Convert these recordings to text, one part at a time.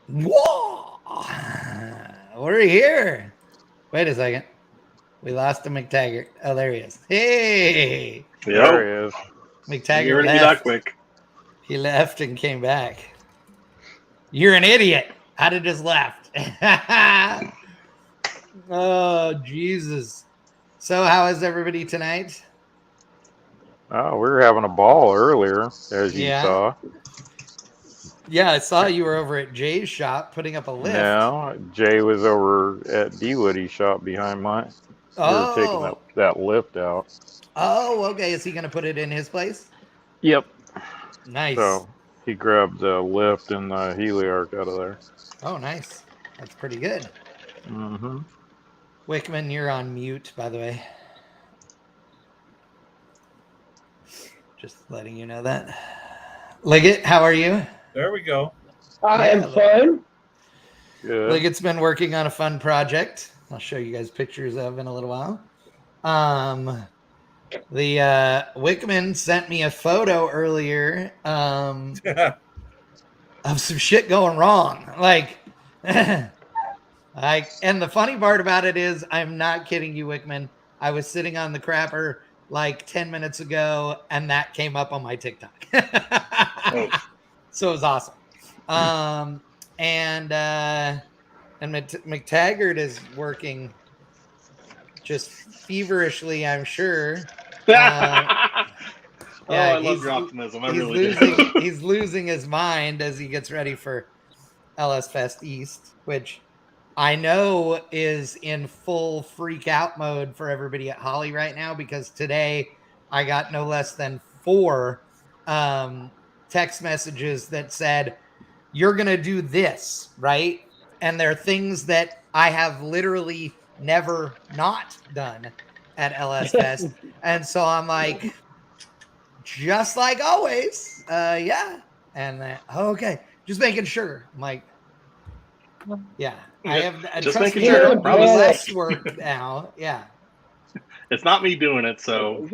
Whoa! We're here. Wait a second. We lost a McTaggart. Oh, there he is. Hey! There he is. McTaggart Be that left. quick. He left and came back. You're an idiot. I'd have just left. Oh, Jesus. So how is everybody tonight? Oh, we were having a ball earlier, as you Yeah. saw. Yeah, I saw you were over at Jay's shop putting up a lift. No, Jay was over at D Woody's shop behind mine. We were taking that lift out. Oh, okay. Is he going to put it in his place? Yep. Nice. So he grabbed the lift and the heliarc out of there. Oh, nice. That's pretty good. Mm-hmm. Wickman, you're on mute, by the way. Just letting you know that. Liggett, how are you? There we go. I am fine. Good. Liggett's been working on a fun project. I'll show you guys pictures of in a little while. The Wickman sent me a photo earlier of some shit going wrong. Like, and the funny part about it is, I'm not kidding you, Wickman. I was sitting on the crapper like 10 minutes ago, and that came up on my TikTok. So it was awesome. And McTaggart is working just feverishly, I'm sure. I love your optimism. I really do. He's losing his mind as he gets ready for LS Fest East, which I know is in full freak out mode for everybody at Holly right now, because today I got no less than 4 text messages that said, you're going to do this, right? And they're things that I have literally never not done at LS Fest. And so I'm like, just like always, yeah. And okay, just making sure. I'm like, yeah, I have just trust making me, sure. less work now. Yeah, It's not me doing it, so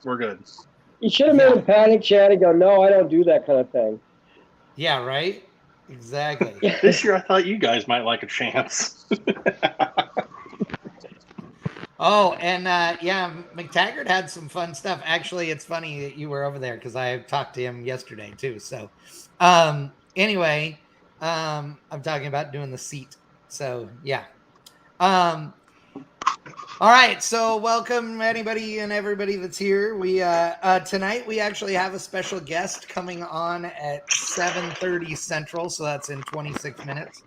we're good. You should have made him panic chat and go, no, I don't do that kind of thing. yeah, right. Exactly. This year, I thought you guys might like a chance. Oh, and yeah, McTaggart had some fun stuff. Actually, it's funny that you were over there because I talked to him yesterday too. So, anyway, I'm talking about doing the seat. So, yeah. All right. So, welcome anybody and everybody that's here. We tonight we actually have a special guest coming on at 7:30 Central. So that's in 26 minutes.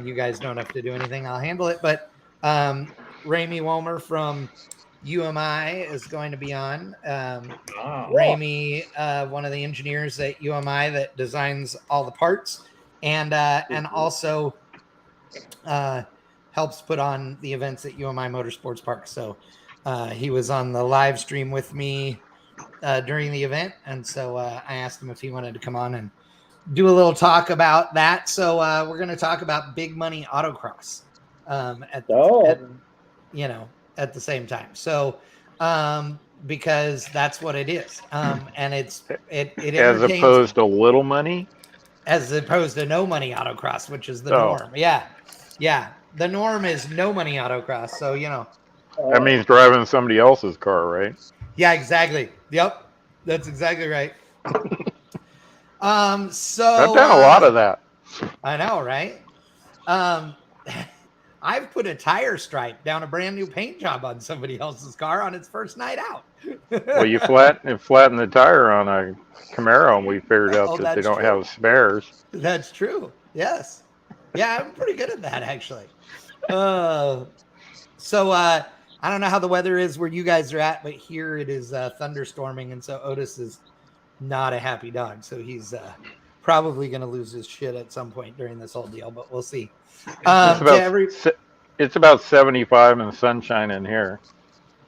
You guys don't have to do anything. I'll handle it, but. Ramey Womer from UMI is going to be on. Ramey, one of the engineers at UMI that designs all the parts, and also helps put on the events at UMI Motorsports Park. So he was on the live stream with me during the event, and so I asked him if he wanted to come on and do a little talk about that. So we're going to talk about big money autocross at the same time. So, because that's what it is. And it as opposed to little money, as opposed to no money autocross, which is the norm. Yeah. The norm is no money autocross. So, that means driving somebody else's car, right? Yeah, exactly. Yep. That's exactly right. So I've done a lot of that. I know, right? I've put a tire stripe down a brand new paint job on somebody else's car on its first night out. Well, you flattened the tire on a Camaro, and we figured out that they don't have spares. That's true. Yes. Yeah, I'm pretty good at that, actually. So I don't know how the weather is where you guys are at, but here it is thunderstorming, and so Otis is not a happy dog. So he's probably going to lose his shit at some point during this whole deal, but we'll see. It's about 75 and sunshine in here.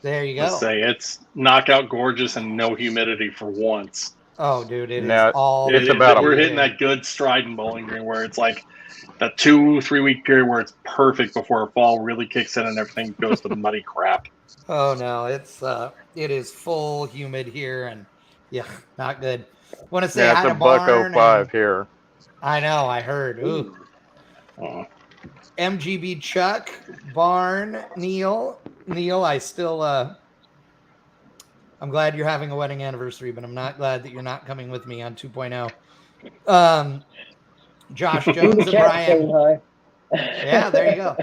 There you go. Let's say it's knockout gorgeous and no humidity for once. Oh, dude, it's we're hitting that good stride in Bowling Green where it's like that 2-3 week period where it's perfect before fall really kicks in and everything goes to muddy crap. Oh no, it is full humid here, and yeah, not good. Want to say it's a $1.05 here. I know, I heard. Ooh, MGB Chuck, Barn, Neil, I still, I'm glad you're having a wedding anniversary, but I'm not glad that you're not coming with me on 2.0. Josh Jones and Brian. Yeah, there you go.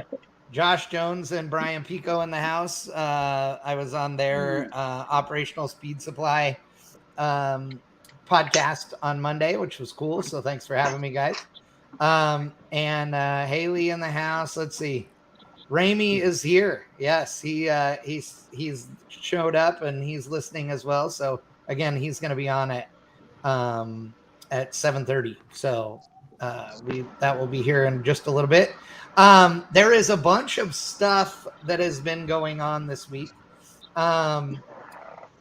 Josh Jones and Brian Pico in the house. I was on their Operational Speed Supply podcast on Monday, which was cool. So thanks for having me, guys. And Haley in the house. Let's see. Ramey is here. Yes, he's showed up and he's listening as well. So again, he's going to be on at 7:30. So that will be here in just a little bit. There is a bunch of stuff that has been going on this week.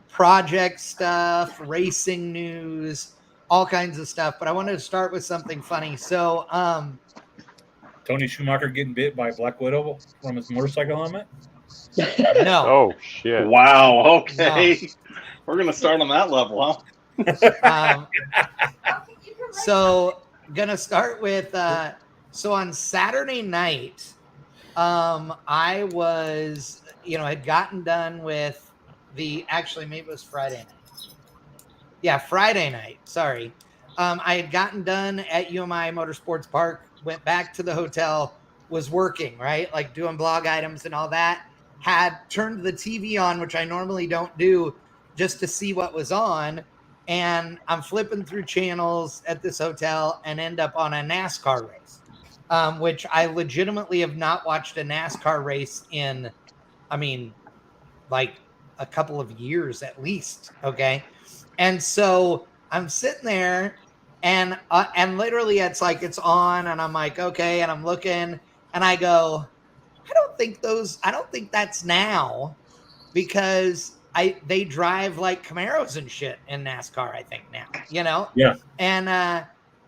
Project stuff, racing news, all kinds of stuff. But I wanted to start with something funny. So Tony Schumacher getting bit by a Black Widow from his motorcycle helmet? No. Oh, shit. Wow. Okay. No. We're going to start on that level, huh? So gonna start with so on Saturday night I was had gotten done with actually maybe it was Friday night. Friday night, sorry. I had gotten done at Umi Motorsports Park, went back to the hotel, was working, right, like doing blog items and all that, had turned the TV on, which I normally don't do, just to see what was on. And I'm flipping through channels at this hotel and end up on a NASCAR race, which I legitimately have not watched a NASCAR race in, like a couple of years at least. Okay. And so I'm sitting there and literally it's like, it's on and I'm like, okay. And I'm looking and I go, I don't think that's now, because they drive like Camaros and shit in NASCAR, I think now, Yeah.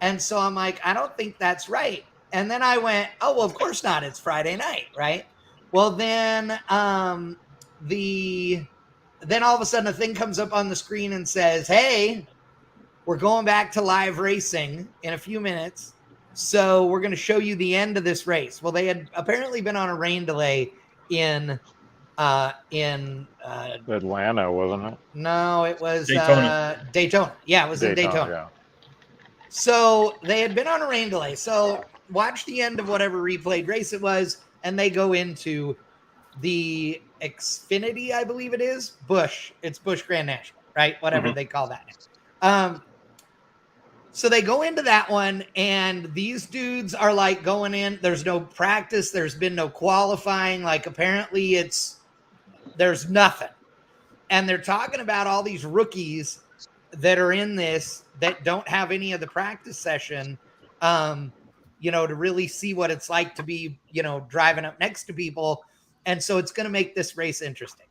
And so I'm like, I don't think that's right. And then I went, oh, well, of course not. It's Friday night. Right. Well, then, then all of a sudden a thing comes up on the screen and says, hey, we're going back to live racing in a few minutes. So we're going to show you the end of this race. Well, they had apparently been on a rain delay in Atlanta, wasn't it? No, it was Daytona. Yeah, it was in Daytona. Yeah. So they had been on a rain delay. So watch the end of whatever replayed race it was, and they go into the Xfinity, I believe it is, Busch. It's Busch Grand National, right? Whatever they call that now. So they go into that one, and these dudes are like going in. There's no practice. There's been no qualifying. Like apparently there's nothing. And they're talking about all these rookies that are in this that don't have any of the practice session, to really see what it's like to be, driving up next to people. And so it's going to make this race interesting.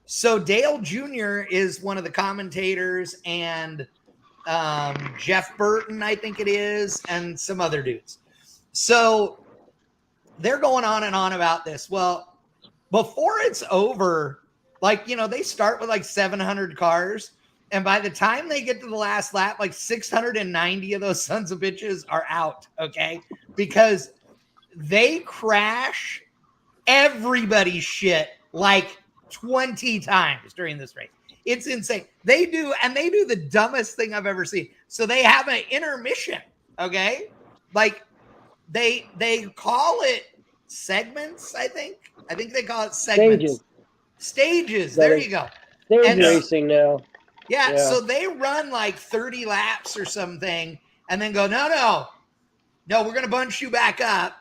So Dale Jr. is one of the commentators, and Jeff Burton, I think it is, and some other dudes. So they're going on and on about this. Well, before it's over, they start with like 700 cars. And by the time they get to the last lap, like 690 of those sons of bitches are out. Okay. Because they crash everybody's shit like 20 times during this race. It's insane. They do the dumbest thing I've ever seen. So they have an intermission. Okay. Like they call it segments. I think they call it segments. Stages. There you go. They're racing now. Yeah. So they run like 30 laps or something and then go, no, we're going to bunch you back up.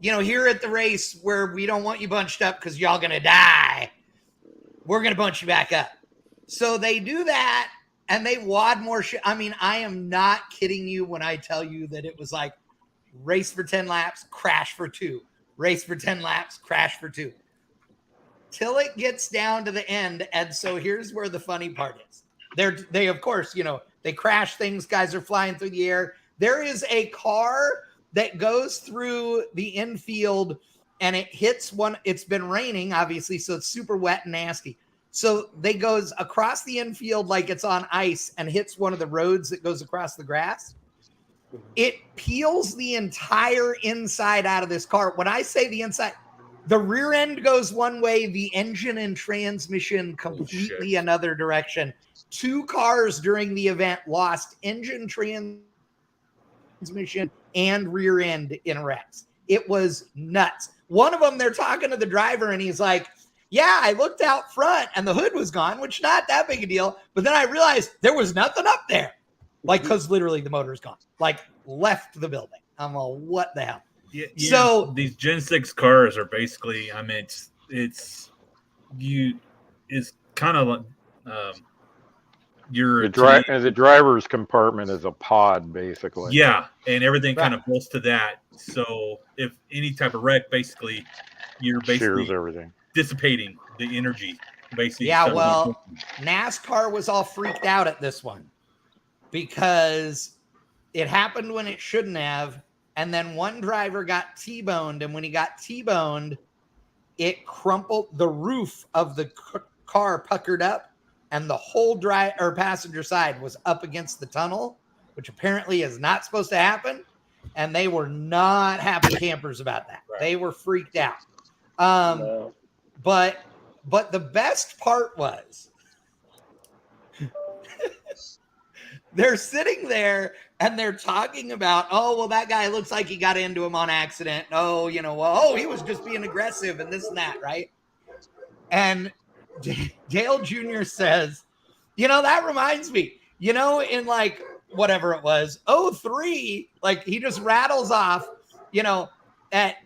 Here at the race where we don't want you bunched up because y'all going to die. We're going to bunch you back up. So they do that and they wad more shit. I am not kidding you when I tell you that it was like race for 10 laps, crash for 2. Race for 10 laps, crash for 2. Till it gets down to the end. And so here's where the funny part is. They of course, they crash things. Guys are flying through the air. There is a car that goes through the infield and it hits one. It's been raining, obviously, so it's super wet and nasty. So they goes across the infield like it's on ice and hits one of the roads that goes across the grass. it peels the entire inside out of this car. When I say the inside, the rear end goes one way, the engine and transmission completely another direction. 2 cars during the event lost engine, transmission, and rear end in wrecks. It was nuts. One of them, they're talking to the driver, and he's like, yeah, I looked out front, and the hood was gone, which not that big a deal. But then I realized there was nothing up there. Like, because literally the motor's gone. Like, left the building. I'm like, what the hell? Yeah, so these Gen 6 cars are basically, I mean, it's kind of like the driver's compartment is a pod, basically. Yeah, and everything kind of bolts to that. So if any type of wreck, basically, you're basically shears everything, dissipating the energy, basically. Yeah, well, NASCAR was all freaked out at this one because it happened when it shouldn't have. And then one driver got T-boned, and when he got T-boned, it crumpled. The roof of the car puckered up, and the whole passenger side was up against the tunnel, which apparently is not supposed to happen. And they were not happy campers about that. Right. They were freaked out. No. But the best part was they're sitting there and they're talking about, oh, well, that guy looks like he got into him on accident. Oh, you know, well, oh, he was just being aggressive and this and that, right? And Dale Jr. says, you know, that reminds me, you know, in like whatever it was, 03, like he just rattles off, you know, at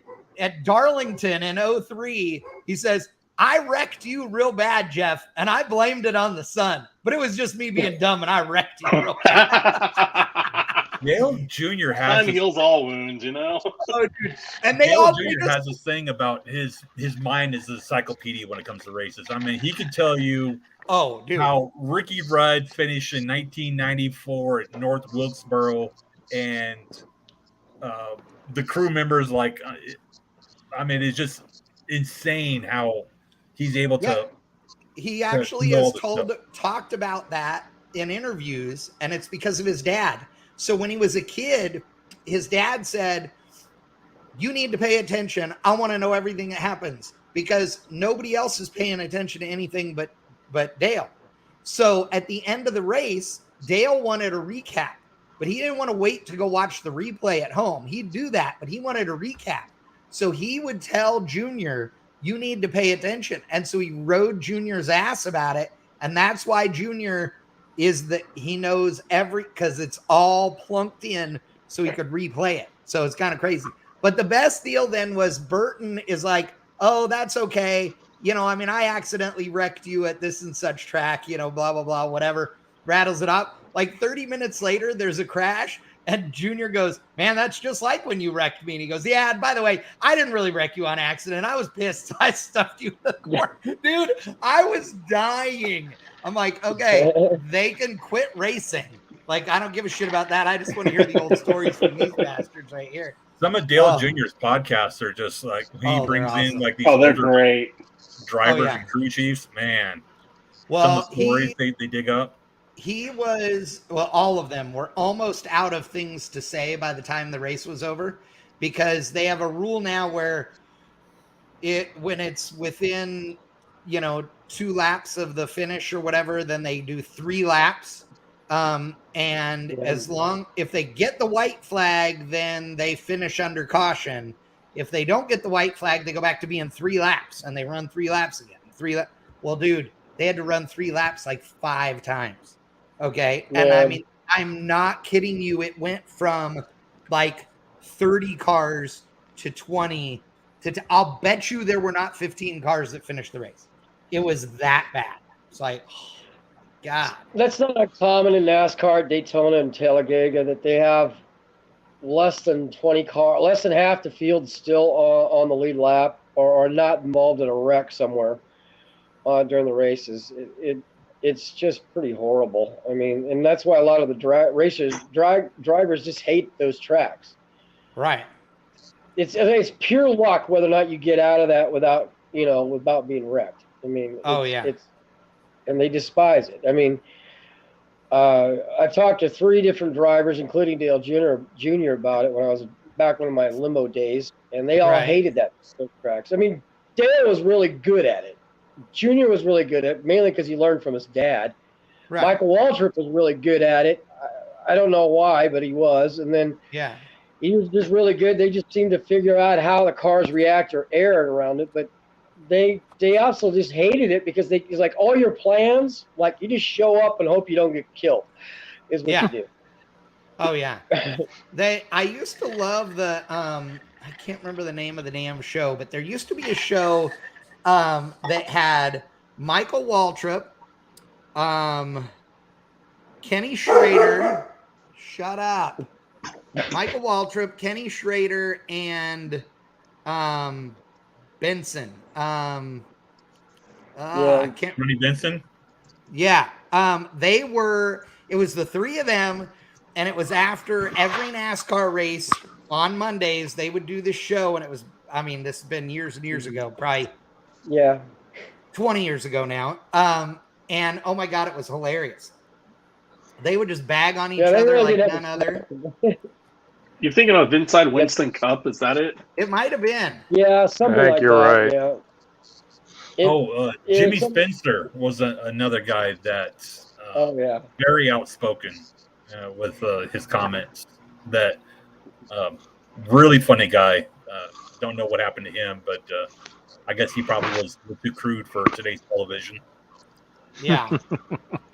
Darlington in 03, he says, I wrecked you real bad, Jeff, and I blamed it on the sun. But it was just me being dumb, and I wrecked you real bad. Dale Jr. has heals all wounds, you know. Oh, dude. And they Dale all Jr. has this thing about his mind is an encyclopedia when it comes to races. I mean, he can tell you how Ricky Rudd finished in 1994 at North Wilkesboro, and the crew members, like, I mean, it's just insane how he's able to. He actually has talked about that in interviews, and it's because of his dad. So when he was a kid, his dad said, you need to pay attention. I want to know everything that happens because nobody else is paying attention to anything but Dale. So at the end of the race, Dale wanted a recap, but he didn't want to wait to go watch the replay at home. He'd do that, but he wanted a recap. So he would tell Junior, you need to pay attention. And so he rode Junior's ass about it. And that's why Junior he knows because it's all plunked in so he could replay it. So it's kind of crazy. But the best deal then was Burton is like, oh, that's okay. You know, I mean, I accidentally wrecked you at this and such track, you know, blah, blah, blah, whatever. Rattles it up. Like 30 minutes later, there's a crash. And Junior goes, man, that's just like when you wrecked me. And he goes, yeah, and by the way, I didn't really wreck you on accident. I was pissed. I stuffed you in the corner. Dude, I was dying. I'm like, okay, they can quit racing. Like, I don't give a shit about that. I just want to hear the old stories from these bastards right here. Some of Dale Jr.'s podcasts are just like, he brings in like these they're great drivers and crew chiefs. Man, some of the stories they dig up. He was, well, all of them were almost out of things to say by the time the race was over because they have a rule now where when it's within, you know, 2 laps of the finish or whatever, then they do 3 laps. If they get the white flag, then they finish under caution. If they don't get the white flag, they go back to being 3 laps and they run 3 laps again. Well, dude, they had to run 3 laps like 5 times. Okay. And I mean, I'm not kidding you. It went from like 30 cars to 20 I'll bet you there were not 15 cars that finished the race. It was that bad. It's like, oh, God. That's not uncommon in NASCAR, Daytona, and Talladega that they have less than 20 cars, less than half the field still on the lead lap or not involved in a wreck somewhere during the races. It's just pretty horrible. I mean, and that's why a lot of the drivers just hate those tracks. Right. It's pure luck whether or not you get out of that without being wrecked. I mean, and they despise it. I mean, I talked to 3 different drivers, including Dale Jr. about it when I was back one of my limo days, and they all hated that tracks. I mean, Dale was really good at it. Jr. was really good at it, mainly because he learned from his dad. Right. Michael Waltrip was really good at it. I don't know why, but he was. And then he was just really good. They just seemed to figure out how the cars react or air around it, but they also just hated it because it's like all your plans, like you just show up and hope you don't get killed is what you do. Oh yeah. I used to love the I can't remember the name of the damn show, but there used to be a show that had Michael Waltrip, Kenny Schrader, shut up. Michael Waltrip, Kenny Schrader, and Benson. Ronnie Benson? Yeah. It was the 3 of them, and it was after every NASCAR race on Mondays, they would do this show, and it was, I mean, this has been years and years ago, probably 20 years ago now. And oh my God, it was hilarious. They would just bag on each other like none other. You're thinking of Inside Winston Cup, is that it? It might have been. Yeah, something like you're that. Right. Yeah. Jimmy Spencer was another guy that's very outspoken with his comments. That really funny guy. Don't know what happened to him, but I guess he probably was too crude for today's television. Yeah.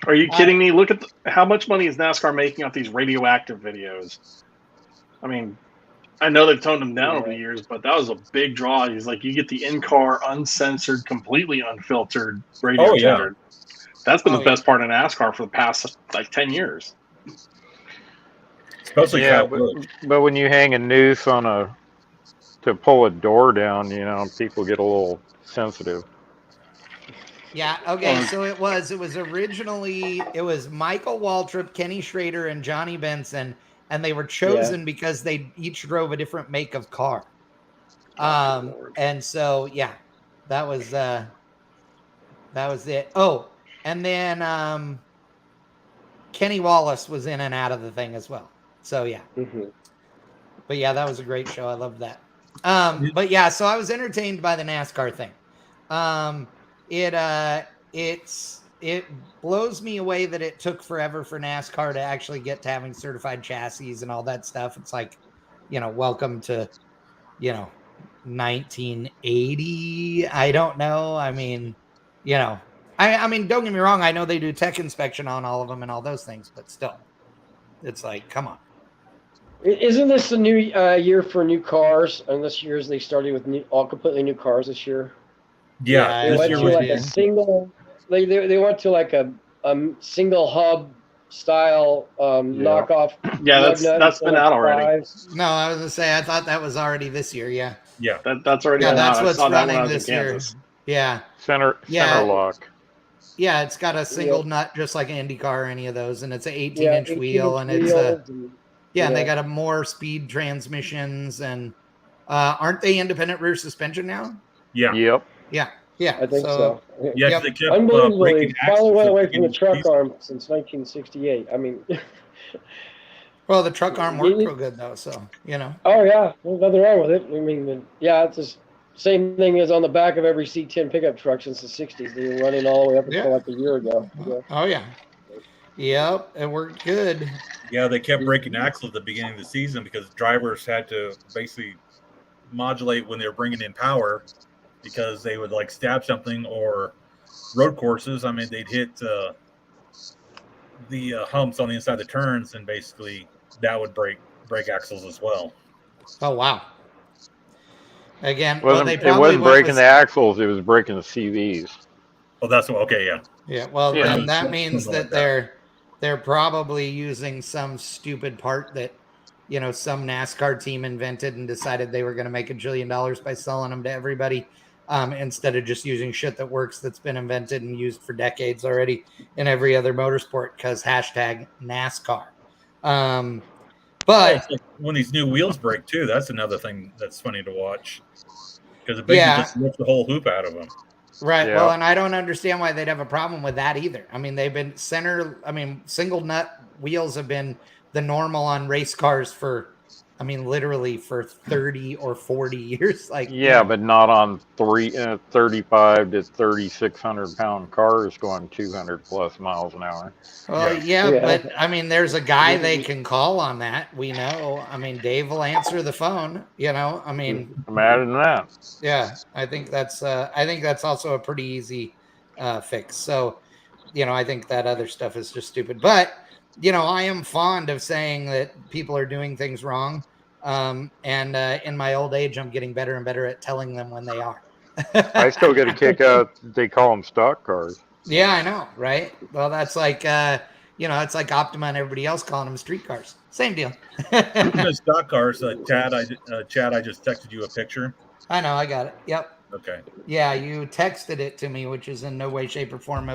Are you kidding me? Look at how much money is NASCAR making off these radioactive videos. I mean, I know they've toned them down over the years, but that was a big draw. He's like, you get the in-car, uncensored, completely unfiltered radio chatter. That's been the best part of NASCAR for the past, 10 years. Especially but when you hang a noose to pull a door down, people get a little sensitive. Yeah, okay, so it was originally, it was Michael Waltrip, Kenny Schrader, and Johnny Benson, and they were chosen because they each drove a different make of car. And so, that was it. Oh, and then Kenny Wallace was in and out of the thing as well. So, yeah. Mm-hmm. But, that was a great show. I loved that. But, so I was entertained by the NASCAR thing. It blows me away that it took forever for NASCAR to actually get to having certified chassis and all that stuff. It's like, welcome to, 1980. I don't know. I mean, I mean, don't get me wrong. I know they do tech inspection on all of them and all those things, but still, it's like, come on. Isn't this a new year for new cars? And this year's they started with all completely new cars this year. Yeah, they went to like a single. They went to like a single hub style knockoff. Yeah, that's been out already. No, I was gonna say I thought that was already this year. Yeah, that's already. Yeah, that's what's running this year. Yeah, center lock. Yeah, it's got a single nut just like an Indy car or any of those, and it's an 18-inch wheel, and it's and they got a more speed transmissions, and aren't they independent rear suspension now? Yeah. Yep. Yeah, I think so. Yeah, they kept unbelievably, finally went away from the truck arm since 1968. I mean, well, the truck arm worked real good though, so Oh yeah, there's nothing wrong with it. I mean, it's the same thing as on the back of every C10 pickup truck since the 60s. They were running all the way up until like a year ago. Oh yeah. Yep, it worked good. Yeah, they kept breaking axles at the beginning of the season because drivers had to basically modulate when they were bringing in power, because they would like stab something, or road courses. I mean, they'd hit the humps on the inside of the turns, and basically that would break axles as well. Oh wow! Again, it wasn't breaking the axles; it was breaking the CVs. Oh, that's okay. Yeah. Yeah. Well, then that means that they're probably using some stupid part that some NASCAR team invented and decided they were going to make $1 billion by selling them to everybody. Instead of just using shit that works, that's been invented and used for decades already in every other motorsport, because #NASCAR. But like when these new wheels break too, that's another thing that's funny to watch, because it basically just lifts the whole hoop out of them. Right. Yeah. Well, and I don't understand why they'd have a problem with that either. I mean, they've been single nut wheels have been the normal on race cars for, literally for 30 or 40 years. Like, Yeah, but not on 35 to 3,600 pound cars going 200 plus miles an hour. Well, Yeah. but there's a guy they can call on that. We know. Dave will answer the phone. Imagine that. Yeah, I think that's also a pretty easy fix. So, I think that other stuff is just stupid. But I am fond of saying that people are doing things wrong. And in my old age, I'm getting better and better at telling them when they are. I still get a kick out. They call them stock cars. Yeah, I know, right? Well, that's like it's like Optima and everybody else calling them street cars. Same deal. The stock cars, Chad, I just texted you a picture. I know, I got it. Yep. Okay. Yeah, you texted it to me, which is in no way, shape, or form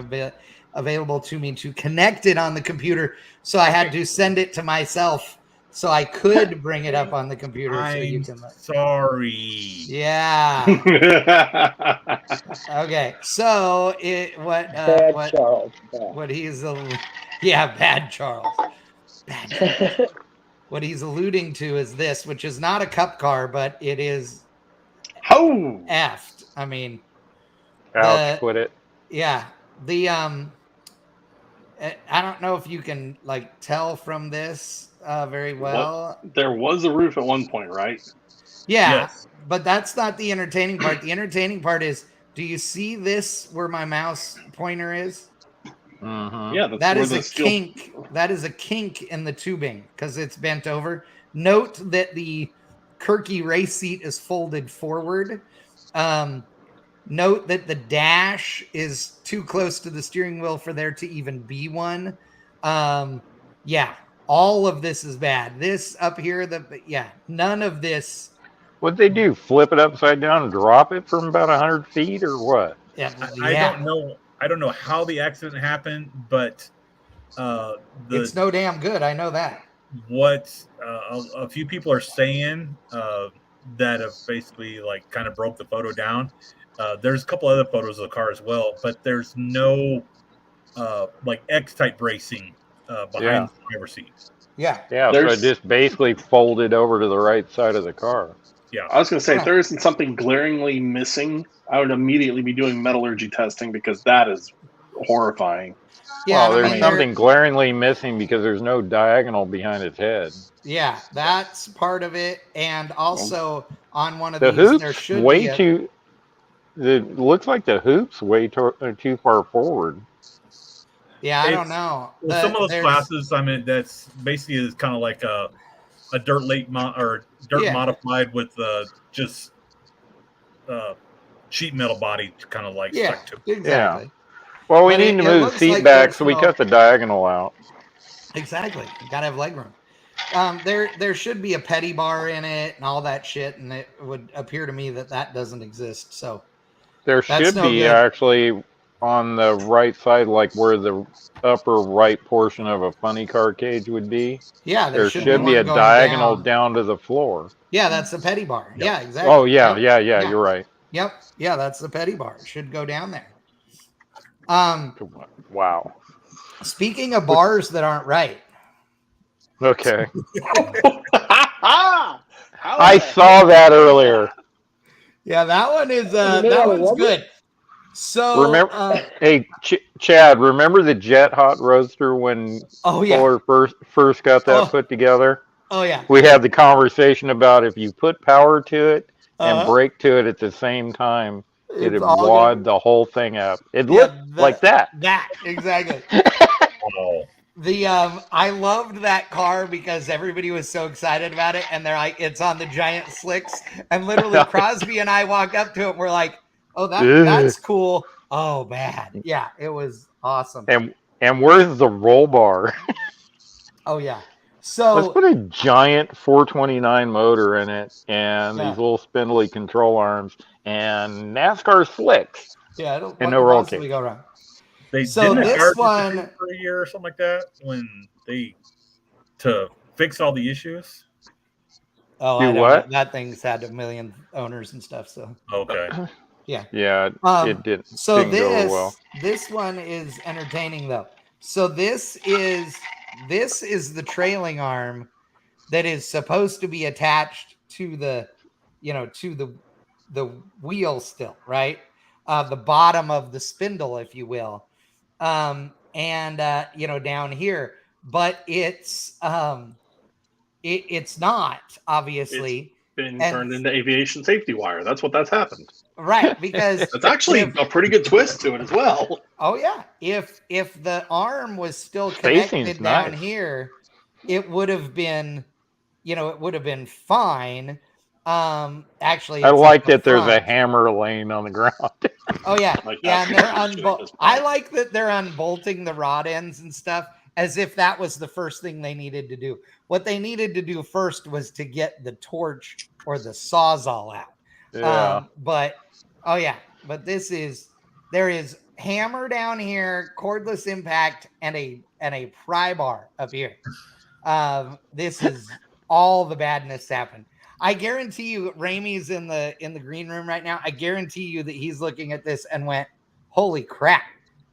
available to me to connect it on the computer. So I had to send it to myself so I could bring it up on the computer. I'm sorry. Yeah. Okay. So Bad Charles. What he's bad Charles. Bad Charles. What he's alluding to is this, which is not a cup car, but it is effed. Ouch, quit it. Yeah. I don't know if you can tell from this very well. There was a roof at one point, right? Yeah, yes. But that's not the entertaining part. The entertaining part is, do you see this where my mouse pointer is? Mm-hmm. Yeah, that is a kink. That is a kink in the tubing because it's bent over. Note that the Kirky race seat is folded forward. Note that the dash is too close to the steering wheel for there to even be one. Yeah, all of this is bad. This up here, none of this. What'd they do? Flip it upside down and drop it from about 100 feet or what? Yeah, I don't know. I don't know how the accident happened, but it's no damn good. I know that. What a few people are saying that have basically kind of broke the photo down. There's a couple other photos of the car as well, but there's no X-type bracing behind the driver's seat. Yeah. Yeah, so it just basically folded over to the right side of the car. Yeah. I was going to say, if there isn't something glaringly missing, I would immediately be doing metallurgy testing because that is horrifying. Yeah, well, there's something glaringly missing because there's no diagonal behind its head. Yeah, that's part of it. And also on one of the these, hoops there should way be too. It looks like the hoops way too far forward. Yeah, I don't know. Some of those classes, that's basically is kind of like a dirt late modified with just sheet metal body kind of stuck to it. Exactly. Yeah. Well, we need to move the seat back, so we cut the diagonal out. Exactly. You gotta have leg room. There should be a petty bar in it and all that shit, and it would appear to me that doesn't exist. So there should be actually on the right side, like where the upper right portion of a funny car cage would be. Yeah, there should be a diagonal down to the floor. Yeah, that's the petty bar. Yep. Yeah, exactly. Oh yeah, yeah, you're right. Yep. Yeah, that's the petty bar. It should go down there. Wow. Speaking of bars that aren't right. Okay. I saw that earlier. Yeah, that one is that one's good. So remember, hey Chad, remember the Jet Hot Roadster when Fuller first got that put together? Oh yeah. We had the conversation about if you put power to it and brake to it at the same time, it'd wad the whole thing up. It looked like that. That exactly. I loved that car because everybody was so excited about it, and they're like, it's on the giant slicks, and literally Crosby and I walk up to it, and we're like, oh, that's cool. Oh, bad. Yeah, it was awesome. And where's the roll bar? Oh yeah. So let's put a giant 429 motor in it, and these little spindly control arms, and NASCAR slicks. Yeah, it'll no roll cage. Go wrong. So this one for a year or something like that to fix all the issues. Oh, do what? That thing's had a million owners and stuff. So okay. Yeah. Yeah, it didn't. So didn't go over well. this one is entertaining though. So this is the trailing arm that is supposed to be attached to the, to the wheel still, right? The bottom of the spindle, if you will. And down here, but it's not, obviously. It's been turned into aviation safety wire. That's what that's happened. Right, because it's actually a pretty good twist to it as well. Oh yeah, if the arm was still connected down here, it would have been, it would have been fine. Actually, I like that there's a hammer laying on the ground. Oh yeah, yeah, and they're I like that they're unbolting the rod ends and stuff as if that was the first thing they needed to do. What they needed to do first was to get the torch or the sawzall out. Yeah. But there is hammer down here, cordless impact, and a pry bar up here. This is all the badness happened. I guarantee you, Ramey's in the green room right now. I guarantee you that he's looking at this and went, "Holy crap!"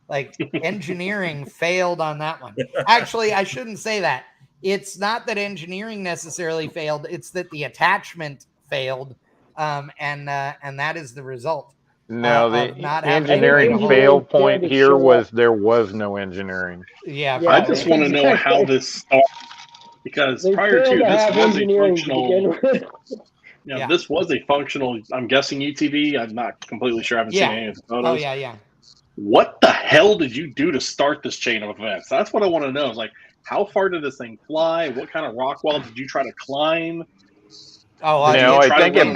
Like engineering failed on that one. Actually, I shouldn't say that. It's not that engineering necessarily failed. It's that the attachment failed, and that is the result. No, the engineering fail point here was there was no engineering. Yeah, I just want to know how this started, because prior to this was a functional. This was a functional. I'm guessing UTV. I'm not completely sure. I haven't seen any of the photos. Oh yeah. What the hell did you do to start this chain of events? That's what I want to know. Like, how far did this thing fly? What kind of rock wall did you try to climb? Oh, I think it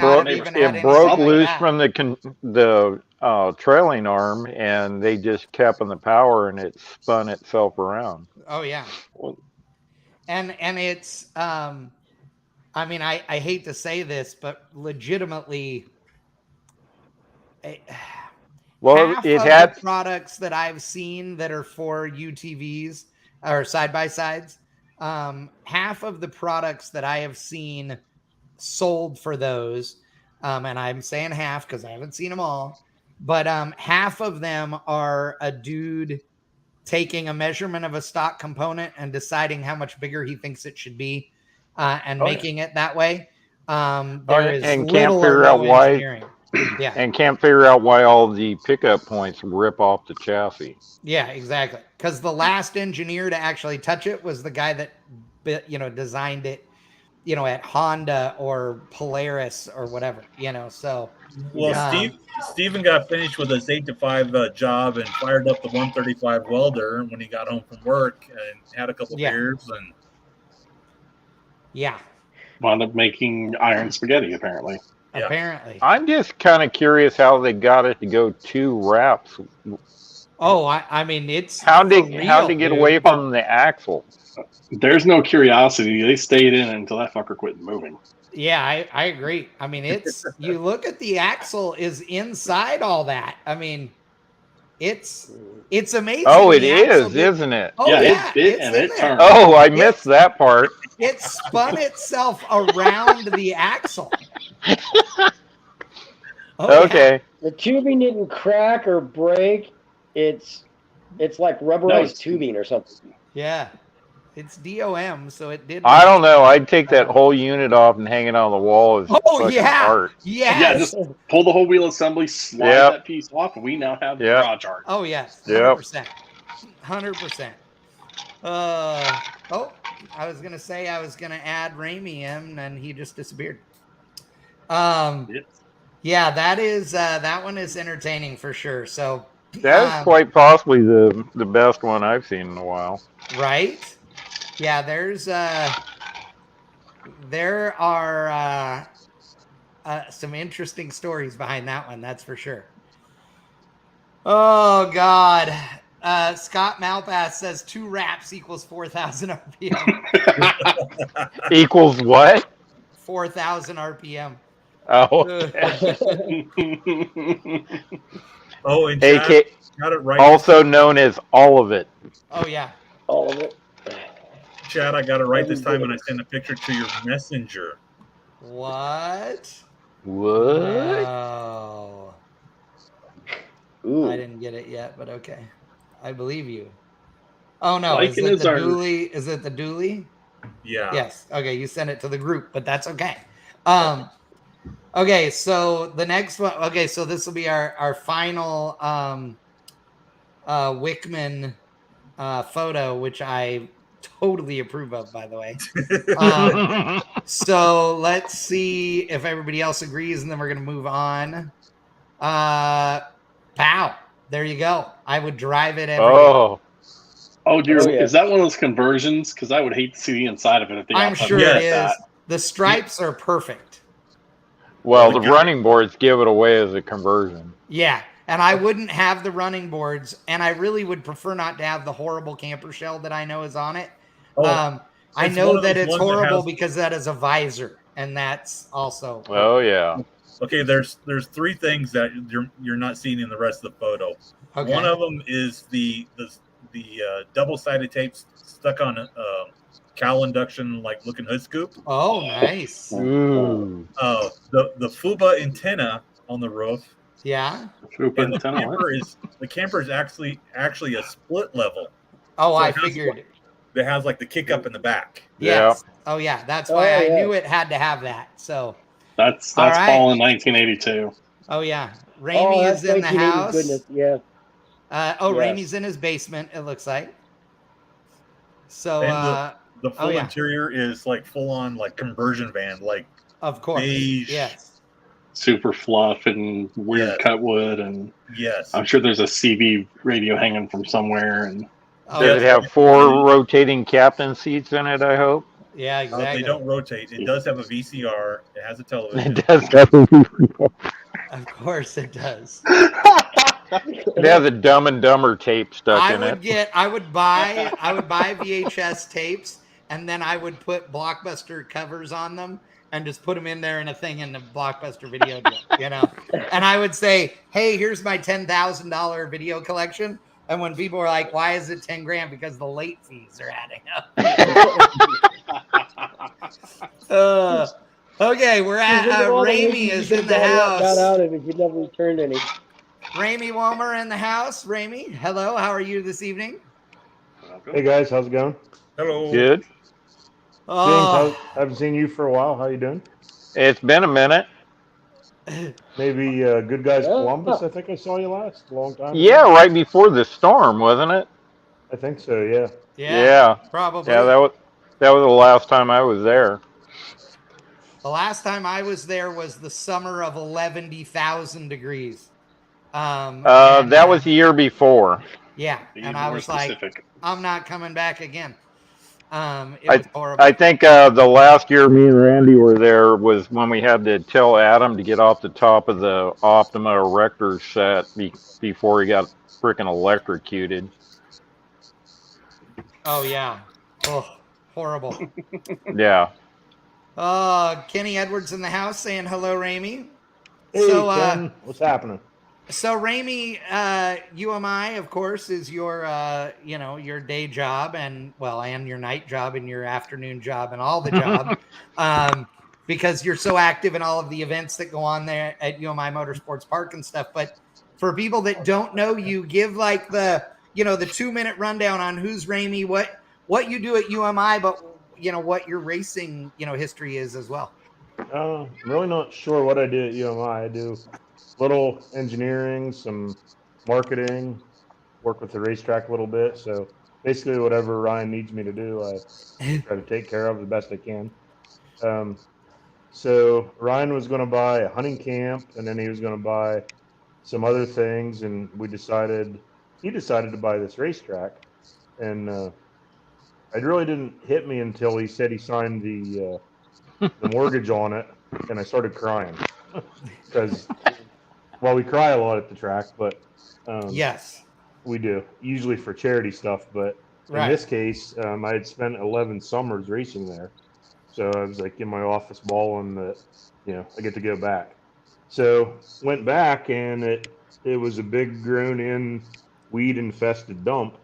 broke loose from the trailing arm, and they just kept on the power, and it spun itself around. Oh yeah, and it's I mean, I hate to say this, but legitimately, half of the products that I've seen that are for UTVs or side by sides, half of the products that I have seen sold for those, and I'm saying half because I haven't seen them all, but half of them are a dude taking a measurement of a stock component and deciding how much bigger he thinks it should be, and making it that way. There is and can't figure out why. Yeah, and can't figure out why all the pickup points rip off the chassis. Yeah, exactly. Because the last engineer to actually touch it was the guy that designed it, at Honda or Polaris or whatever, so. Well, Steven got finished with his 8-to-5 job and fired up the 135 welder when he got home from work and had a couple beers and. Yeah. Wound up making iron spaghetti, apparently. Yeah. Apparently. I'm just kind of curious how they got it to go 2 wraps. Oh, I mean, it's how'd they get away from the axle? There's no curiosity. They stayed in until that fucker quit moving. Yeah, I agree. I mean, it's you look at the axle is inside all that. I mean, it's amazing. Oh, it is, isn't it? Oh, yeah, it turned. Oh, I missed that part. It spun itself around the axle. Okay. Yeah. The tubing didn't crack or break. It's like rubberized tubing or something. Yeah. It's DOM, so it did. I don't know. I'd take that whole unit off and hang it on the wall as art. Yeah, just pull the whole wheel assembly, slide that piece off, and we now have the garage art. Oh yes, 100%, 100%. I was gonna say I was gonna add Ramey in, and he just disappeared. Yeah, that one is entertaining for sure. So that is quite possibly the best one I've seen in a while. Right? Yeah, there are some interesting stories behind that one, that's for sure. Oh God. Scott Malpass says 2 wraps equals 4,000 RPM. Equals what? 4,000 RPM. Oh. Oh, and Chad got it right. Also known as all of it. Oh yeah, all of it. Chad, I got it right this time when I sent a picture to your messenger. What? What? Oh. Ooh. I didn't get it yet, but okay. I believe you. Oh no, Liking is it is the our- dually? Is it the dually? Yeah. Yes. Okay, you sent it to the group, but that's okay. Okay, so the next one. Okay, so this will be our final Wickman photo, which I totally approve of, by the way. So let's see if everybody else agrees, and then we're gonna move on. Pow! There you go. I would drive it every day. Oh, dear. Oh, yeah. Is that one of those conversions? Because I would hate to see the inside of it if the I'm outside sure was it like is. that. The stripes are perfect. Well, the running boards give it away as a conversion. Yeah, and I wouldn't have the running boards, and I really would prefer not to have the horrible camper shell that I know is on it. I know that it's horrible because that is a visor, and that's also. Oh yeah. Okay, there's 3 things that you're not seeing in the rest of the photo. Okay. One of them is the double-sided tape stuck on a cowl induction like looking hood scoop. Oh, nice. Ooh. The FUBA antenna on the roof. Yeah. And the camper is actually a split level. Oh, so I figured. It has like the kick up in the back. Yes. Yeah. Oh yeah, that's why I knew it had to have that. So that's fall in 1982. Oh yeah, Ramey is in the house. Goodness, yeah. Ramey's in his basement. It looks like. So the full interior is like full on like conversion van, like of course, beige. Yes. Super fluff and weird cut wood, and yes, I'm sure there's a CB radio hanging from somewhere. And does it have 4 rotating captain seats in it? I hope. Yeah, exactly. They don't rotate. It does have a VCR. It has a television. It does have a VCR. Of course, it does. It has a Dumb and Dumber tape stuck in it. I would buy VHS tapes, and then I would put Blockbuster covers on them and just put them in there in a thing in the Blockbuster video deal, you know. And I would say, "Hey, here's my $10,000 video collection." And when people are like, "Why is it $10,000?" Because the late fees are adding up. Okay, we're at Ramey is in the house. Got out of it. You never returned any. Ramey Walmer in the house. Ramey, hello. How are you this evening? Hey guys, how's it going? Hello. Good. James, haven't seen you for a while. How you doing? It's been a minute. Maybe Good Guys Columbus. I think I saw you last a long time. Yeah, ago. Right before the storm, wasn't it? I think so. Yeah. Yeah. Probably. Yeah, that was the last time I was there. The last time I was there was the summer of 11,000 degrees. That was the year before. Yeah, and I was like, I'm not coming back again. It was horrible. I think the last year me and Randy were there was when we had to tell Adam to get off the top of the Optima Erector set before he got freaking electrocuted. Oh, yeah. Oh, horrible. Yeah. Kenny Edwards in the house saying hello, Ramey. Hey, Ken, what's happening? So Ramey, UMI, of course, is your, your day job and your night job and your afternoon job and all the job, because you're so active in all of the events that go on there at UMI Motorsports Park and stuff. But for people that don't know you, give like the 2-minute rundown on who's Ramey, what you do at UMI, but what your racing, history is as well. I'm really not sure what I do at UMI. I do little engineering, some marketing, work with the racetrack a little bit. So basically whatever Ryan needs me to do, I try to take care of the best I can. So Ryan was going to buy a hunting camp, and then he was going to buy some other things, and he decided to buy this racetrack. And it really didn't hit me until he said he signed the mortgage on it, and I started crying because, we cry a lot at the track, but yes, we do, usually for charity stuff. But in this case, I had spent 11 summers racing there, so I was like in my office bawling that I get to go back. So went back, and it was a big grown-in, weed-infested dump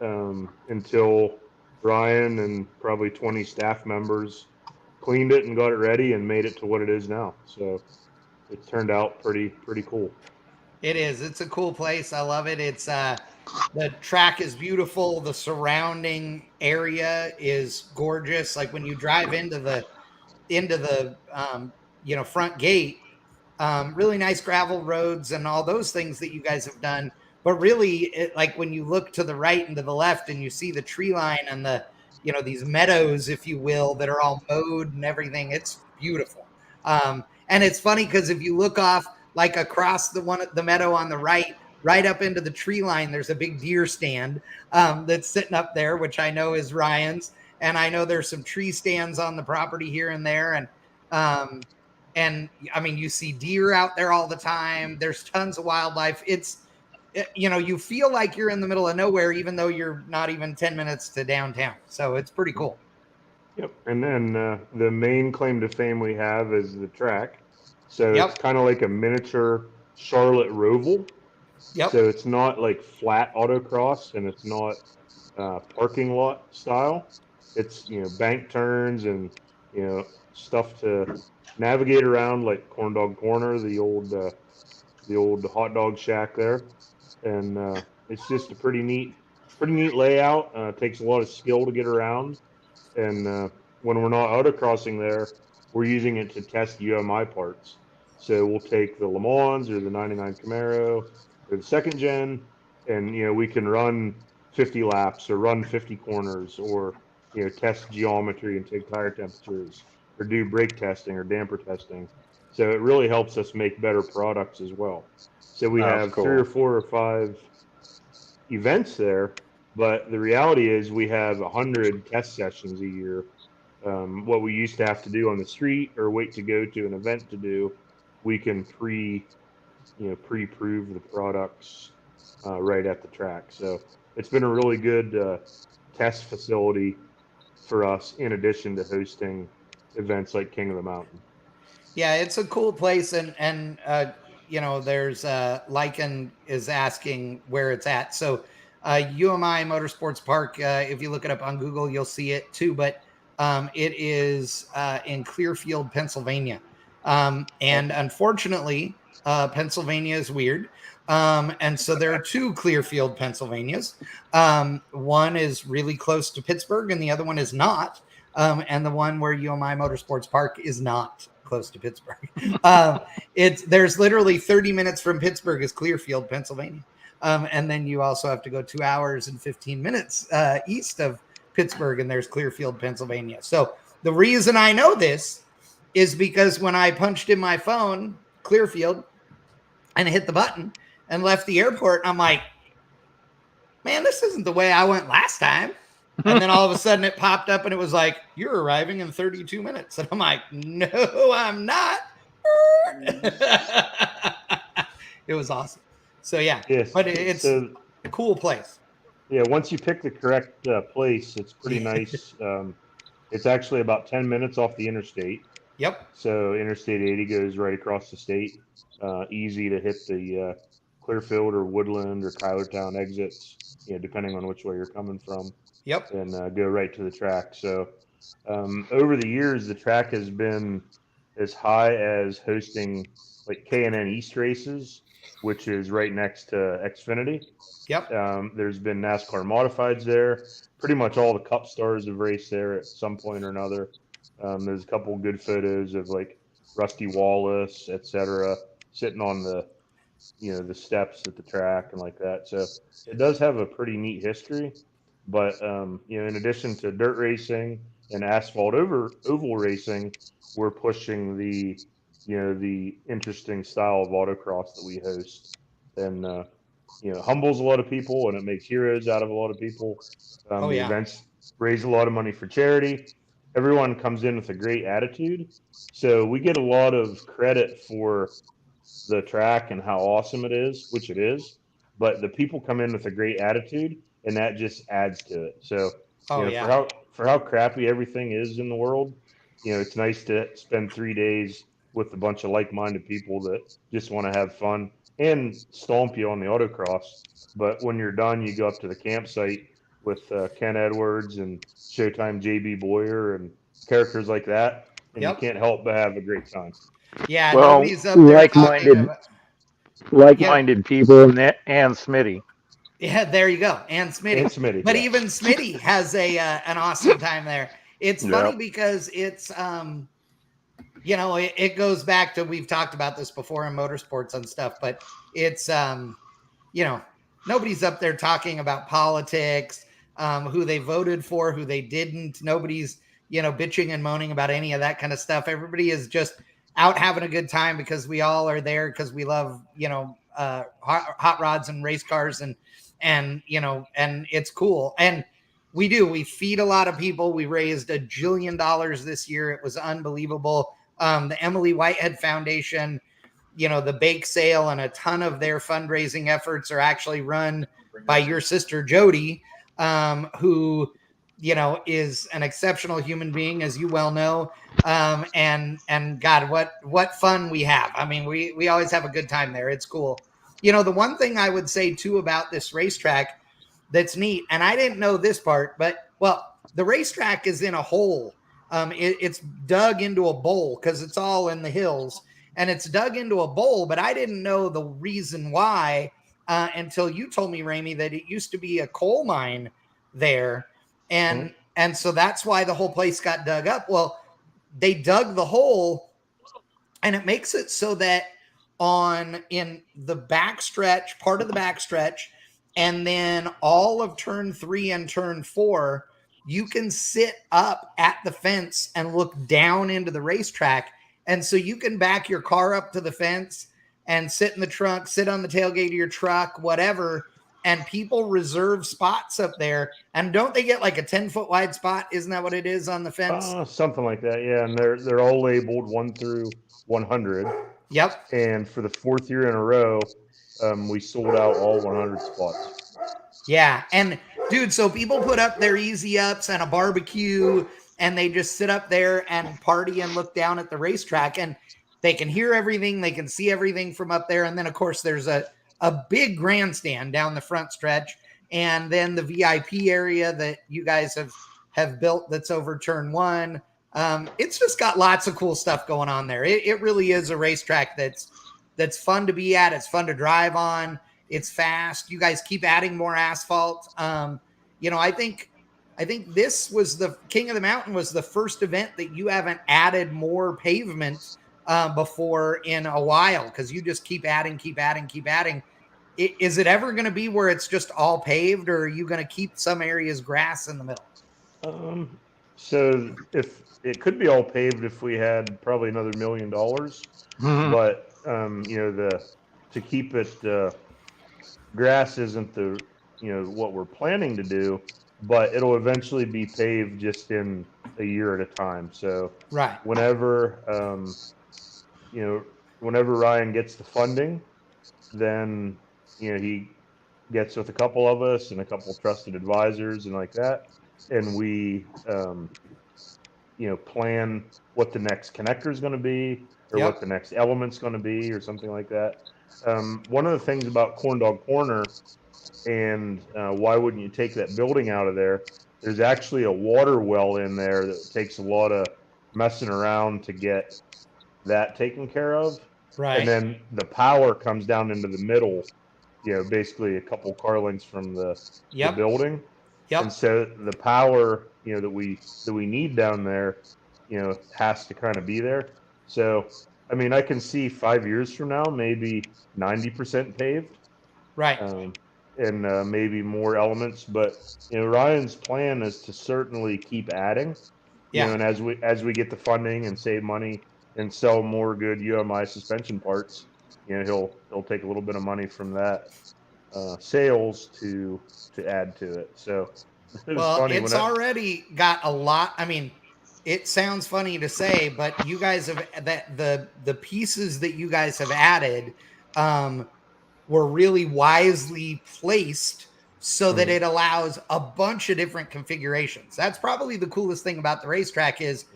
until Ryan and probably 20 staff members cleaned it and got it ready and made it to what it is now. So it turned out pretty cool. It is. It's a cool place. I love it. It's the track is beautiful. The surrounding area is gorgeous. Like when you drive into the front gate, really nice gravel roads and all those things that you guys have done. But really, like when you look to the right and to the left and you see the tree line and the, these meadows, if you will, that are all mowed and everything, it's beautiful. And it's funny because if you look off like across the meadow on the right up into the tree line, there's a big deer stand that's sitting up there, which I know is Ryan's. And I know there's some tree stands on the property here and there. And I mean, you see deer out there all the time. There's tons of wildlife. You feel like you're in the middle of nowhere, even though you're not even 10 minutes to downtown. So it's pretty cool. Yep. And then the main claim to fame we have is the track. So it's kind of like a miniature Charlotte Roval. Yep. So it's not like flat autocross, and it's not parking lot style. It's, bank turns and, stuff to navigate around, like Corn Dog Corner, the old hot dog shack there. And it's just a pretty neat layout. It takes a lot of skill to get around. And when we're not autocrossing there, we're using it to test UMI parts. So we'll take the Le Mans or the 99 Camaro or the second gen, and we can run 50 laps or run 50 corners, or test geometry and take tire temperatures, or do brake testing or damper testing. So it really helps us make better products as well. So we have 3 or 4 or 5 events there, but the reality is we have 100 test sessions a year. What we used to have to do on the street or wait to go to an event to do, we can pre-prove the products right at the track. So it's been a really good test facility for us, in addition to hosting events like King of the Mountain. Yeah, it's a cool place, and there's Lycan is asking where it's at. So UMI Motorsports Park, if you look it up on Google, you'll see it too. But it is in Clearfield, Pennsylvania, and unfortunately, Pennsylvania is weird. And so there are 2 Clearfield, Pennsylvanias. One is really close to Pittsburgh, and the other one is not. And the one where UMI Motorsports Park is not close to Pittsburgh. There's literally 30 minutes from Pittsburgh is Clearfield, Pennsylvania. And then you also have to go 2 hours and 15 minutes east of Pittsburgh, and there's Clearfield, Pennsylvania. So the reason I know this is because when I punched in my phone, Clearfield, and hit the button and left the airport, I'm like, man, this isn't the way I went last time. And then all of a sudden it popped up and it was like, you're arriving in 32 minutes. And I'm like, no, I'm not. It was awesome. So yeah, yes, but it's a cool place. Yeah, once you pick the correct place, it's pretty nice. It's actually about 10 minutes off the interstate. Yep. So Interstate 80 goes right across the state. Easy to hit the Clearfield or Woodland or Kylertown exits, depending on which way you're coming from. Yep. And go right to the track. So over the years, the track has been as high as hosting like K&N East races, which is right next to Xfinity. Yep. There's been NASCAR modifieds there. Pretty much all the Cup stars have raced there at some point or another. There's a couple good photos of like Rusty Wallace, etc., sitting on the steps at the track and like that. So it does have a pretty neat history. But in addition to dirt racing and asphalt oval racing, we're pushing the interesting style of autocross that we host, and humbles a lot of people, and it makes heroes out of a lot of people. The events raise a lot of money for charity. Everyone comes in with a great attitude, so we get a lot of credit for the track and how awesome it is, which it is. But the people come in with a great attitude, and that just adds to it. So for how crappy everything is in the world, it's nice to spend 3 days with a bunch of like-minded people that just want to have fun and stomp you on the autocross. But when you're done, you go up to the campsite with Ken Edwards and Showtime JB Boyer and characters like that, and you can't help but have a great time. Yeah, well, nobody's up there like-minded. like-minded people and Smitty. Yeah, there you go, and Smitty. But even Smitty has an awesome time there. It's funny because it's it goes back to, we've talked about this before in motorsports and stuff, but it's nobody's up there talking about politics, who they voted for, who they didn't. Nobody's bitching and moaning about any of that kind of stuff. Everybody is just out having a good time because we all are there because we love hot rods and race cars and it's cool. And we feed a lot of people. We raised $1 jillion this year. It was unbelievable. The Emily Whitehead Foundation, the bake sale and a ton of their fundraising efforts are actually run by your sister Jody, who is an exceptional human being, as you well know. And God, what fun we have. I mean, we always have a good time there. It's cool. The one thing I would say too about this racetrack that's neat, and I didn't know this part, but the racetrack is in a hole. It's dug into a bowl because it's all in the hills, and it's dug into a bowl, but I didn't know the reason why until you told me, Ramey, that it used to be a coal mine there. And so that's why the whole place got dug up. Well, they dug the hole, and it makes it so that in the backstretch, part of the backstretch, and then all of turn 3 and turn 4, you can sit up at the fence and look down into the racetrack. And so you can back your car up to the fence and sit in the trunk, sit on the tailgate of your truck, whatever. And people reserve spots up there. And don't they get like a 10-foot wide spot? Isn't that what it is on the fence? Something like that. Yeah. And they're all labeled 1 through 100. Yep. And for the 4th year in a row, we sold out all 100 spots. Yeah. And dude, so people put up their easy ups and a barbecue, and they just sit up there and party and look down at the racetrack, and they can hear everything. They can see everything from up there. And then of course there's a big grandstand down the front stretch. And then the VIP area that you guys have built that's over turn 1. It's just got lots of cool stuff going on there. It really is a racetrack that's fun to be at. It's fun to drive on. It's fast. You guys keep adding more asphalt. I think this was the King of the Mountain was the first event that you haven't added more pavement before in a while, because you just keep adding. Is it ever going to be where it's just all paved, or are you going to keep some areas grass in the middle? So if it could be all paved if we had probably another $1 million, but to keep it grass isn't what we're planning to do, but it'll eventually be paved just in a year at a time. So right, whenever Ryan gets the funding, then he gets with a couple of us and a couple trusted advisors and like that, and we plan what the next connector is going to be, or what the next element's going to be, or something like that. One of the things about Corn Dog Corner, and why wouldn't you take that building out of there, there's actually a water well in there that takes a lot of messing around to get that taken care of. Right. And then the power comes down into the middle, basically a couple car lengths from the building. Yep. And so the power, that we need down there, has to kind of be there. So, I mean, I can see 5 years from now, maybe 90% paved. Right. And maybe more elements, but Ryan's plan is to certainly keep adding. And as we get the funding and save money and sell more good UMI suspension parts, he'll take a little bit of money from that sales to add to it. So it's already got a lot. I mean, it sounds funny to say, but you guys have the pieces that you guys have added were really wisely placed so that it allows a bunch of different configurations. That's probably the coolest thing about the racetrack is,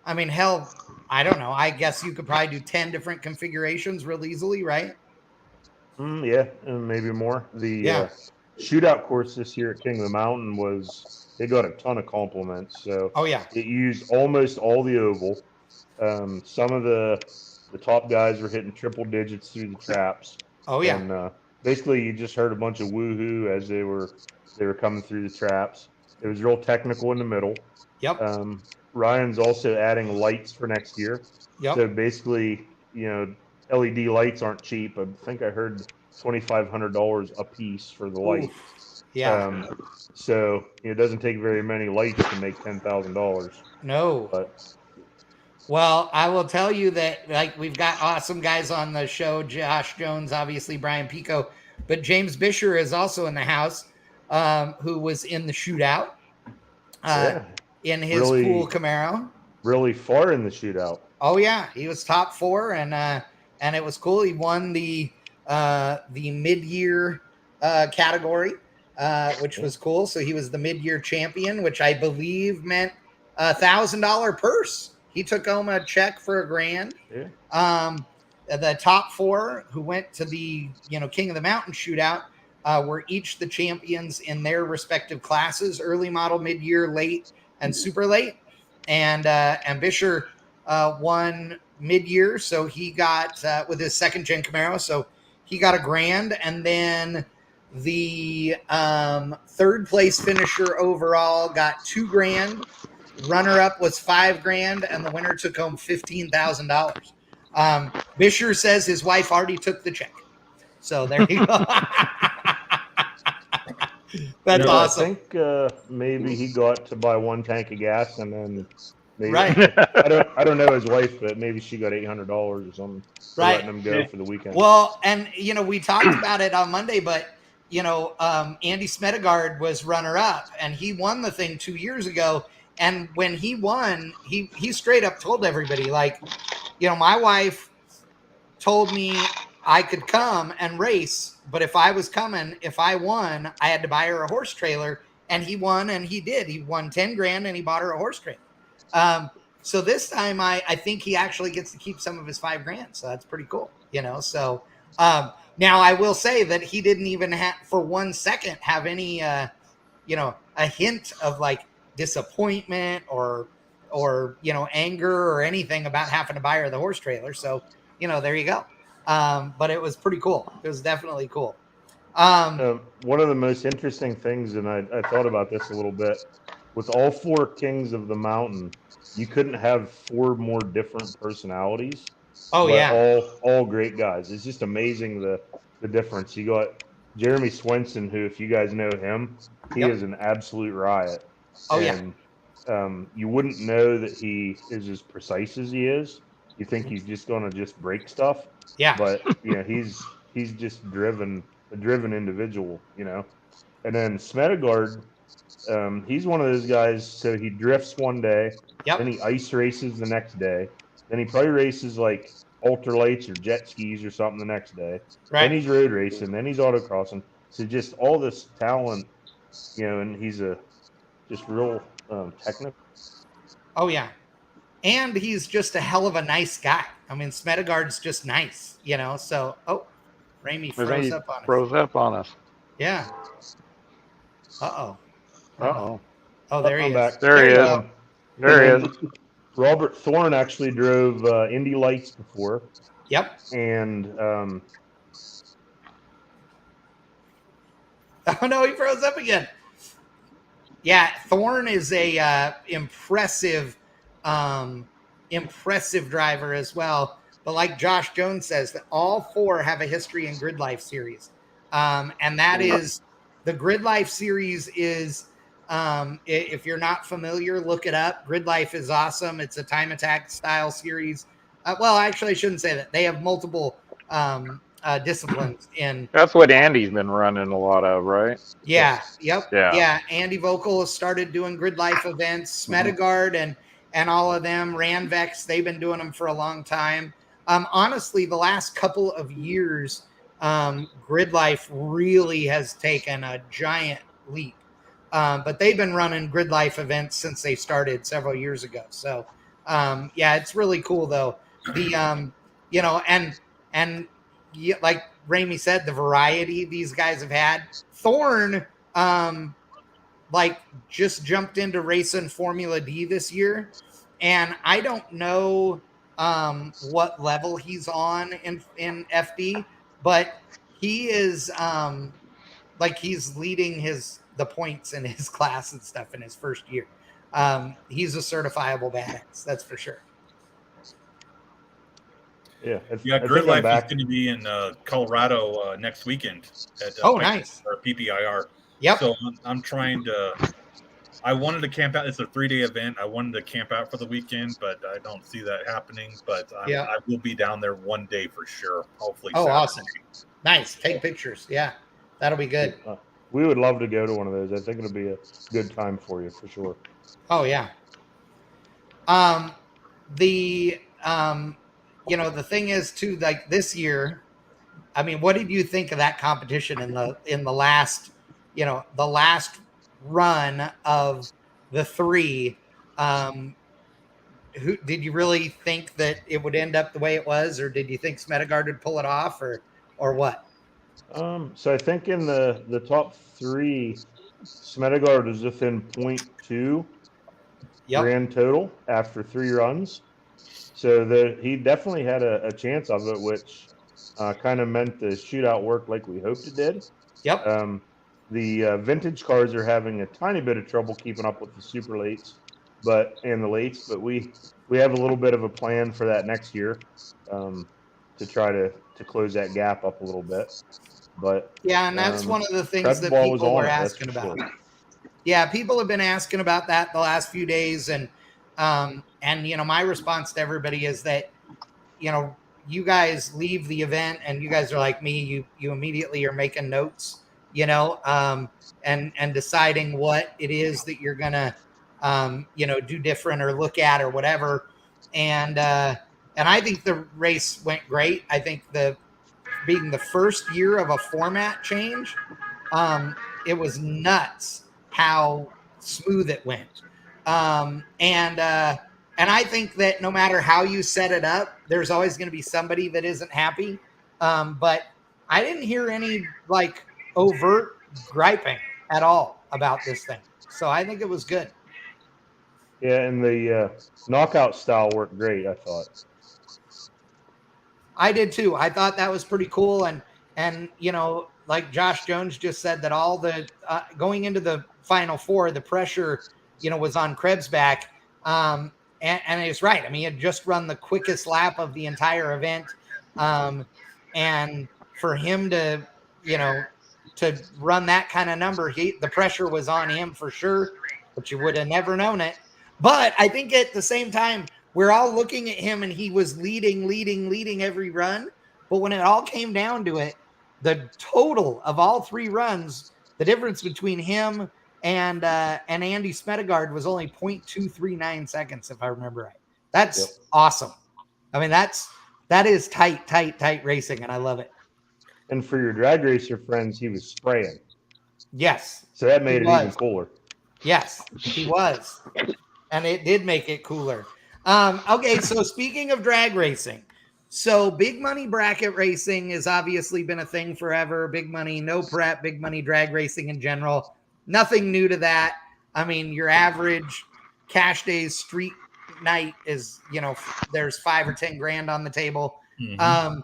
I mean, hell, I don't know. I guess you could probably do 10 different configurations real easily, right? Yeah, and maybe more. The shootout course this year at King of the Mountain they got a ton of compliments. So it used almost all the oval. Some of the top guys were hitting triple digits through the traps. Oh yeah. And basically, you just heard a bunch of woohoo as they were coming through the traps. It was real technical in the middle. Yep. Ryan's also adding lights for next year. Yep. So basically, LED lights aren't cheap. I think I heard $2,500 a piece for the lights. Oof. Yeah. So it doesn't take very many lights to make $10,000. No. But well, I will tell you that like we've got awesome guys on the show. Josh Jones, obviously Brian Pico, but James Bisher is also in the house, who was in the shootout in his pool Camaro. Really far in the shootout. Oh yeah, he was top 4, and it was cool. He won the mid-year category, which was cool. So he was the mid-year champion, which I believe meant $1,000 purse. He took home a check for $1,000. Yeah. The top 4 who went to the King of the Mountain shootout were each the champions in their respective classes: early model, mid-year, late, and super late. And Bisher won mid-year, so he got with his second gen Camaro, so he got $1,000. And then the third place finisher overall got $2,000. Runner up was $5,000, and the winner took home $15,000. Bisher says his wife already took the check, so there you go. That's awesome. I think maybe he got to buy 1 tank of gas, and then maybe, right. I don't know his wife, but maybe she got $800 or something for letting him go for the weekend. Well, and we talked about it on Monday, but Andy Smedegaard was runner up, and he won the thing 2 years ago. And when he won, he straight up told everybody, like, my wife told me I could come and race, but if I won, I had to buy her a horse trailer. And he won, and he did. He won $10,000, and he bought her a horse trailer. So this time, I think he actually gets to keep some of his $5,000. So that's pretty cool, So now I will say that he didn't even for 1 second have any, a hint of like disappointment or anger or anything about having to buy her the horse trailer. So there you go. But it was pretty cool. It was definitely cool. One of the most interesting things, and I thought about this a little bit, with all 4 kings of the mountain, you couldn't have 4 more different personalities. Oh yeah, all great guys. It's just amazing the difference. You got Jeremy Swenson, who, if you guys know him, he is an absolute riot. Oh and, you wouldn't know that he is as precise as he is. You think he's just going to just break stuff. Yeah. But he's just a driven individual, And then Smedegaard, he's one of those guys. So he drifts one day, then he ice races the next day, then he probably races like ultralights or jet skis or something the next day. Right. Then he's road racing, then he's autocrossing. So just all this talent, and he's just real technical. Oh yeah, and he's just a hell of a nice guy. I mean, Smedegaard's just nice, So Ramey froze up on us. Yeah. Oh, there he is. Back. There he is. There he is. Robert Thorne actually drove Indy Lights before. Yep. And oh no, he froze up again. Yeah, Thorne is a impressive driver as well. But like Josh Jones says, that all 4 have a history in Grid Life Series, and that is the Grid Life Series is. If you're not familiar, look it up. Grid Life is awesome. It's a time attack style series. Well, actually, I shouldn't say that. They have multiple disciplines in. That's what Andy's been running a lot of, right? Yeah. Yep. Yeah. Andy Vogel has started doing Grid Life events. Smedegaard and all of them. Ranvex, they've been doing them for a long time. Honestly, the last couple of years, Grid Life really has taken a giant leap. But they've been running Grid Life events since they started several years ago. So, it's really cool though. The, and like Ramey said, the variety these guys have had. Thorne, just jumped into racing Formula D this year, and I don't know what level he's on in FD, but he is like he's leading the points in his class and stuff in his first year. He's a certifiable badass, that's for sure. Yeah, Grid Life is going to be in Colorado next weekend at nice, or PPIR. Yep. So I'm trying to. I wanted to camp out. It's a 3-day event. I wanted to camp out for the weekend, but I don't see that happening. But I will be down there one day for sure. Hopefully. Oh, Saturday. Awesome! Nice. Take pictures. Yeah, that'll be good. We would love to go to one of those. I think it'll be a good time for you for sure. Oh yeah. The thing is too, like this year, I mean, what did you think of that competition in the last, the last run of the 3? Who did you really think that it would end up the way it was, or did you think Smedegard would pull it off, or what? So I think in the top 3, Smedegard was within 0.2 grand total after 3 runs. So he definitely had a chance of it, which kind of meant the shootout worked like we hoped it did. Yep. The vintage cars are having a tiny bit of trouble keeping up with the super lates, and the lates, but we have a little bit of a plan for that next year to try to close that gap up a little bit. But yeah, and that's one of the things that people were asking about. Sure. Yeah, people have been asking about that the last few days, and my response to everybody is that you guys leave the event and you guys are like me, you immediately are making notes, and deciding what it is that you're gonna do different or look at or whatever. And I think the race went great. I think being the first year of a format change, it was nuts how smooth it went. And I think that no matter how you set it up, there's always going to be somebody that isn't happy. But I didn't hear any like overt griping at all about this thing. So I think it was good. Yeah, and the knockout style worked great, I thought. I did too. I thought that was pretty cool. And like Josh Jones just said, that all the going into the Final 4, the pressure, was on Krebs' back. And it's right. I mean, he had just run the quickest lap of the entire event. And for him to run that kind of number, the pressure was on him for sure, but you would have never known it. But I think at the same time, we're all looking at him and he was leading every run. But when it all came down to it, the total of all 3 runs, the difference between him and Andy Smedegard was only 0.239 seconds, if I remember right. That's awesome. I mean, that is tight racing, and I love it. And for your drag racer friends, he was spraying. Yes. So that made it even cooler. Yes, he was. And it did make it cooler. Okay, so speaking of drag racing, so big money bracket racing has obviously been a thing forever. Big money, no prep, big money drag racing in general. Nothing new to that. I mean, your average cash days street night is, there's 5 or 10 grand on the table. Mm-hmm.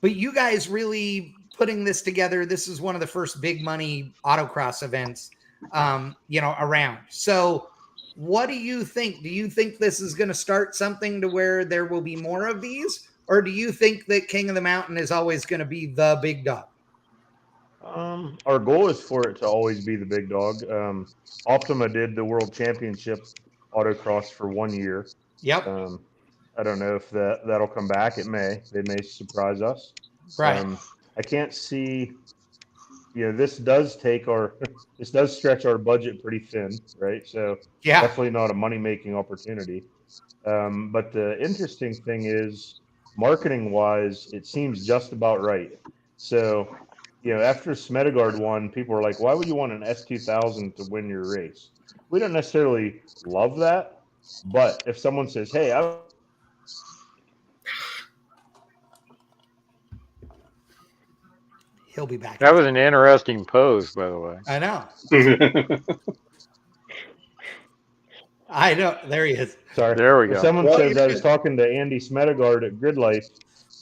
But you guys really putting this together. This is one of the first big money autocross events, around. So what do you think? Do you think this is going to start something to where there will be more of these? Or do you think that King of the Mountain is always going to be the big dog? Our goal is for it to always be the big dog. Optima did the World Championship autocross for 1 year. Yep. I don't know if that'll come back. It may. They may surprise us. Right. I can't see. This does stretch our budget pretty thin, right? So definitely not a money-making opportunity. But the interesting thing is, marketing-wise, it seems just about right. So, after Smedegard won, people were like, why would you want an S2000 to win your race? We don't necessarily love that, but if someone says, hey, he'll be back. That was an interesting pose, by the way. I know. I know. There he is. Sorry. There we go. If someone says I was talking to Andy Smedegard at Grid Life,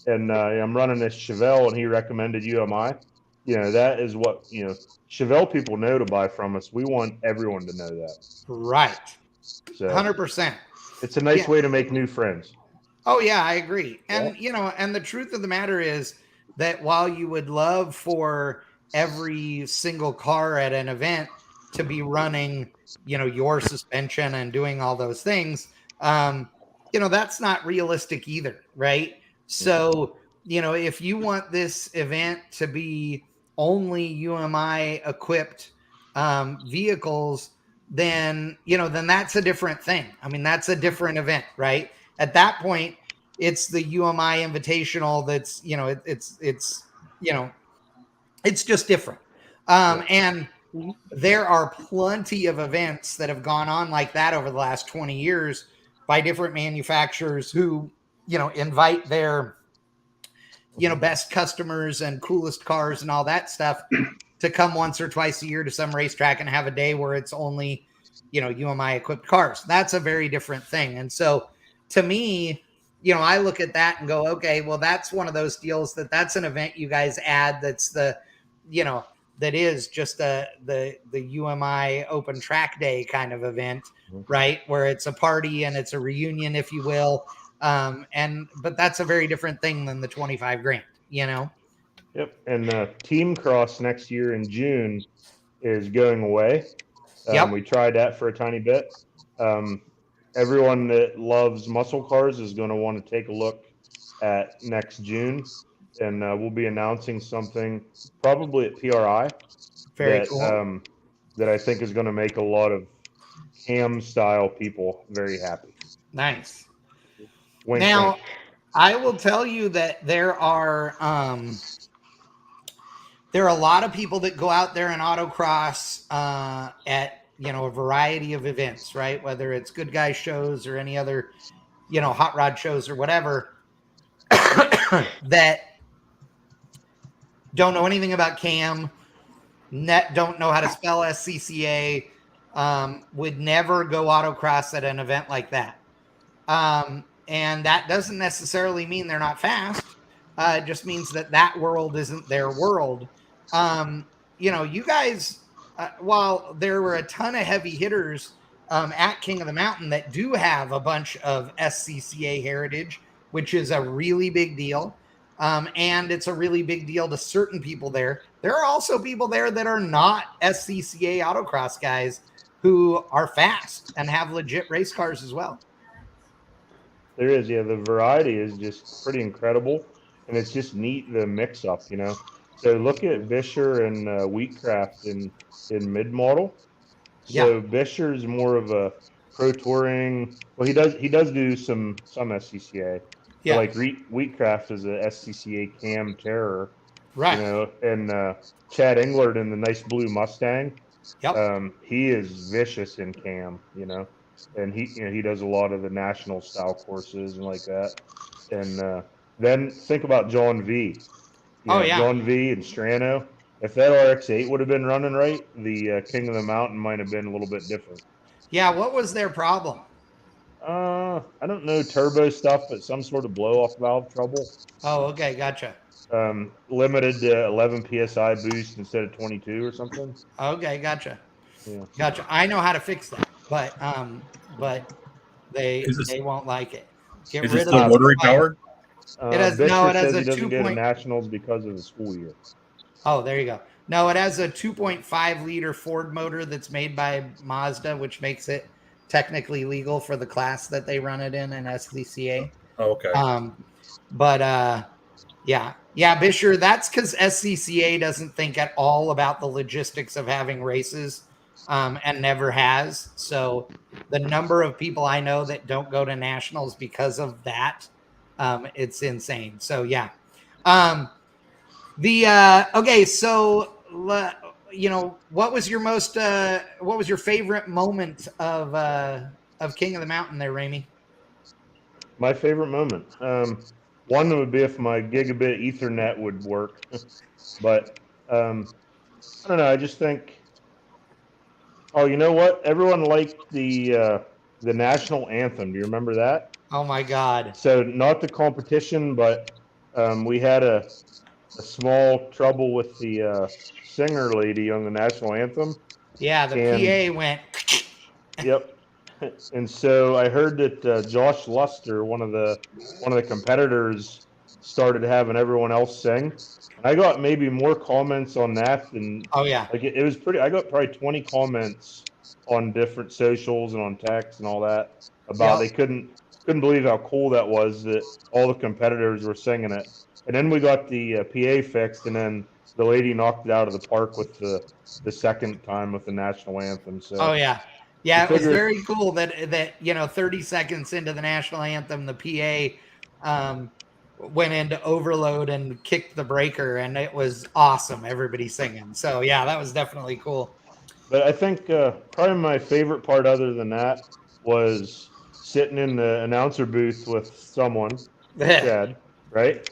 and I'm running this Chevelle, and he recommended UMI. That is what Chevelle people know to buy from us. We want everyone to know that. Right. So 100%. It's a nice way to make new friends. Oh yeah, I agree. And and the truth of the matter is that while you would love for every single car at an event to be running, your suspension and doing all those things, that's not realistic either, right? So, if you want this event to be only UMI equipped vehicles, then that's a different thing. I mean, that's a different event, right? At that point, it's the UMI Invitational. That's it's just different. And there are plenty of events that have gone on like that over the last 20 years by different manufacturers who invite their best customers and coolest cars and all that stuff to come once or twice a year to some racetrack and have a day where it's only UMI equipped cars. That's a very different thing. And so to me, I look at that and go, okay, well, that's one of those deals that's an event you guys add. That's that is just the UMI open track day kind of event, right? Where it's a party and it's a reunion, if you will. But that's a very different thing than the $25,000, Yep. And Team Cross next year in June is going away. We tried that for a tiny bit. Everyone that loves muscle cars is going to want to take a look at next June, and we'll be announcing something probably at PRI that I think is going to make a lot of ham style people very happy. Nice. Wink, now, wink. I will tell you that there are a lot of people that go out there and autocross at a variety of events, right? Whether it's good guy shows or any other hot rod shows or whatever, that don't know anything about CAM, don't know how to spell SCCA, would never go autocross at an event like that. And that doesn't necessarily mean they're not fast. It just means that world isn't their world. You guys, while there were a ton of heavy hitters at King of the Mountain that do have a bunch of SCCA heritage, which is a really big deal. And it's a really big deal to certain people there. There are also people there that are not SCCA autocross guys who are fast and have legit race cars as well. There is, the variety is just pretty incredible, and it's just neat, the mix up, So look at Bisher and Wheatcraft in mid model. So Bisher's more of a pro touring. Well, he does do some SCCA. Yeah. Like Wheatcraft is a SCCA cam terror. Right. And Chad Englert in the nice blue Mustang. Yep. He is vicious in cam, and he does a lot of the national style courses and like that. And then think about John V. John V and Strano. If that RX-8 would have been running right, the King of the Mountain might have been a little bit different. Yeah, what was their problem? I don't know turbo stuff, but some sort of blow-off valve trouble. Oh, okay, gotcha. Limited to 11 PSI boost instead of 22 or something. Okay, gotcha. Yeah. Gotcha. I know how to fix that, but they won't like it. Get rid of the rotary powered? It has Bisher no. It has says a he doesn't 2. go to nationals because of the school year. Oh, there you go. No, it has a 2.5 liter Ford motor that's made by Mazda, which makes it technically legal for the class that they run it in SCCA. Oh, okay. Yeah, Bisher. That's because SCCA doesn't think at all about the logistics of having races, and never has. So the number of people I know that don't go to nationals because of that, it's insane. So yeah. Okay, so what was your favorite moment of King of the Mountain there, Ramey? My favorite moment. One would be if my gigabit Ethernet would work, but I don't know. I just think. Oh, you know what? Everyone liked the national anthem. Do you remember that? Oh my God! So not the competition, but we had a small trouble with the singer lady on the national anthem. Yeah, the PA went. Yep. And so I heard that Josh Luster, one of the competitors, started having everyone else sing. And I got maybe more comments on that than like it was pretty. I got probably 20 comments on different socials and on text and all that about they couldn't believe how cool that was that all the competitors were singing it. And then we got the PA fixed, and then the lady knocked it out of the park with the second time with the national anthem. So yeah, it was very cool that 30 seconds into the national anthem, the PA went into overload and kicked the breaker, and it was awesome. Everybody singing. So yeah, that was definitely cool. But I think probably my favorite part, other than that, was sitting in the announcer booth with someone, Chad, right?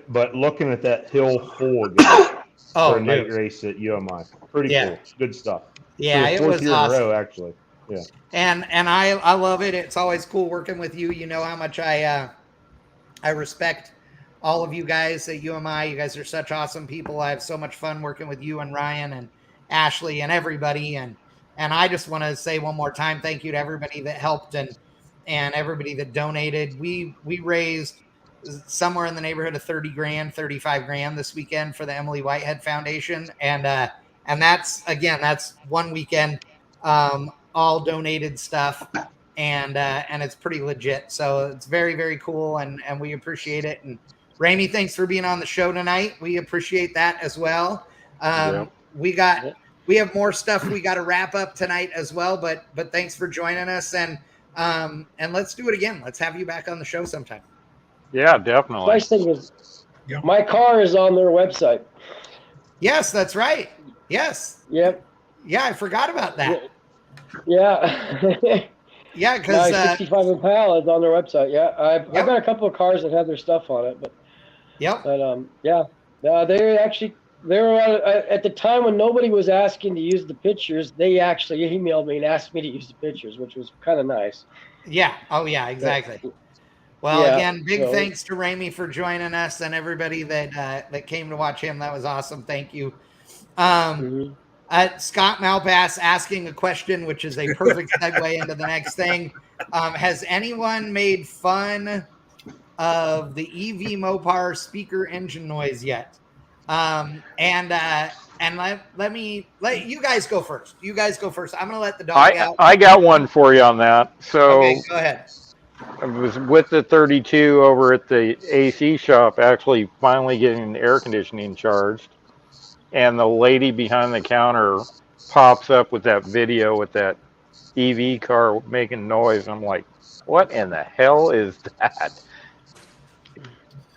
But looking at that hill full again for a night race at UMI. Pretty cool. Good stuff. Yeah, it was awesome. In a row, actually. Yeah. And I love it. It's always cool working with you. You know how much I respect all of you guys at UMI. You guys are such awesome people. I have so much fun working with you and Ryan and Ashley and everybody. And I just want to say one more time, thank you to everybody that helped and everybody that donated. We raised somewhere in the neighborhood of 30 grand, 35 grand this weekend for the Emily Whitehead Foundation. And that's one weekend, all donated stuff. And it's pretty legit. So it's very, very cool. And we appreciate it. And Ramey, thanks for being on the show tonight. We appreciate that as well. We have more stuff we got to wrap up tonight as well, but thanks for joining us, and let's do it again. Let's have you back on the show sometime. Yeah, definitely. Nice thing is, my car is on their website. Yes, that's right. Yes. Yep. Yeah, I forgot about that. Yeah. Yeah, because 65 Impala is on their website. Yeah, I've got a couple of cars that have their stuff on it, but they were at the time when nobody was asking to use the pictures. They actually emailed me and asked me to use the pictures, which was kind of nice. Yeah. Oh yeah, exactly. Well, again, big thanks to Ramey for joining us and everybody that came to watch him. That was awesome. Thank you. Scott Malpass asking a question, which is a perfect segue into the next thing. Has anyone made fun of the EV Mopar speaker engine noise yet? And let you guys go first. I'm going to let the dog out. I got one for you on that. So okay, go ahead. I was with the 32 over at the AC shop, actually finally getting the air conditioning charged. And the lady behind the counter pops up with that video with that EV car making noise. I'm like, what in the hell is that?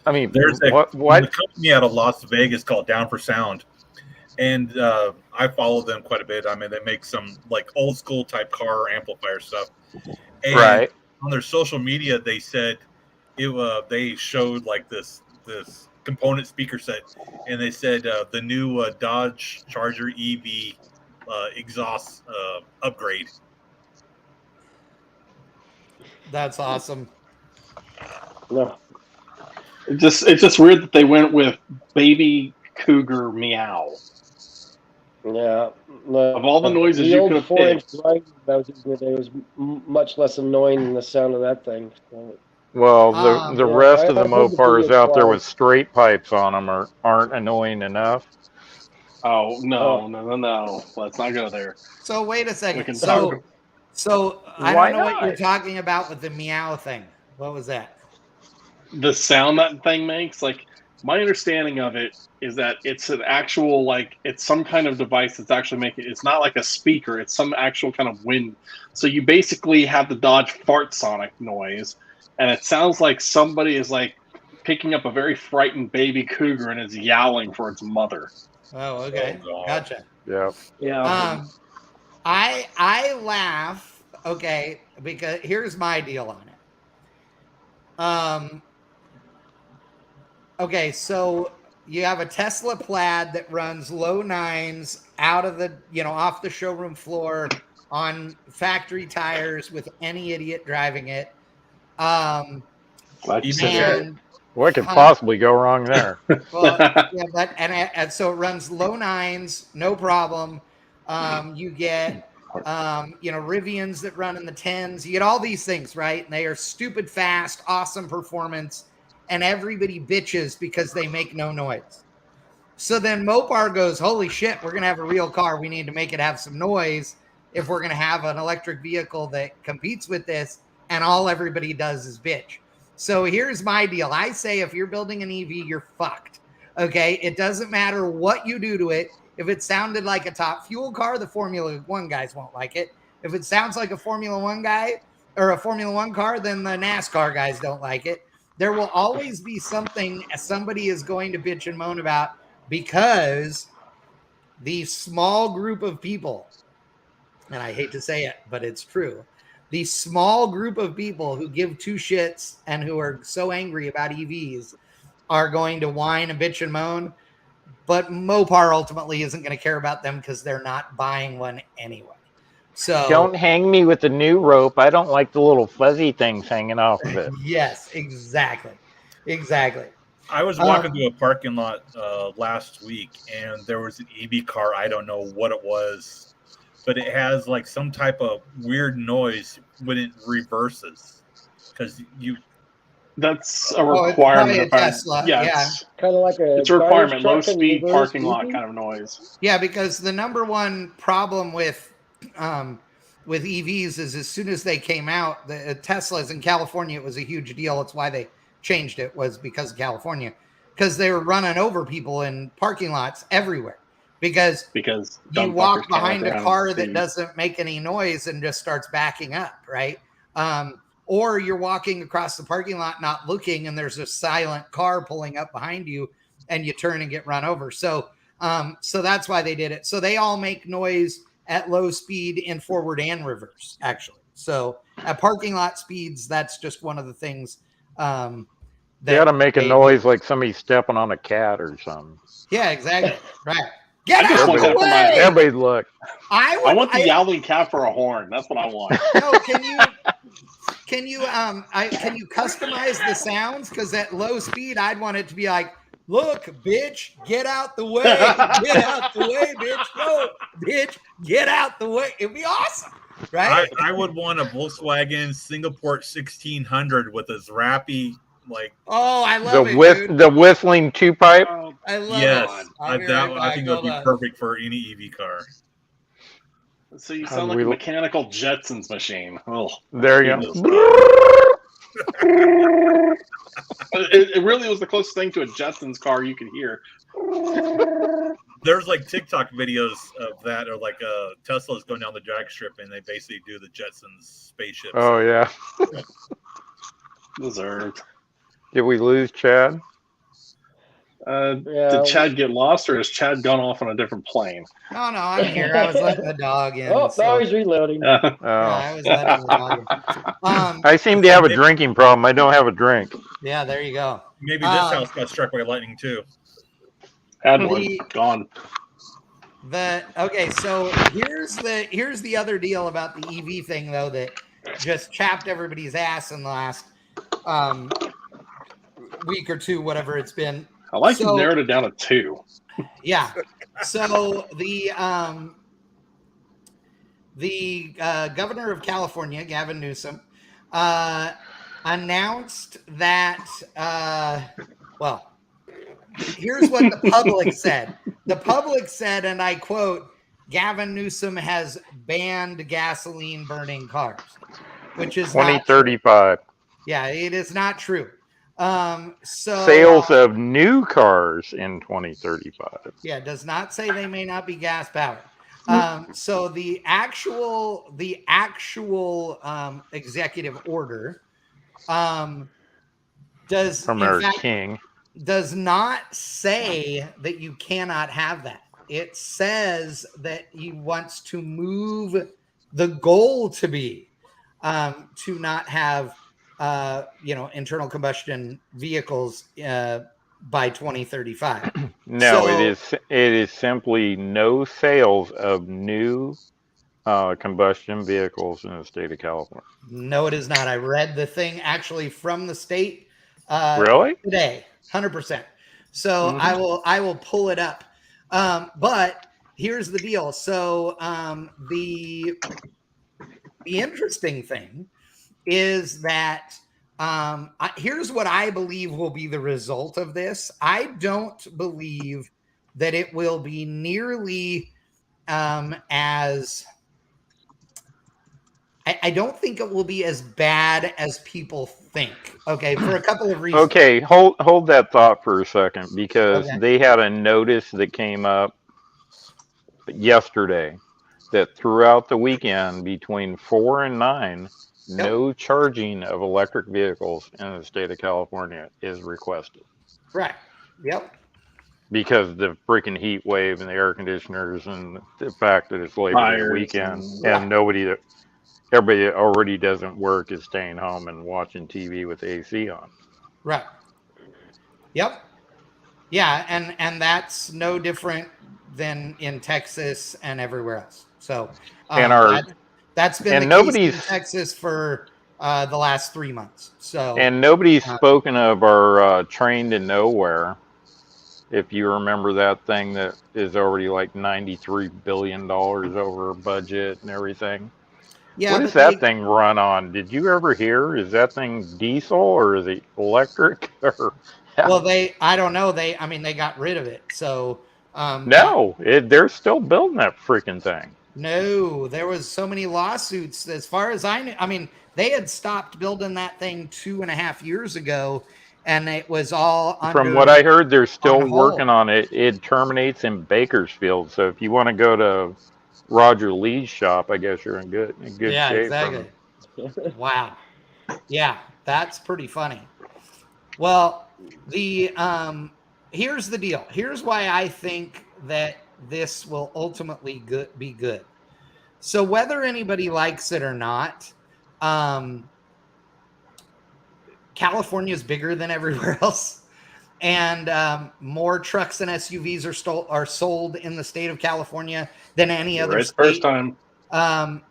I mean, there's a company out of Las Vegas called Down for Sound. And I follow them quite a bit. I mean, they make some like old school type car amplifier stuff. And on their social media, they said they showed like this component speaker set, and they said the new Dodge Charger EV exhaust upgrade. That's awesome. No. It's just weird that they went with Baby Cougar Meow. Yeah. Of all the noises you could have picked. It was much less annoying than the sound of that thing. Well, the rest of the Mopars out there with straight pipes on them aren't annoying enough. Oh, no. Let's not go there. So wait a second. So I don't know what you're talking about with the meow thing. What was that? The sound that thing makes, like, my understanding of it is that it's an actual, like, it's some kind of device that's actually making, it's not like a speaker, it's some actual kind of wind. So you basically have the Dodge fart sonic noise, and it sounds like somebody is, like, picking up a very frightened baby cougar and is yowling for its mother. Oh, okay. Gotcha. Yeah. Yeah. I laugh, okay, because here's my deal on it. Okay, so you have a Tesla Plaid that runs low nines out of the, off the showroom floor on factory tires with any idiot driving it. Glad you said What could possibly go wrong there? Well, yeah, but and so it runs low nines, no problem. You get Rivians that run in the 10s. You get all these things, right? And they are stupid fast, awesome performance, and everybody bitches because they make no noise. So then Mopar goes, holy shit, we're gonna have a real car. We need to make it have some noise if we're gonna have an electric vehicle that competes with this. And all everybody does is bitch. So here's my deal. I say if you're building an EV, you're fucked. Okay. It doesn't matter what you do to it. If it sounded like a top fuel car, the Formula One guys won't like it. If it sounds like a Formula One guy or a Formula One car, then the NASCAR guys don't like it. There will always be something somebody is going to bitch and moan about because the small group of people, and I hate to say it, but it's true. The small group of people who give two shits and who are so angry about EVs are going to whine and bitch and moan, but Mopar ultimately isn't going to care about them because they're not buying one anyway. So don't hang me with the new rope. I don't like the little fuzzy things hanging off of it. Yes, exactly. I was walking through a parking lot last week, and there was an EV car. I don't know what it was, but it has like some type of weird noise when it reverses. Because that's a requirement. It's Tesla. Yeah. Kind of like it's a requirement. Low speed parking lot kind of noise. Yeah, because the number one problem with EVs is as soon as they came out, the Teslas in California, it was a huge deal. It's why they changed it, was because of California, because they were running over people in parking lots everywhere. Because you walk behind a car that doesn't make any noise and just starts backing up, right? Or you're walking across the parking lot not looking, and there's a silent car pulling up behind you, and you turn and get run over. So that's why they did it. So they all make noise at low speed in forward and reverse, actually. So at parking lot speeds, that's just one of the things. They ought to make a noise like somebody stepping on a cat or something. Yeah, exactly. Right. Get out of the way! Everybody look. I want the yowling cat for a horn. That's what I want. No, can you customize the sounds? Because at low speed, I'd want it to be like, look, bitch, get out the way. Get out the way, bitch. No, bitch, get out the way. It'd be awesome, right? I would want a Volkswagen Singapore 1600 with a Zrappy. I love it. The whistling two pipe. I love it. I think it would be perfect for any EV car. So you sound like a mechanical Jetsons machine. Oh, there you go. It really was the closest thing to a Jetsons car you could hear. There's like TikTok videos of that, or like Tesla's going down the drag strip, and they basically do the Jetsons spaceship. Oh yeah. Deserved. Did we lose Chad? Did Chad get lost, or has Chad gone off on a different plane? No, I'm here. I was letting the dog in. Now he's reloading. Yeah, I was letting the dog in. I seem to have a drinking problem. I don't have a drink. Yeah, there you go. Maybe this house got struck by lightning too. Had one gone. So here's the other deal about the EV thing, though, that just chapped everybody's ass in the last week or two, whatever it's been. I like you narrowed it down to 2. Yeah. So the governor of California, Gavin Newsom, announced that. Here's what the public said. The public said, and I quote, "Gavin Newsom has banned gasoline burning cars," which is 2035. Yeah, it is not true. Sales of new cars in 2035. Yeah, it does not say they may not be gas powered. So the actual executive order does not say that you cannot have that. It says that he wants to move the goal to be to not have internal combustion vehicles by 2035. No, it is simply no sales of new combustion vehicles in the state of California. No, it is not. I read the thing actually from the state Really? Today, 100%. So I will pull it up. But here's the deal. So the interesting thing is that here's what I believe will be the result of this. I don't believe that it will be nearly as I don't think it will be as bad as people think. Okay, for a couple of reasons. Okay, hold that thought for a second, because they had a notice that came up yesterday that throughout the weekend between 4 and 9, no charging of electric vehicles in the state of California is requested. Right. Yep. Because of the freaking heat wave and the air conditioners and the fact that it's Labor Day weekend and everybody that already doesn't work is staying home and watching TV with AC on. Right. Yep. Yeah, and that's no different than in Texas and everywhere else. So that's been the case in Texas for the last 3 months. So and nobody's spoken of our Train to Nowhere. If you remember that thing that is already like $93 billion over budget and everything. Yeah, what does that thing run on? Did you ever hear? Is that thing diesel or is it electric? Well, I don't know. They got rid of it. So no, they're still building that freaking thing. No, there was so many lawsuits. As far as I knew, they had stopped building that thing 2.5 years ago. And it was all from what I heard, they're still working on it. It terminates in Bakersfield. So if you want to go to Roger Lee's shop, I guess you're in good shape. Yeah, exactly. Wow. Yeah, that's pretty funny. Well, here's the deal. Here's why I think that this will ultimately be good. So whether anybody likes it or not, California is bigger than everywhere else, and more trucks and SUVs are sold in the state of California than any other state. First time. Wrong.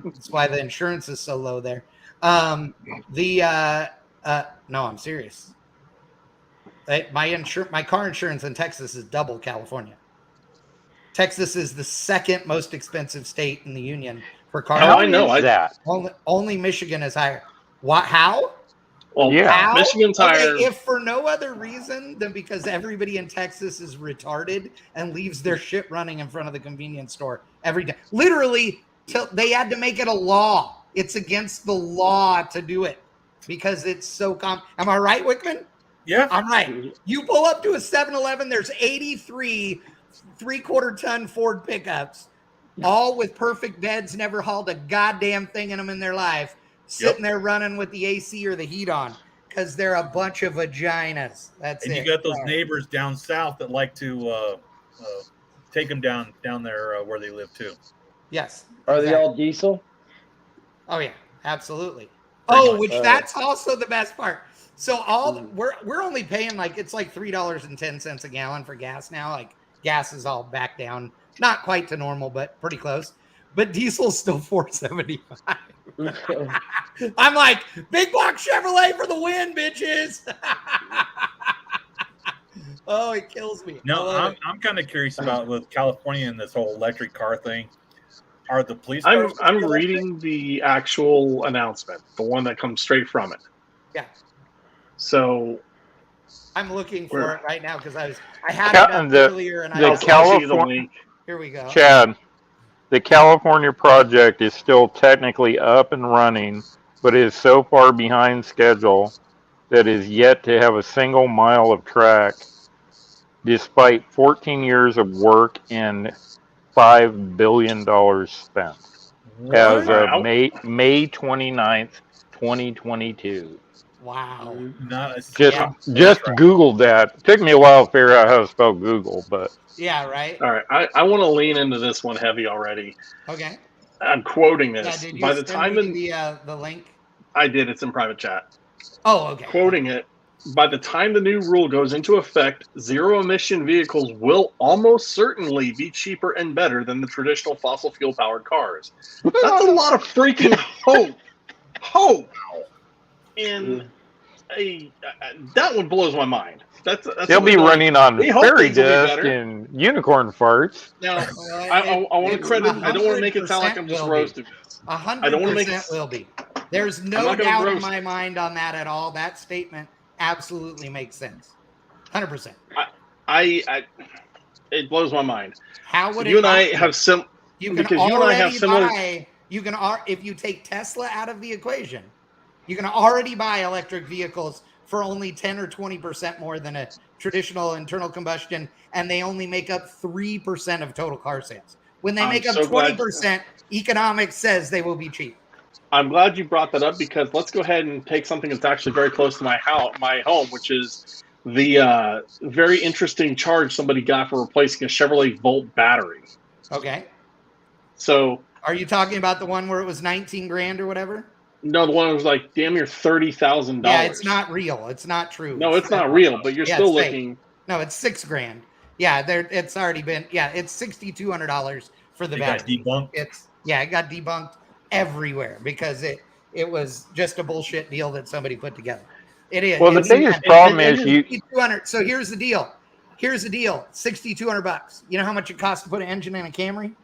That's why the insurance is so low there. No, I'm serious. My car insurance in Texas is double California. Texas is the second most expensive state in the union for car. How I know that. Only Michigan is higher. What? How? Well, yeah, how? Michigan's higher. If for no other reason than because everybody in Texas is retarded and leaves their shit running in front of the convenience store every day. Literally, they had to make it a law. It's against the law to do it because it's so common. Am I right, Wickman? Yeah. I'm right. You pull up to a 7-Eleven, there's 83 3/4-ton Ford pickups, all with perfect beds, never hauled a goddamn thing in them in their life, sitting there running with the AC or the heat on because they're a bunch of vaginas. That's and it. And you got those neighbors down south that like to take them down there where they live too. Yes. Are they all diesel? Oh yeah, absolutely. Which that's also the best part. So we're only paying it's like $3.10 a gallon for gas now. Like gas is all back down, not quite to normal, but pretty close. But diesel's still $4.75. I'm like, big block Chevrolet for the win, bitches. Oh, it kills me. No, I'm kind of curious about with California and this whole electric car thing. Are the police? I'm reading the actual announcement, the one that comes straight from it. Yeah. So I'm looking for it right now because I had it up earlier and I'll see the link. Here we go. Chad, the California project is still technically up and running, but is so far behind schedule that is yet to have a single mile of track, despite 14 years of work and $5 billion spent. What? As of May 29th, 2022. Wow. Just Googled that. It took me a while to figure out how to spell Google, but yeah, right. All right. I want to lean into this one heavy already. Okay. I'm quoting this. Yeah, did you send me the link? I did. It's in private chat. Oh, okay. Quoting it. By the time the new rule goes into effect, zero-emission vehicles will almost certainly be cheaper and better than the traditional fossil fuel-powered cars. That's a lot of freaking hope. Hope. in that one blows my mind. They'll be running on fairy things will be dust better. and unicorn farts. Now, I want to credit. I don't want to make it sound like I'm just roasting this. 100% will be. There's no doubt in my mind on that at all. That statement absolutely makes sense. 100%. It blows my mind. How would you and I have similar? If you take Tesla out of the equation, you can already buy electric vehicles for only 10 or 20% more than a traditional internal combustion, and they only make up 3% of total car sales. When they make up 20%, economics says they will be cheap. I'm glad you brought that up, because let's go ahead and take something that's actually very close to my home, which is the very interesting charge somebody got for replacing a Chevrolet Volt battery. Okay. So, are you talking about the one where it was 19 grand or whatever? No, the one that was like damn near $30,000. Yeah, it's not real. It's not true. No, it's not real, but you're still looking. No, it's $6 grand. Yeah, it's already been. Yeah, it's $6,200 for the battery. Got debunked. It got debunked everywhere because it was just a bullshit deal that somebody put together. It is. Well, the biggest problem is So here's the deal. $6,200. You know how much it costs to put an engine in a Camry?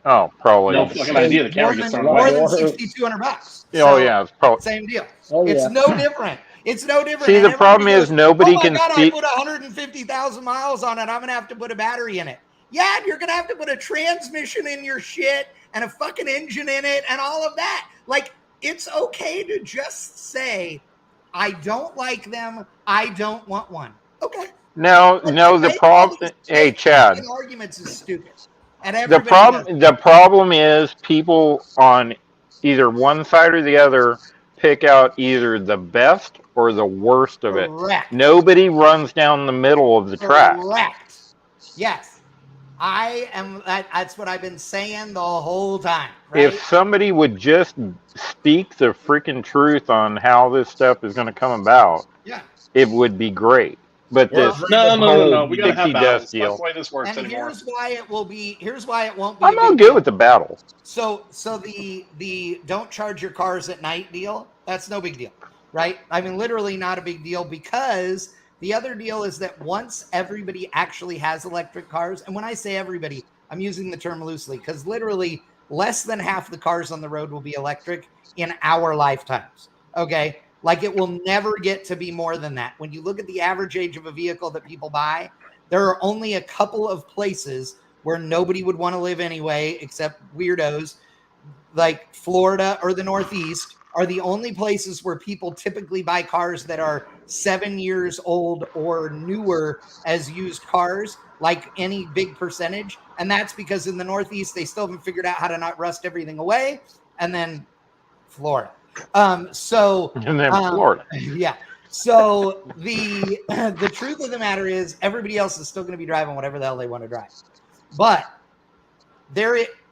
Oh, probably. No fucking idea. The Camry gets more than $6,200. Oh yeah, it's probably same deal. It's no different. It's no different. See, the problem is nobody can I put 150,000 miles on it. I'm gonna have to put a battery in it. Yeah, you're gonna have to put a transmission in your shit and a fucking engine in it and all of that. Like, it's okay to just say, I don't like them. I don't want one. Okay. No, the problem. Hey, Chad. Arguments is stupid. The problem is people on either one side or the other pick out either the best or the worst of it. Correct. Nobody runs down the middle of the track. Correct. Yes. That's what I've been saying the whole time. Right? If somebody would just speak the freaking truth on how this stuff is going to come about, it would be great. But no. We gotta have battles. That's the way this works anymore. Here's why it won't be. I'm not good with the battle. So the don't charge your cars at night deal, that's no big deal, right? I mean, literally not a big deal, because the other deal is that once everybody actually has electric cars, and when I say everybody, I'm using the term loosely, because literally less than half the cars on the road will be electric in our lifetimes. Okay. Like, it will never get to be more than that. When you look at the average age of a vehicle that people buy, there are only a couple of places where nobody would want to live anyway, except weirdos. Like Florida or the Northeast are the only places where people typically buy cars that are 7 years old or newer as used cars, like any big percentage. And that's because in the Northeast, they still haven't figured out how to not rust everything away. And then Florida. And then Florida. Yeah. So the truth of the matter is, everybody else is still going to be driving whatever the hell they want to drive. But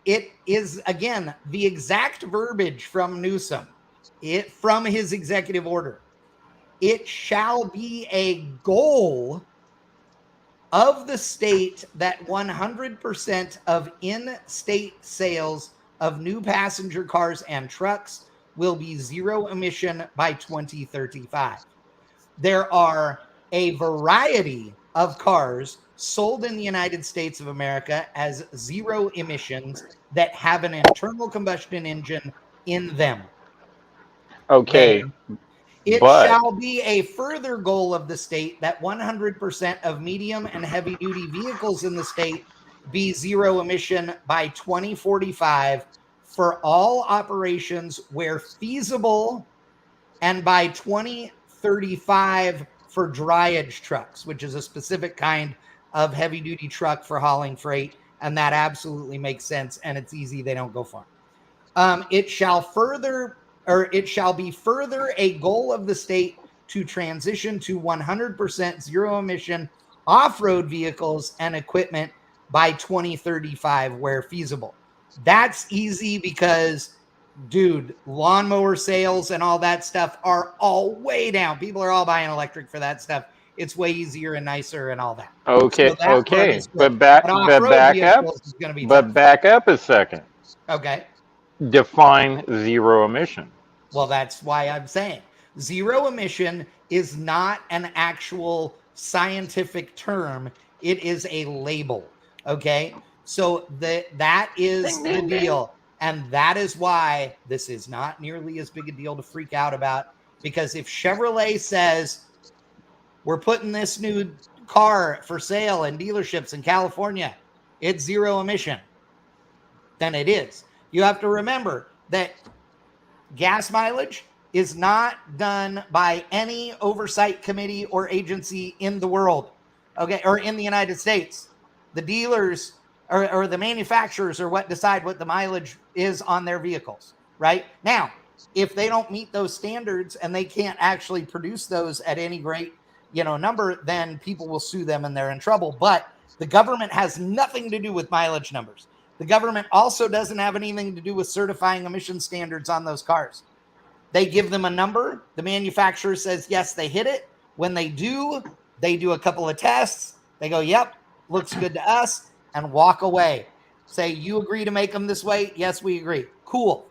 it is, again, the exact verbiage from Newsom, from his executive order. It shall be a goal of the state that 100% of in-state sales of new passenger cars and trucks will be zero emission by 2035. There are a variety of cars sold in the United States of America as zero emissions that have an internal combustion engine in them. Okay. It shall be a further goal of the state that 100% of medium and heavy duty vehicles in the state be zero emission by 2045 for all operations where feasible, and by 2035 for dryage trucks, which is a specific kind of heavy duty truck for hauling freight. And that absolutely makes sense. And it's easy. They don't go far. It shall be further a goal of the state to transition to 100% zero emission off-road vehicles and equipment by 2035 where feasible. That's easy because, dude, lawnmower sales and all that stuff are all way down. People are all buying electric for that stuff. It's way easier and nicer and all that. Okay, so that okay. But back up a second. Okay. Define zero emission. Well, that's why I'm saying zero emission is not an actual scientific term. It is a label. Okay. So that is the deal. And that is why this is not nearly as big a deal to freak out about. Because if Chevrolet says we're putting this new car for sale in dealerships in California, it's zero emission, then it is. You have to remember that gas mileage is not done by any oversight committee or agency in the world, okay, or in the United States. The dealers or the manufacturers are what decide what the mileage is on their vehicles, right? Now, if they don't meet those standards and they can't actually produce those at any great, number, then people will sue them and they're in trouble. But the government has nothing to do with mileage numbers. The government also doesn't have anything to do with certifying emission standards on those cars. They give them a number. The manufacturer says, yes, they hit it. When they do a couple of tests. They go, yep, looks good to us, and walk away. Say, you agree to make them this way? Yes, we agree. Cool.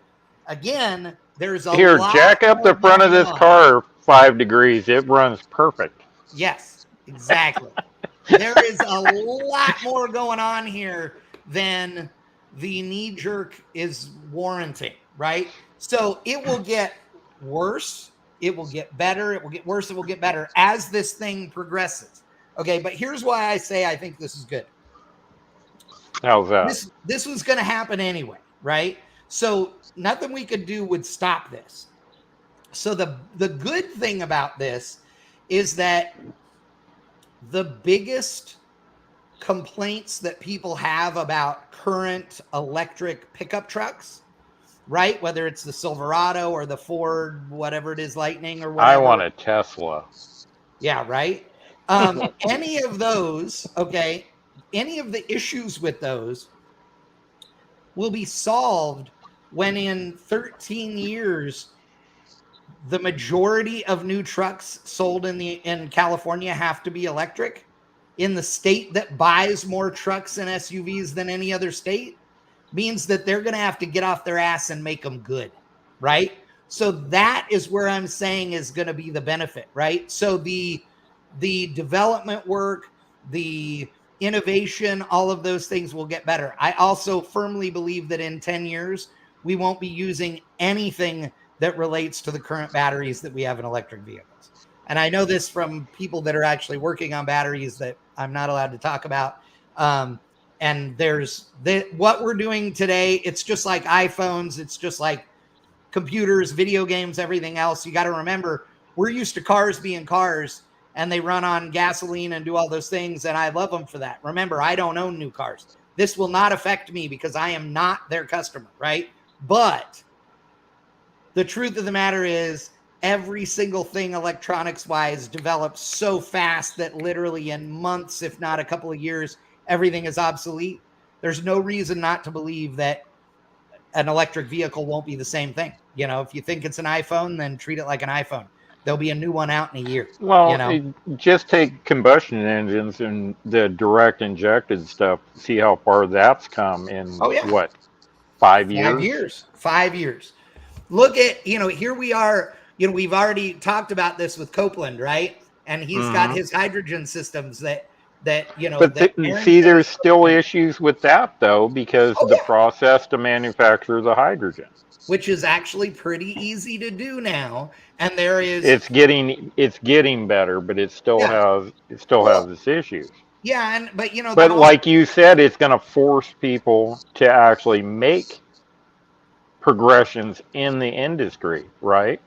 Again, there's a lot jack up the front of this car 5 degrees. It runs perfect. Yes, exactly. There is a lot more going on here than the knee jerk is warranting, right? So it will get worse. It will get better. It will get worse. It will get better as this thing progresses. Okay, but here's why I say I think this is good. How's that? This was going to happen anyway, right? So nothing we could do would stop this. So the good thing about this is that the biggest complaints that people have about current electric pickup trucks, right? Whether it's the Silverado or the Ford, whatever it is, Lightning or whatever. I want a Tesla. Yeah, right. Any of those, okay, any of the issues with those will be solved when in 13 years, the majority of new trucks sold in California have to be electric. In the state that buys more trucks and SUVs than any other state, means that they're going to have to get off their ass and make them good, right? So that is where I'm saying is going to be the benefit, right? So the development work, the innovation, all of those things will get better. I also firmly believe that in 10 years, we won't be using anything that relates to the current batteries that we have in electric vehicles. And I know this from people that are actually working on batteries that I'm not allowed to talk about. And what we're doing today, it's just like iPhones. It's just like computers, video games, everything else. You got to remember, we're used to cars being cars and they run on gasoline and do all those things. And I love them for that. Remember, I don't own new cars. This will not affect me because I am not their customer, right? But the truth of the matter is every single thing electronics wise develops so fast that literally in months, if not a couple of years, everything is obsolete. There's no reason not to believe that an electric vehicle won't be the same thing. If you think it's an iPhone, then treat it like an iPhone. There'll be a new one out in a year. Well, just take combustion engines and the direct injected stuff. See how far that's come in, what, 5 years? 5 years. Look at, here we are, we've already talked about this with Copeland, right? And he's got his hydrogen systems that. But there's still issues with that though, because the process to manufacture the hydrogen, which is actually pretty easy to do now, and it's getting better, but it still has its issues. Yeah, but like you said, it's going to force people to actually make progressions in the industry, right?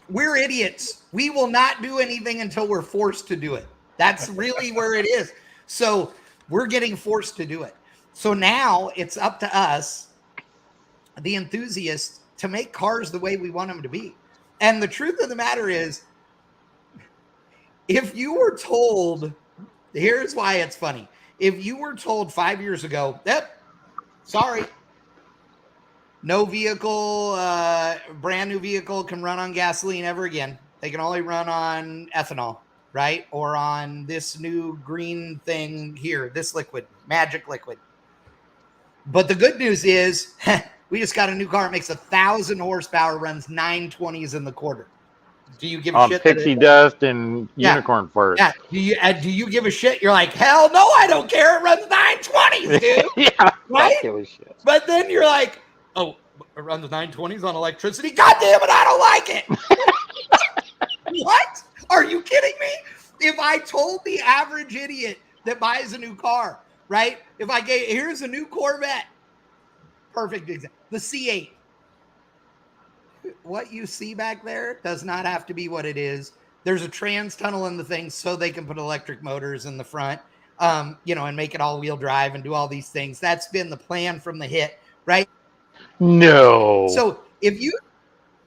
We're idiots. We will not do anything until we're forced to do it. That's really where it is. So we're getting forced to do it. So now it's up to us, the enthusiasts, to make cars the way we want them to be. And the truth of the matter is, if you were told, here's why it's funny. If you were told 5 years ago, sorry, no vehicle, brand new vehicle can run on gasoline ever again. They can only run on ethanol, right? Or on this new green thing here, this liquid, magic liquid. But the good news is We just got a new car. It makes 1,000 horsepower, runs 920s in the quarter. Do you give a on shit? pixie dust and unicorn farts. Yeah. Do you give a shit? You're like, hell no, I don't care. It runs 920s, dude. Yeah, right? I give a shit. But then you're like, oh, it runs 920s on electricity. God damn it, I don't like it. What? Are you kidding me? If I told the average idiot that buys a new car, right? If I gave, here's a new Corvette. Perfect example. The C8. What you see back there does not have to be what it is. There's a trans tunnel in the thing so they can put electric motors in the front, and make it all-wheel drive and do all these things. That's been the plan from the hit, right? No. So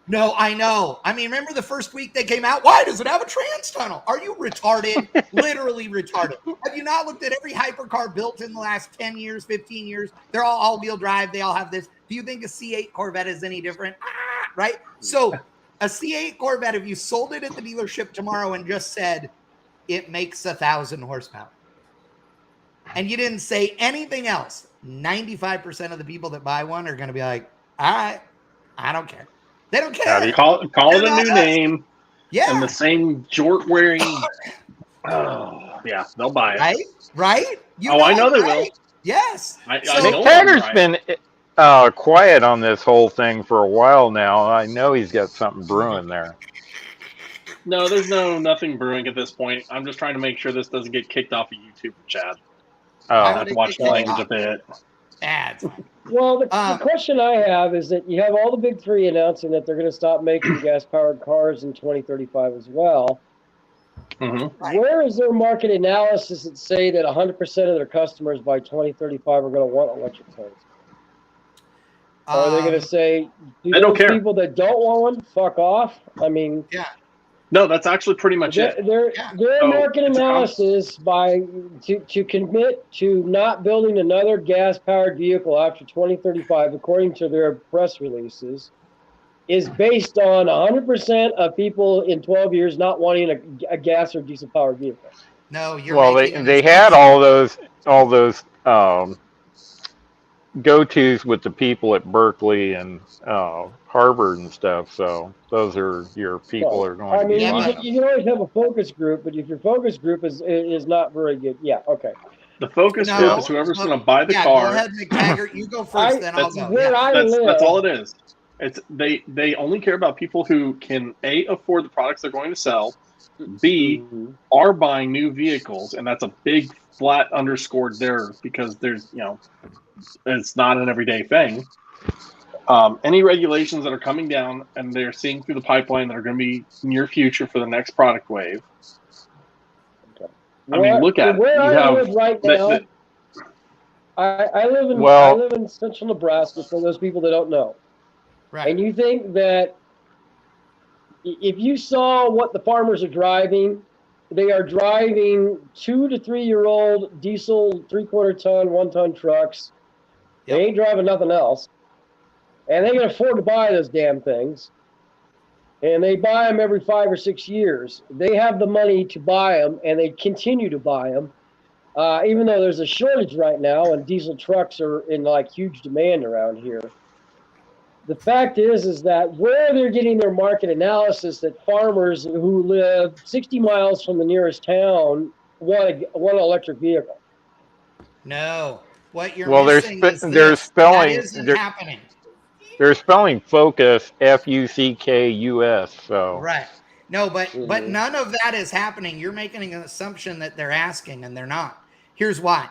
no, I know. I mean, remember the first week they came out? Why does it have a trans tunnel? Are you retarded? Literally retarded. Have you not looked at every hypercar built in the last 10 years, 15 years? They're all-wheel drive. They all have this. Do you think a C8 Corvette is any different? Right? So a C8 Corvette, if you sold it at the dealership tomorrow and just said it makes 1,000 horsepower, and you didn't say anything else, 95% of the people that buy one are going to be like, all right, I don't care. They don't care. Call it a new name. Yeah. And the same jort wearing. Oh, yeah, they'll buy it. Right? I know they will. Yes. McTaggart's been quiet on this whole thing for a while now. I know he's got something brewing there. No, there's nothing brewing at this point. I'm just trying to make sure this doesn't get kicked off of YouTube, Chad. I have to watch the language a bit. Ads. Well, the question I have is that you have all the big three announcing that they're going to stop making gas-powered cars in 2035 as well. Mm-hmm. Where is their market analysis that say that 100% of their customers by 2035 are going to want electric cars? Are they going to say, they don't care. People that don't want one, fuck off? I mean, yeah. No, that's actually pretty much it. Their market analysis to commit to not building another gas-powered vehicle after 2035, according to their press releases, is based on 100% of people in 12 years not wanting a gas or diesel-powered vehicle. No, you're they had all those go-tos with the people at Berkeley and Harvard and stuff. So those are your people are going to be you can always have a focus group, but if your focus group is not very good, okay. The focus group is whoever's going to buy the car. Go ahead, McTaggart. You go first, then I'll go. That's all it is. It's they only care about people who can A, afford the products they're going to sell, B, are buying new vehicles, and that's a big flat underscored there because there's it's not an everyday thing. Any regulations that are coming down and they're seeing through the pipeline that are going to be near future for the next product wave. Okay. I mean, look at where it. I live right now. I live in central Nebraska for those people that don't know. Right. And you think that if you saw what the farmers are driving, they are driving 2 to 3 year old diesel 3/4 ton, 1 ton trucks. They ain't driving nothing else. And they can afford to buy those damn things. And they buy them every 5 or 6 years. They have the money to buy them, and they continue to buy them. Even though there's a shortage right now, and diesel trucks are in huge demand around here. The fact is that where they're getting their market analysis that farmers who live 60 miles from the nearest town want an electric vehicle. No. What you're missing is spelling, that isn't happening. They're spelling focus FUCKUS. So right. No, but none of that is happening. You're making an assumption that they're asking, and they're not. Here's why.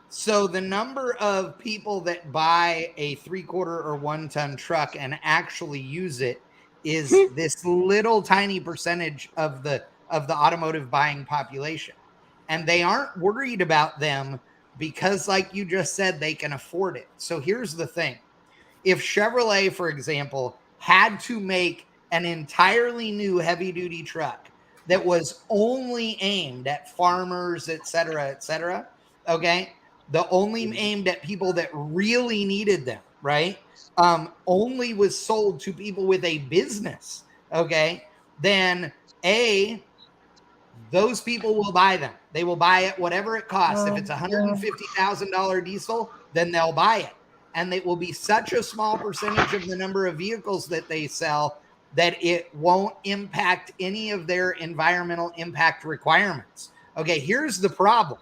So the number of people that buy a 3/4 or 1 ton truck and actually use it is this little tiny percentage of the automotive buying population. And they aren't worried about them because, like you just said, they can afford it. So here's the thing. If Chevrolet, for example, had to make an entirely new heavy-duty truck that was only aimed at farmers, et cetera, okay? The only aimed at people that really needed them, right? Only was sold to people with a business, okay? Then those people will buy them. They will buy it whatever it costs. If it's $150,000 diesel, then they'll buy it. and it will be such a small percentage of the number of vehicles that they sell that it won't impact any of their environmental impact requirements. Okay, here's the problem.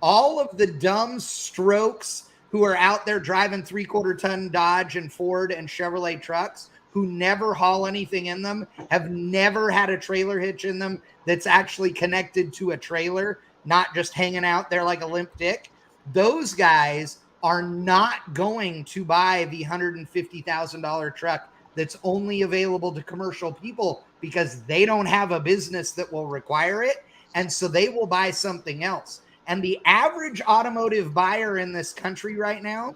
All of the dumb strokes who are out there driving 3/4 ton Dodge and Ford and Chevrolet trucks who never haul anything in them, have never had a trailer hitch in them that's actually connected to a trailer, not just hanging out there like a limp dick. Those guys are not going to buy the $150,000 truck that's only available to commercial people because they don't have a business that will require it. And so they will buy something else. And the average automotive buyer in this country right now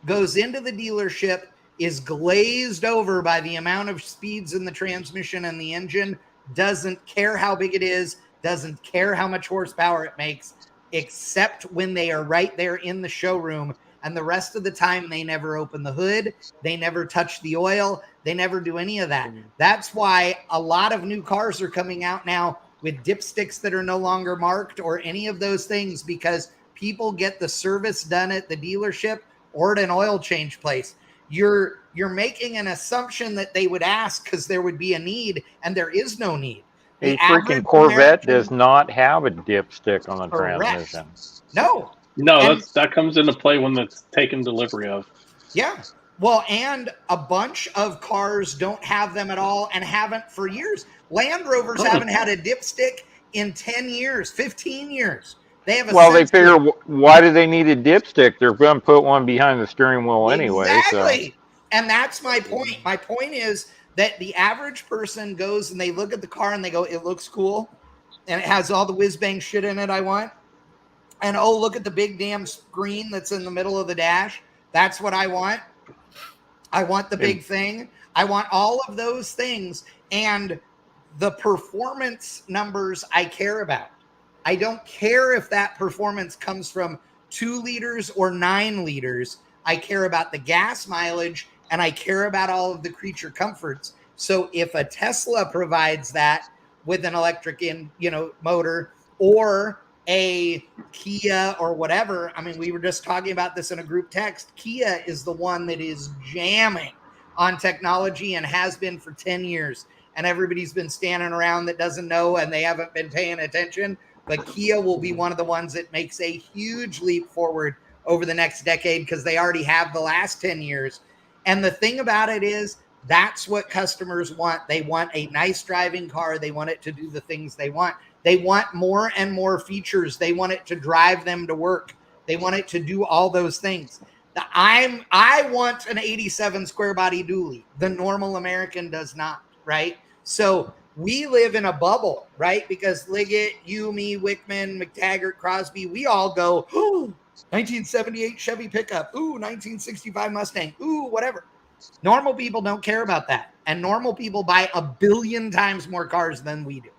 goes into the dealership, is glazed over by the amount of speeds in the transmission and the engine, doesn't care how big it is, doesn't care how much horsepower it makes, except when they are right there in the showroom. And the rest of the time, they never open the hood. They never touch the oil. They never do any of that. That's why a lot of new cars are coming out now with dipsticks that are no longer marked or any of those things, because people get the service done at the dealership or at an oil change place. You're making an assumption that they would ask because there would be a need, and there is no need. A freaking Corvette does not have a dipstick on the transmission. No, that comes into play when it's taken delivery of. Yeah. Well, and a bunch of cars don't have them at all and haven't for years. Land Rovers haven't had a dipstick in 10 years, 15 years. They have a they figure, why do they need a dipstick? They're going to put one behind the steering wheel anyway. Exactly. So. And that's my point. My point is that the average person goes and they look at the car and they go, it looks cool. And it has all the whiz-bang shit in it I want. And, oh, look at the big damn screen that's in the middle of the dash. That's what I want. I want the big thing. I want all of those things. And the performance numbers I care about. I don't care if that performance comes from 2 liters or 9 liters. I care about the gas mileage, and I care about all of the creature comforts. So if a Tesla provides that with an electric motor, or a Kia or whatever, I mean, we were just talking about this in a group text. Kia is the one that is jamming on technology and has been for 10 years. And everybody's been standing around that doesn't know and they haven't been paying attention. But Kia will be one of the ones that makes a huge leap forward over the next decade because they already have the last 10 years. And the thing about it is that's what customers want. They want a nice driving car. They want it to do the things they want. They want more and more features. They want it to drive them to work. They want it to do all those things. I want an 87 square body dually. The normal American does not, right? So we live in a bubble, right? Because Liggett, you, me, Wickman, McTaggart, Crosby, we all go, ooh, 1978 Chevy pickup, ooh, 1965 Mustang, ooh, whatever. Normal people don't care about that. And normal people buy 1 billion times more cars than we do.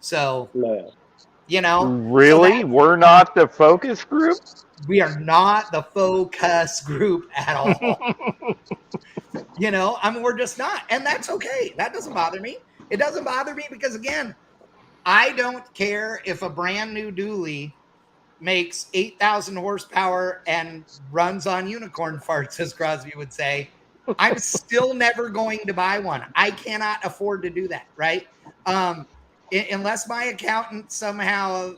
So, Really? So we're not the focus group? We are not the focus group at all. We're just not. And that's okay. That doesn't bother me. It doesn't bother me because, again, I don't care if a brand new dually makes 8,000 horsepower and runs on unicorn farts, as Crosby would say. I'm still never going to buy one. I cannot afford to do that, right? Unless my accountant somehow,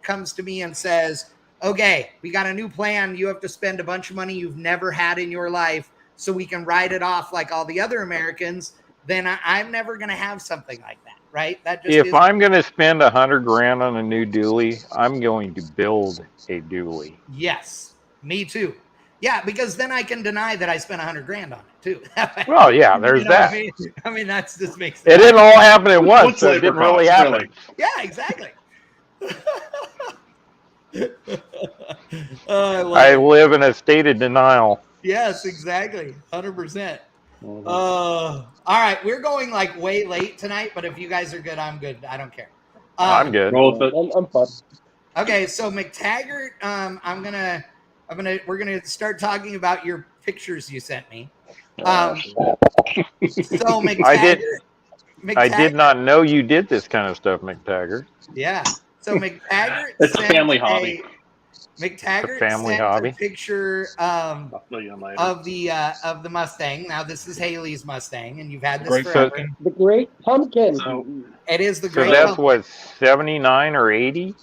comes to me and says, okay, we got a new plan. You have to spend a bunch of money you've never had in your life so we can write it off like all the other Americans, then I'm never going to have something like that, right? That just if I'm going to spend $100,000 on a new dually, I'm going to build a dually. Yes, me too. Yeah, because then I can deny that I spent $100,000 on it too. Well, yeah, there's that. I mean, that's just makes it didn't all happen at once. So it didn't really happen. Really. Yeah, exactly. I live in a state of denial. Yes, exactly. 100%. All right, we're going like way late tonight, but if you guys are good, I'm good. I don't care. I'm good. I'm fine. Okay, so McTaggart, we're gonna start talking about your pictures you sent me. So McTaggart, I did not know you did this kind of stuff, McTaggart. Yeah. So McTaggart, it's a family hobby. McTaggart family sent hobby. a picture of the Mustang. Now this is Haley's Mustang, and you've had this forever. The Great Pumpkin. So it is the So Great that's Pumpkin. what, 79 or 80?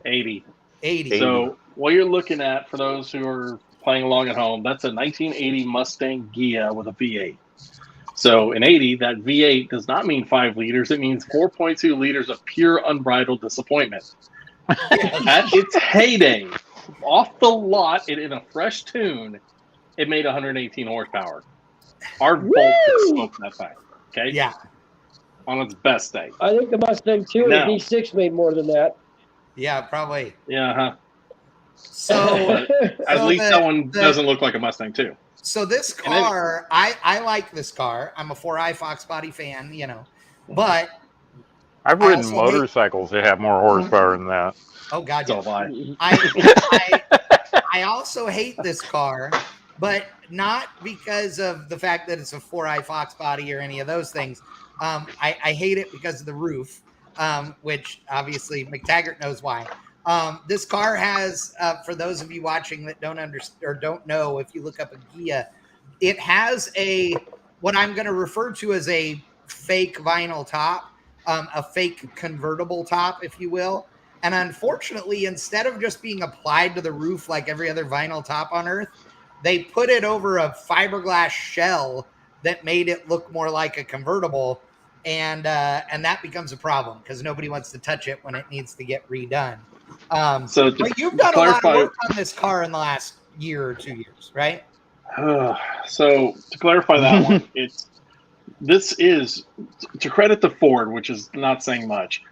80. 80. So what you're looking at, for those who are playing along at home, that's a 1980 Mustang Ghia with a V8. So in 80, that V8 does not mean 5 liters. It means 4.2 liters of pure unbridled disappointment. At its heyday, off the lot and in a fresh tune, it made 118 horsepower. Our Bolt could smoke that thing. Okay? Yeah. On its best day. I think the Mustang 2 and D6 made more than that. Yeah, probably. Yeah, huh? So at least that one doesn't look like a Mustang 2. So this car, I like this car. I'm a 4i Fox body fan, you know, but I've ridden motorcycles that have more horsepower than that. Oh God, so I also hate this car, but not because of the fact that it's a 4i Fox body or any of those things. I hate it because of the roof, which obviously McTaggart knows why. This car has, for those of you watching that don't understand or don't know, if you look up a Ghia, it has what I'm going to refer to as a fake vinyl top, a fake convertible top, if you will. And unfortunately, instead of just being applied to the roof like every other vinyl top on earth, they put it over a fiberglass shell that made it look more like a convertible. And that becomes a problem because nobody wants to touch it when it needs to get redone. But you've done a lot of work on this car in the last year or 2 years, right? So to clarify that one, this is, to credit to Ford, which is not saying much,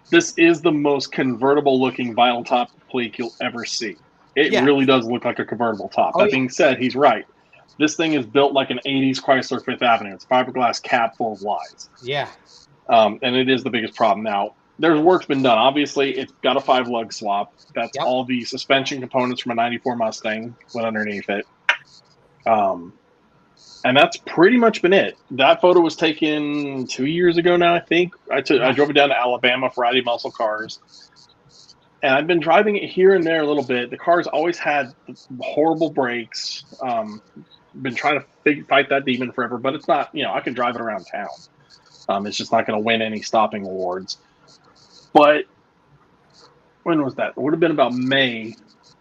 this is the most convertible looking vinyl top pleat you'll ever see. It really does look like a convertible top. That being said, he's right. This thing is built like an 80s Chrysler Fifth Avenue. It's fiberglass cap full of lies. Yeah. And it is the biggest problem. Now, there's work's been done. Obviously, it's got a 5-lug swap. That's all the suspension components from a 94 Mustang went underneath it. And that's pretty much been it. That photo was taken 2 years ago now, I think. I drove it down to Alabama for Rowdy Muscle Cars. And I've been driving it here and there a little bit. The car's always had horrible brakes. Been trying to fight that demon forever, but it's not, I can drive it around town. It's just not going to win any stopping awards. But when was that? It would have been about May.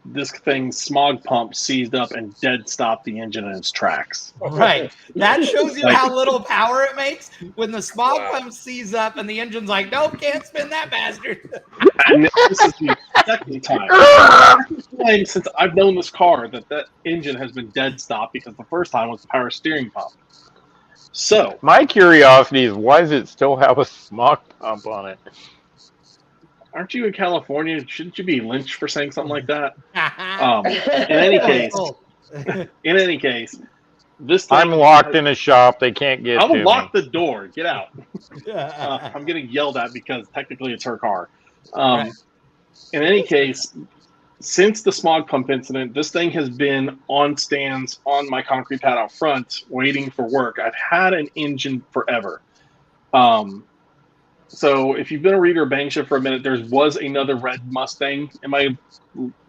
This thing's smog pump seized up and dead stopped the engine in its tracks. Right. That shows you how little power it makes when the smog pump seizes up and the engine's like, nope, can't spin that bastard. And this is the second time since I've known this car that engine has been dead stopped, because the first time was the power steering pump. So my curiosity is, why does it still have a smog pump on it? Aren't you in California? Shouldn't you be lynched for saying something like that? In any case, this thing, I'm locked in a shop. They can't get I will to lock me. the door. Get out. I'm getting yelled at because technically it's her car. In any case, since the smog pump incident, this thing has been on stands on my concrete pad out front waiting for work. I've had an engine forever. So if you've been a reader of Bang Shift for a minute, there was another red Mustang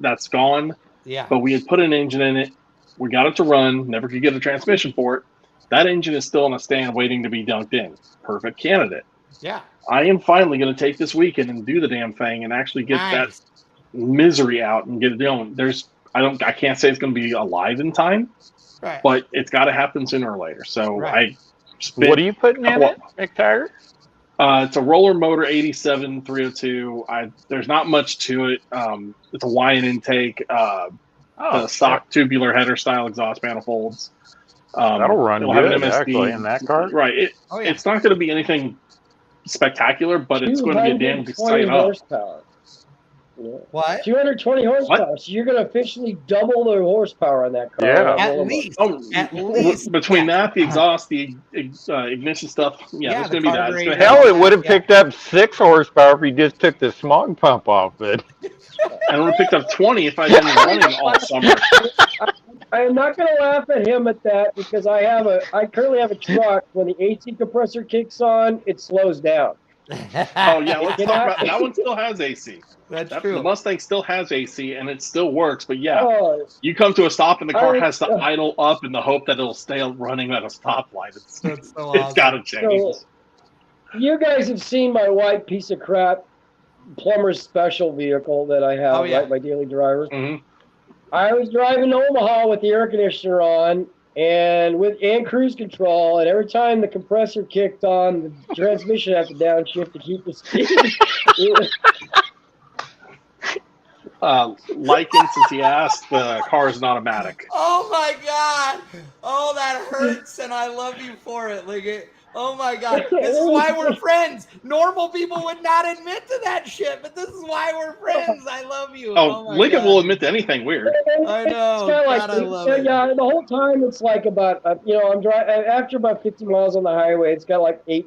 that's gone. Yeah. But we had put an engine in it. We got it to run. Never could get a transmission for it. That engine is still on a stand waiting to be dunked in. Perfect candidate. Yeah. I am finally going to take this weekend and do the damn thing and actually get that misery out and get it going. I can't say it's going to be alive in time, but it's got to happen sooner or later. So what are you putting in it, McTaggart? It's a roller motor 87 302. There's not much to it. It's a Hawaiian intake, stock tubular header style exhaust manifolds. That'll run good, actually, in that car. Right. It's not going to be anything spectacular, but it's going to be a damn exciting horsepower. What? 220 horsepower. What? So you're going to officially double the horsepower on that car. Yeah. At least. Between that, the exhaust, the ignition stuff, it's going to be that. Hell, it would have picked up 6 horsepower if you just took the smog pump off it. I would have picked up 20 if I'd been running all summer. I am not going to laugh at him at that, because I currently have a truck. When the AC compressor kicks on, it slows down. Oh yeah, let's talk about that one. Still has AC. That's true. The Mustang still has AC and it still works. But yeah, you come to a stop and the car has to idle up in the hope that it'll stay running at a stoplight. It's got to change. So, you guys have seen my white piece of crap plumber's special vehicle that I have, right? My daily driver. Mm-hmm. I was driving to Omaha with the air conditioner on and cruise control, and every time the compressor kicked on, the transmission had to downshift to keep the speed. Lycan, since he asked, the car is an automatic. Oh my God! Oh, that hurts, and I love you for it, Liggett. Oh my God! This is why we're friends. Normal people would not admit to that shit, but this is why we're friends. I love you. Oh Liggett will admit to anything weird. I know. God, I love it. Yeah, the whole time it's like about I'm driving after about 50 miles on the highway. It's got like 8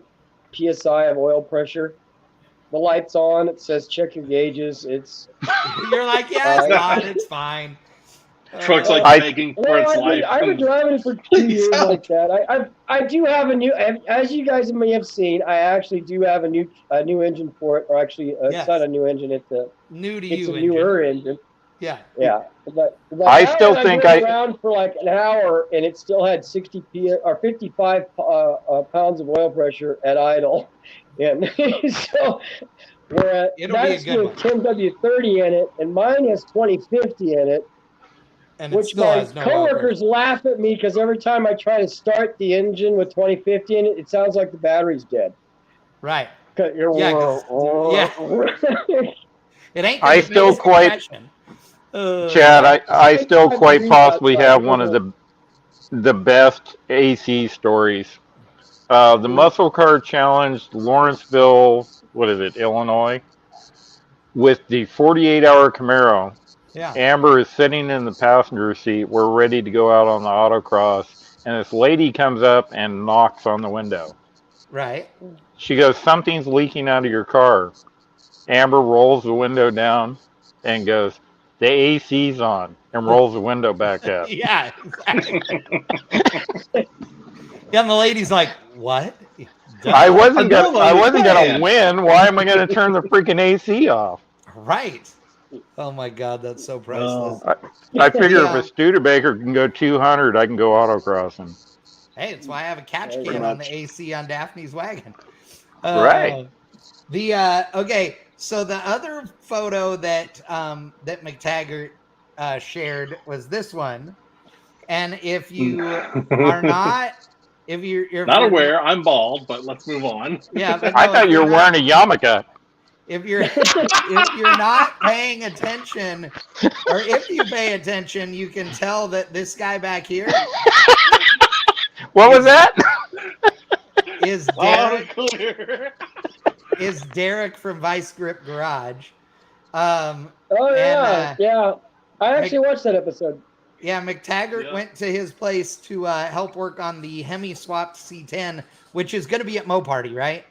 psi of oil pressure. The light's on. It says check your gauges. You're like, yeah, it's not. It's fine. Truck's like begging for its life. I've been driving it for 2 years like that. I do have a new, as you guys may have seen, I actually do have a new engine for it. Or actually, it's not a new engine. It's a newer engine. Yeah. Yeah. But I still think I around for like an hour and it still had 55 pounds of oil pressure at idle. And so that's with 10W30 in it, and mine has 2050 in it. And which my coworkers laugh at me because every time I try to start the engine with 2050 in it, it sounds like the battery's dead. Right. It ain't. I still quite, Chad. I still quite possibly have one of the best AC stories. The Muscle Car Challenge, Lawrenceville, Illinois, with the 48-hour Camaro. Yeah. Amber is sitting in the passenger seat. We're ready to go out on the autocross. And this lady comes up and knocks on the window. Right. She goes, something's leaking out of your car. Amber rolls the window down and goes, the AC's on, and rolls the window back up. Yeah, exactly. Yeah, and the lady's like, what? I wasn't gonna win. Why am I gonna turn the freaking AC off? Right. Oh my God, that's so priceless. I figure if a Studebaker can go 200, I can go autocrossing. Hey, that's why I have a catch can on the AC on Daphne's wagon. Right. Okay, so the other photo that that McTaggart shared was this one, and if you are not. If you're not aware, I'm bald, but let's move on. Yeah, but I thought you were wearing a yarmulke. If you're not paying attention, or if you pay attention, you can tell that this guy back here. What was that? Is Derek? Is Derek from Vice Grip Garage? Yeah. I actually watched that episode. Yeah, McTaggart went to his place to help work on the Hemi swapped C10, which is going to be at Mo Party, right?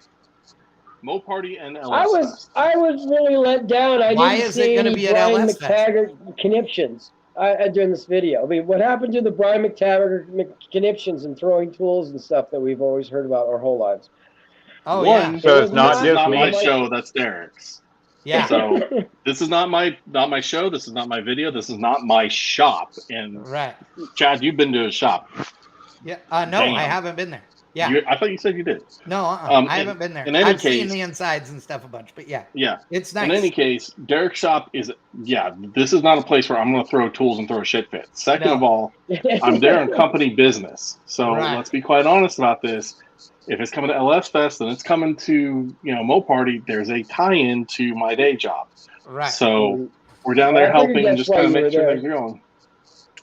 Mo Party and LS I was really let down. Why is it going to be at LS McTaggart conniptions during this video? I mean, what happened to the Brian McTaggart conniptions and throwing tools and stuff that we've always heard about our whole lives? Oh, yeah. So it's not just not me. My show. That's Derek's. Yeah. So this is not my show. This is not my video. This is not my shop. And right, Chad, you've been to his shop. Yeah. No, I haven't been there. Yeah. I thought you said you did. No, I haven't been there. I've seen the insides and stuff a bunch, but yeah. Yeah. It's nice. In any case, Derek's shop is, this is not a place where I'm going to throw tools and throw a shit fit. Second of all, I'm there in company business. So let's be quite honest about this. If it's coming to LS Fest and it's coming to, Mo Party, there's a tie-in to my day job. Right. So we're down there helping and just kind of make sure things are going.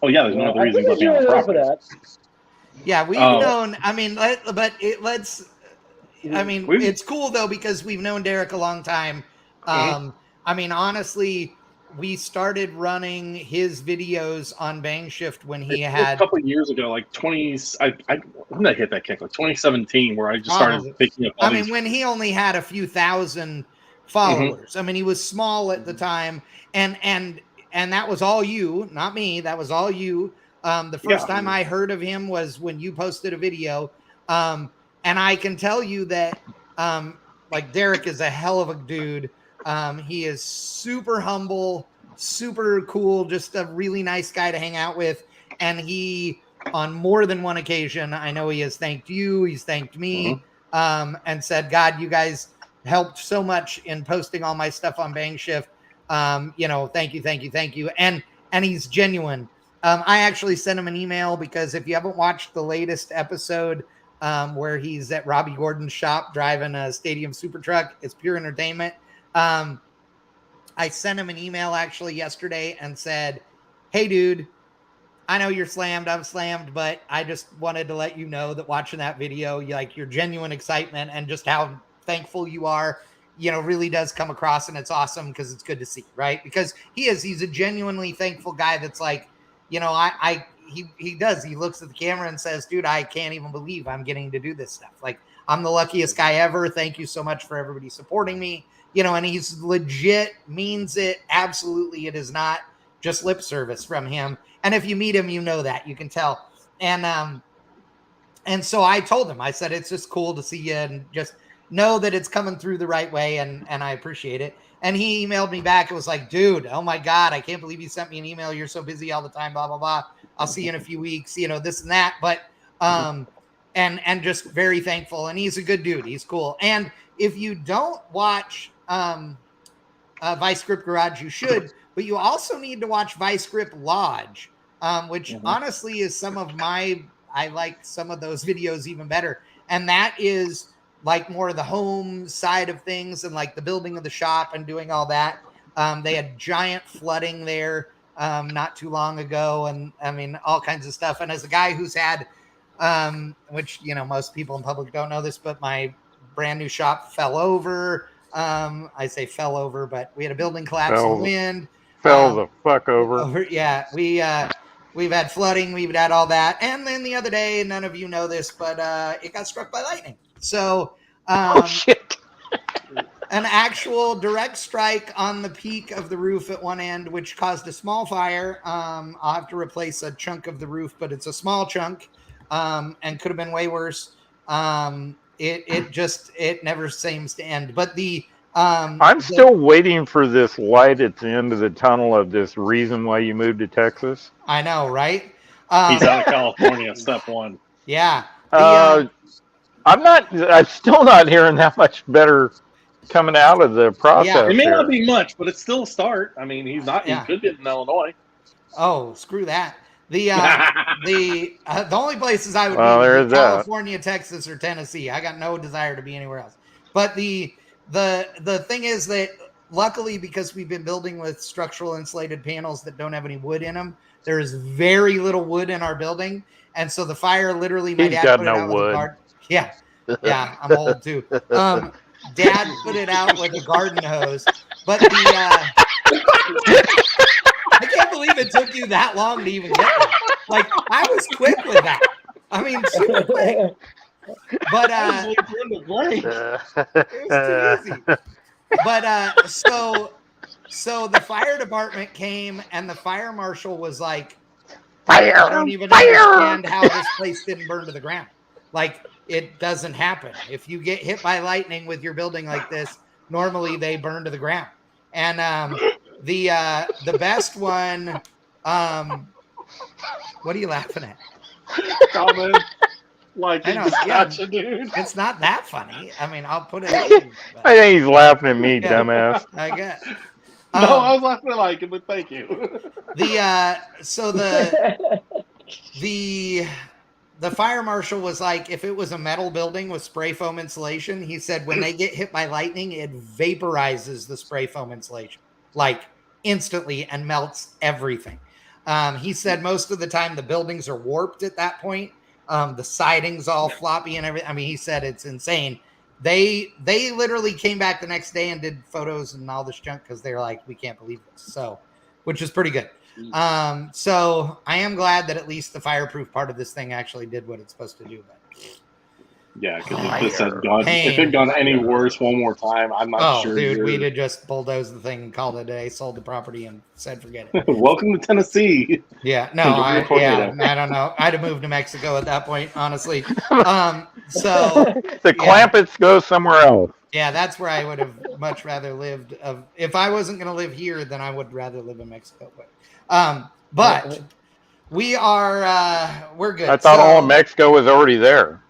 Oh, yeah, there's no other reason but being on the property. Yeah, we've known, it's cool, though, because we've known Derek a long time. Honestly, we started running his videos on Bang Shift when he had a couple of years ago, like when did I hit that kick? Like 2017, where I just started picking up. When he only had a few thousand followers. He was small at the time, and that was all you, not me. That was all you. The first time I heard of him was when you posted a video, and I can tell you that like Derek is a hell of a dude. He is super humble, super cool, just a really nice guy to hang out with. And he, on more than one occasion, I know he has thanked you, he's thanked me, and said, God, you guys helped so much in posting all my stuff on Bang Shift. You know, thank you. And he's genuine. I actually sent him an email because if you haven't watched the latest episode where he's at Robbie Gordon's shop driving a stadium super truck, it's pure entertainment. I sent him an email actually yesterday and said, hey, dude, I know you're slammed. I'm slammed, but I just wanted to let you know that watching that video, like your genuine excitement and just how thankful you are, you know, really does come across, and it's awesome because it's good to see, right? Because he's a genuinely thankful guy that's like, you know, he looks at the camera and says, dude, I can't even believe I'm getting to do this stuff. Like, I'm the luckiest guy ever. Thank you so much for everybody supporting me, you know, and he's legit, means it. Absolutely. It is not just lip service from him. And if you meet him, you know that, you can tell. And so I told him, I said, it's just cool to see you and just know that it's coming through the right way. And I appreciate it. And he emailed me back. It was like, dude, oh my God, I can't believe you sent me an email. You're so busy all the time, blah, blah, blah. I'll see you in a few weeks, you know, this and that. But, and just very thankful. And he's a good dude. He's cool. And if you don't watch Vice Grip Garage, you should, but you also need to watch Vice Grip Lodge, which honestly is I like some of those videos even better. And that is like more of the home side of things and like the building of the shop and doing all that. They had giant flooding there not too long ago. And I mean, all kinds of stuff. And as a guy who's had, which, you know, most people in public don't know this, but my brand new shop fell over. I say fell over, but we had a building collapse in the wind. Fell the fuck over. Yeah. We've had flooding. We've had all that. And then the other day, none of you know this, but it got struck by lightning. So, shit. An actual direct strike on the peak of the roof at one end, which caused a small fire. I'll have to replace a chunk of the roof, but it's a small chunk, and could have been way worse. It never seems to end. But I'm still waiting for this light at the end of the tunnel of this reason why you moved to Texas. I know, right? He's out of California, step one. Yeah. I'm still not hearing that much better coming out of the process. Yeah, it may not be much, but it's still a start. I mean, he could get in Illinois. Oh, screw that. The only places I would be are California, Texas, or Tennessee. I got no desire to be anywhere else. But the thing is that luckily, because we've been building with structural insulated panels that don't have any wood in them, there is very little wood in our building, and so the fire literally my dad put it out with a garden. Yeah, I'm old too. Dad put it out with a garden hose, but I can't believe it took you that long to even get there. Like, I was quick with that. I mean, super quick. But it was too easy. But so the fire department came and the fire marshal was like, I don't even understand how this place didn't burn to the ground. Like, it doesn't happen. If you get hit by lightning with your building like this, normally they burn to the ground. And the best one, what are you laughing at? Comment. Like, dude. It's not that funny. I mean, I'll put it in. I think he's laughing at me, dumbass. I guess. No, I was laughing at like it, but thank you. The fire marshal was like, if it was a metal building with spray foam insulation, he said when they get hit by lightning, it vaporizes the spray foam insulation like instantly and melts everything. He said most of the time the buildings are warped at that point. The siding's all floppy and everything. I mean, he said it's insane. They literally came back the next day and did photos and all this junk because they're like, we can't believe this. So, which is pretty good. So I am glad that at least the fireproof part of this thing actually did what it's supposed to do. But yeah, because if it had gone any worse one more time, I'm not sure. Dude, we'd have just bulldozed the thing and called it a day, sold the property, and said forget it. Welcome to Tennessee. Yeah, no, I don't know. I'd have moved to Mexico at that point, honestly. So the Clampets go somewhere else. Yeah, that's where I would have much rather lived. If I wasn't going to live here, then I would rather live in Mexico. But we are we're good. I thought all of Mexico was already there.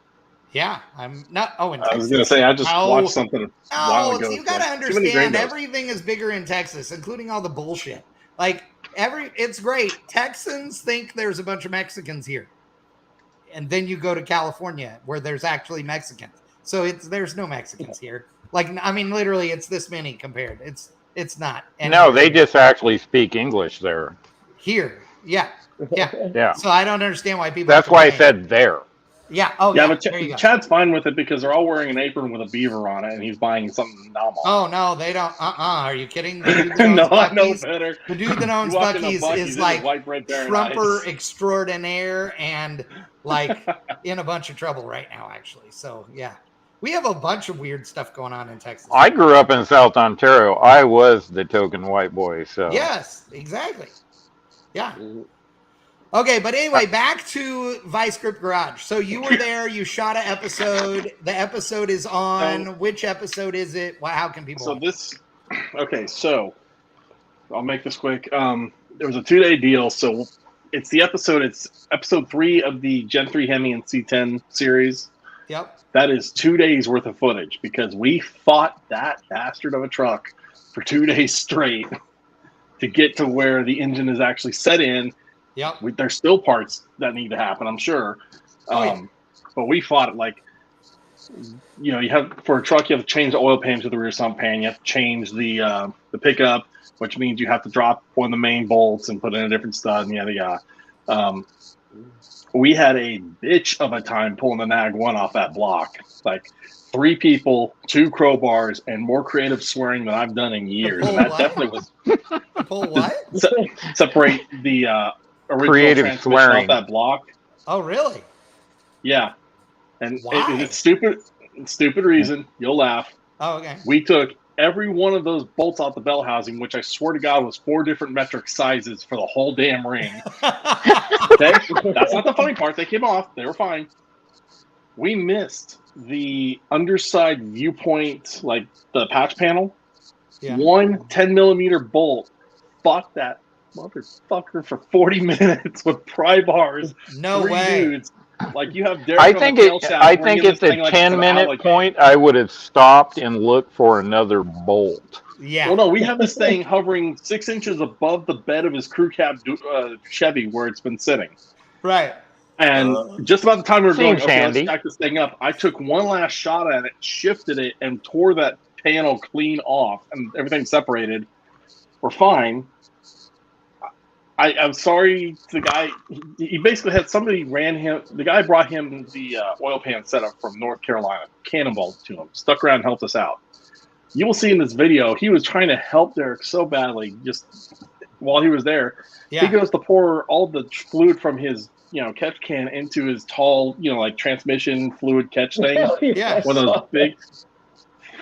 Yeah, I'm not. Oh, in I Texas. was going to say, I just watched something a while ago. You got to understand, everything is bigger in Texas, including all the bullshit. Like it's great. Texans think there's a bunch of Mexicans here, and then you go to California where there's actually Mexicans. So there's no Mexicans here. Like, I mean, literally, it's this many compared. It's not. No, they just actually speak English there. Here, yeah. Yeah. So I don't understand why people. That's why I said there. Yeah. Oh, yeah. yeah. But Chad's fine with it because they're all wearing an apron with a beaver on it, and he's buying something normal. Oh no, they don't. Are you kidding? No, I know better. The dude that owns Buc-ee's is like Trumper extraordinaire and like in a bunch of trouble right now, actually. So yeah, we have a bunch of weird stuff going on in Texas. I grew up in South Ontario. I was the token white boy. So yes, exactly. Yeah. Okay, but anyway, back to Vice Grip Garage. So you were there. You shot an episode. The episode is on. Which episode is it? How can people? So this. Okay, so I'll make this quick. There was a 2-day deal, so it's the episode. It's episode 3 of the Gen 3 Hemi and C10 series. Yep. That is 2 days worth of footage because we fought that bastard of a truck for 2 days straight to get to where the engine is actually set in. Yep. There's still parts that need to happen, I'm sure. But we fought it like, you have for a truck, you have to change the oil pan to the rear sump pan. You have to change the pickup, which means you have to drop one of the main bolts and put in a different stud and yada yada. We had a bitch of a time pulling the Nag 1 off that block. Like 3 people, 2 crowbars, and more creative swearing than I've done in years. And that definitely was pull what? Separate the original creative swearing off that block. Oh, really? Yeah, and it's stupid. Stupid reason. You'll laugh. Oh, okay. We took every one of those bolts out the bell housing, which I swear to God was 4 different metric sizes for the whole damn ring. Okay, that's not the funny part. They came off. They were fine. We missed the underside viewpoint, like the patch panel. Yeah. 1 10-millimeter bolt. Fuck that motherfucker for 40 minutes with pry bars. No 3 way. Dudes. Like you have Derek I think at the 10-minute point, I would have stopped and looked for another bolt. Yeah. Well, no, we have this thing hovering 6 inches above the bed of his crew cab Chevy where it's been sitting. Right. And just about the time we were going, okay, handy. let's stack this thing up, I took one last shot at it, shifted it, and tore that panel clean off, and everything separated. We're fine. I'm sorry to the guy. He basically had somebody ran him. The guy brought him the oil pan setup from North Carolina, cannonballed to him, stuck around and helped us out. You will see in this video, he was trying to help Derek so badly just while he was there. Yeah. He goes to pour all the fluid from his catch can into his tall, like transmission fluid catch thing. Yeah. One of those big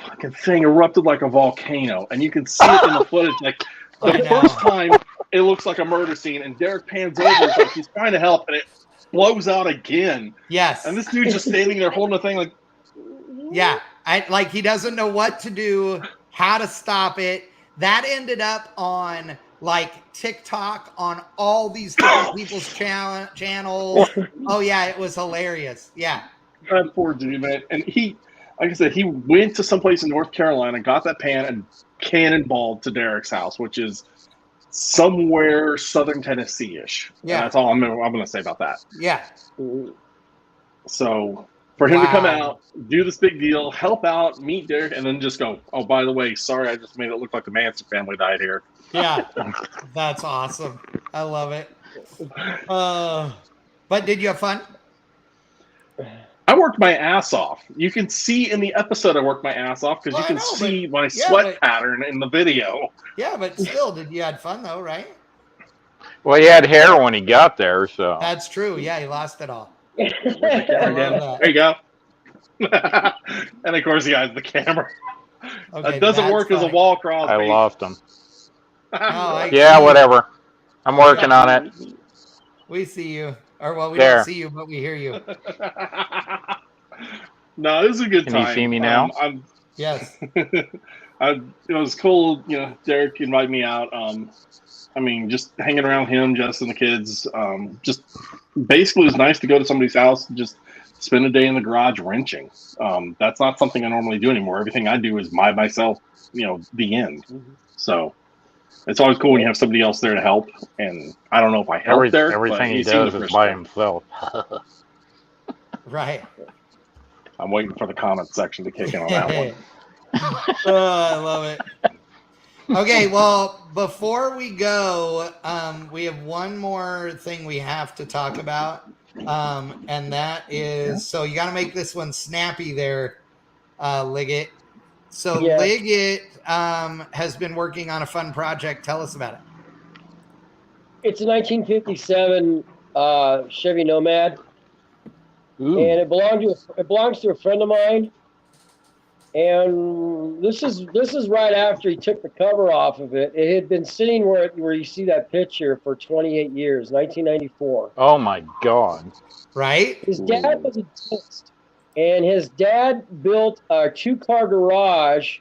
fucking thing erupted like a volcano. And you can see it in the footage. Like the first time, it looks like a murder scene, and Derek pans over, like he's trying to help, and it blows out again. Yes. And this dude's just standing there holding the thing like... Yeah. He doesn't know what to do, how to stop it. That ended up on, like, TikTok on all these different people's channels. Oh, yeah, it was hilarious. Yeah. God, poor dude, man. And he, like I said, he went to someplace in North Carolina, got that pan, and cannonballed to Derek's house, which is somewhere southern Tennessee-ish. Yeah. And that's all I'm going to say about that. Yeah. So for him to come out, do this big deal, help out, meet Derek, and then just go, oh, by the way, sorry, I just made it look like the Manson family died here. Yeah. That's awesome. I love it. But did you have fun? I worked my ass off. You can see in the episode I worked my ass off because you can see my sweat pattern in the video. Yeah, but still, you had fun though, right? Well, he had hair when he got there, so. That's true. Yeah, he lost it all. There you go. And of course he has the camera. Okay, that doesn't work as a wall cross. I lost him. Oh, whatever. I'm working on it. We see you. Or, well, we don't see you, but we hear you. No, this is a good time. Can you see me now? Yes. It was cool, Derek invited me out. Just hanging around him, Jess, and the kids. Just basically, it was nice to go to somebody's house and just spend a day in the garage wrenching. That's not something I normally do anymore. Everything I do is by myself, the end. So it's always cool when you have somebody else there to help. And I don't know if I help there. Everything he does is by himself. Right. I'm waiting for the comment section to kick in on that one. I love it. Okay, well, before we go, we have one more thing we have to talk about, and that is, so you got to make this one snappy there, Liggett. So Yeah. Liggett has been working on a fun project. Tell us about it. It's a 1957 Chevy Nomad, and it belongs to a friend of mine. And this is right after he took the cover off of it. It had been sitting where you see that picture for 28 years, 1994. Oh my God! Right? His dad was a dentist, and his dad built a 2-car garage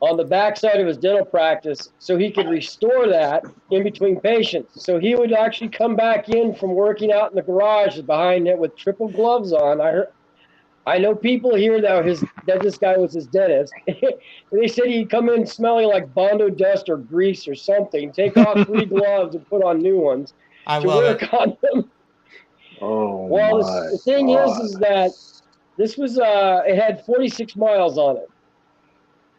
on the backside of his dental practice so he could restore that in between patients. So he would actually come back in from working out in the garage behind it with triple gloves on. I know people here that this guy was his dentist. They said he'd come in smelling like Bondo dust or grease or something, take off 3 gloves and put on new ones to work on them. Oh, well, the thing is that this was, it had 46 miles on it.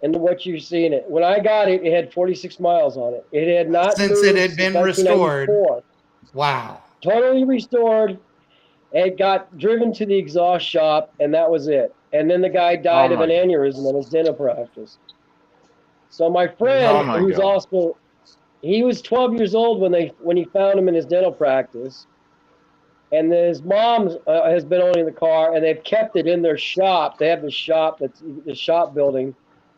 And what you're seeing it. When I got it, it had 46 miles on it. It had not since it had been restored. Wow. Totally restored. It got driven to the exhaust shop, and that was it. And then the guy died of an aneurysm in his dental practice. So my friend, who's also, he was 12 years old when he found him in his dental practice. And his mom has been owning the car, and they've kept it in their shop. They have the shop, that's the shop building,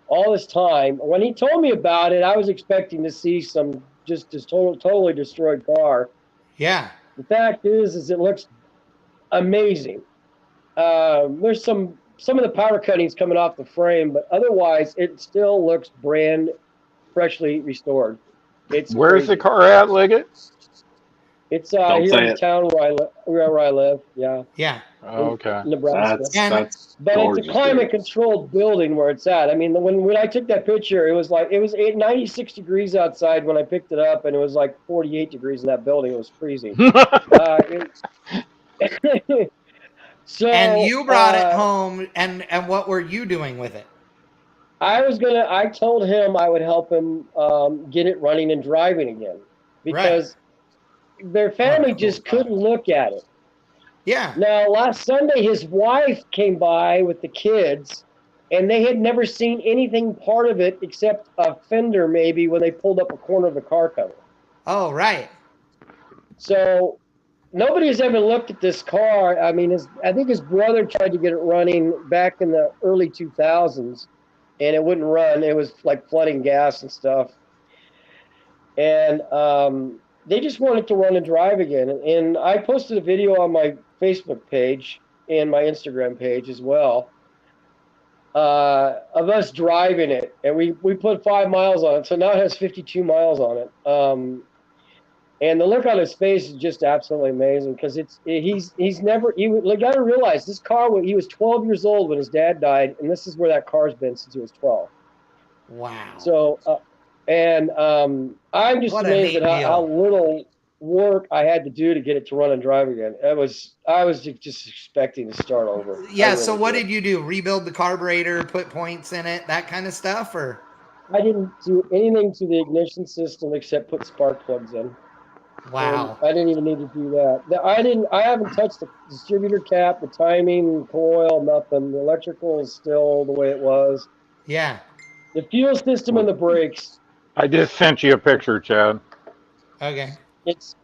all this time. When he told me about it, I was expecting to see some just totally destroyed car. Yeah. The fact is it looks amazing. There's some of the powder cuttings coming off the frame, but otherwise it still looks brand freshly restored. Where's the car at, Liggett? It's here in the town where I live. Yeah. Yeah. Oh, okay. Nebraska. That's but gorgeous, it's a climate-controlled building where it's at. I mean, when I took that picture, it was 96 degrees outside when I picked it up, and it was like 48 degrees in that building. It was freezing. So, and you brought it home, and what were you doing with it? I told him I would help him get it running and driving again, because their family just couldn't look at it. Yeah. Now, last Sunday, his wife came by with the kids, and they had never seen anything part of it except a fender maybe when they pulled up a corner of the car cover. Oh, right. So nobody has ever looked at this car. I mean, I think his brother tried to get it running back in the early 2000s, and it wouldn't run. It was like flooding gas and stuff. And they just wanted to run and drive again. And I posted a video on my Facebook page and my Instagram page as well of us driving it. And we put 5 miles on it. So now it has 52 miles on it. And the look on his face is just absolutely amazing, because you got to realize this car, he was 12 years old when his dad died, and this is where that car's been since he was 12. Wow. So, I'm just amazed at how little work I had to do to get it to run and drive again. I was just expecting to start over. Yeah. So what did you do? Rebuild the carburetor, put points in it, that kind of stuff, or? I didn't do anything to the ignition system except put spark plugs in. Wow. I didn't even need to do that. I haven't touched the distributor cap, the timing, coil, nothing. The electrical is still the way it was. Yeah. The fuel system and the brakes. I just sent you a picture, Chad. Okay. It's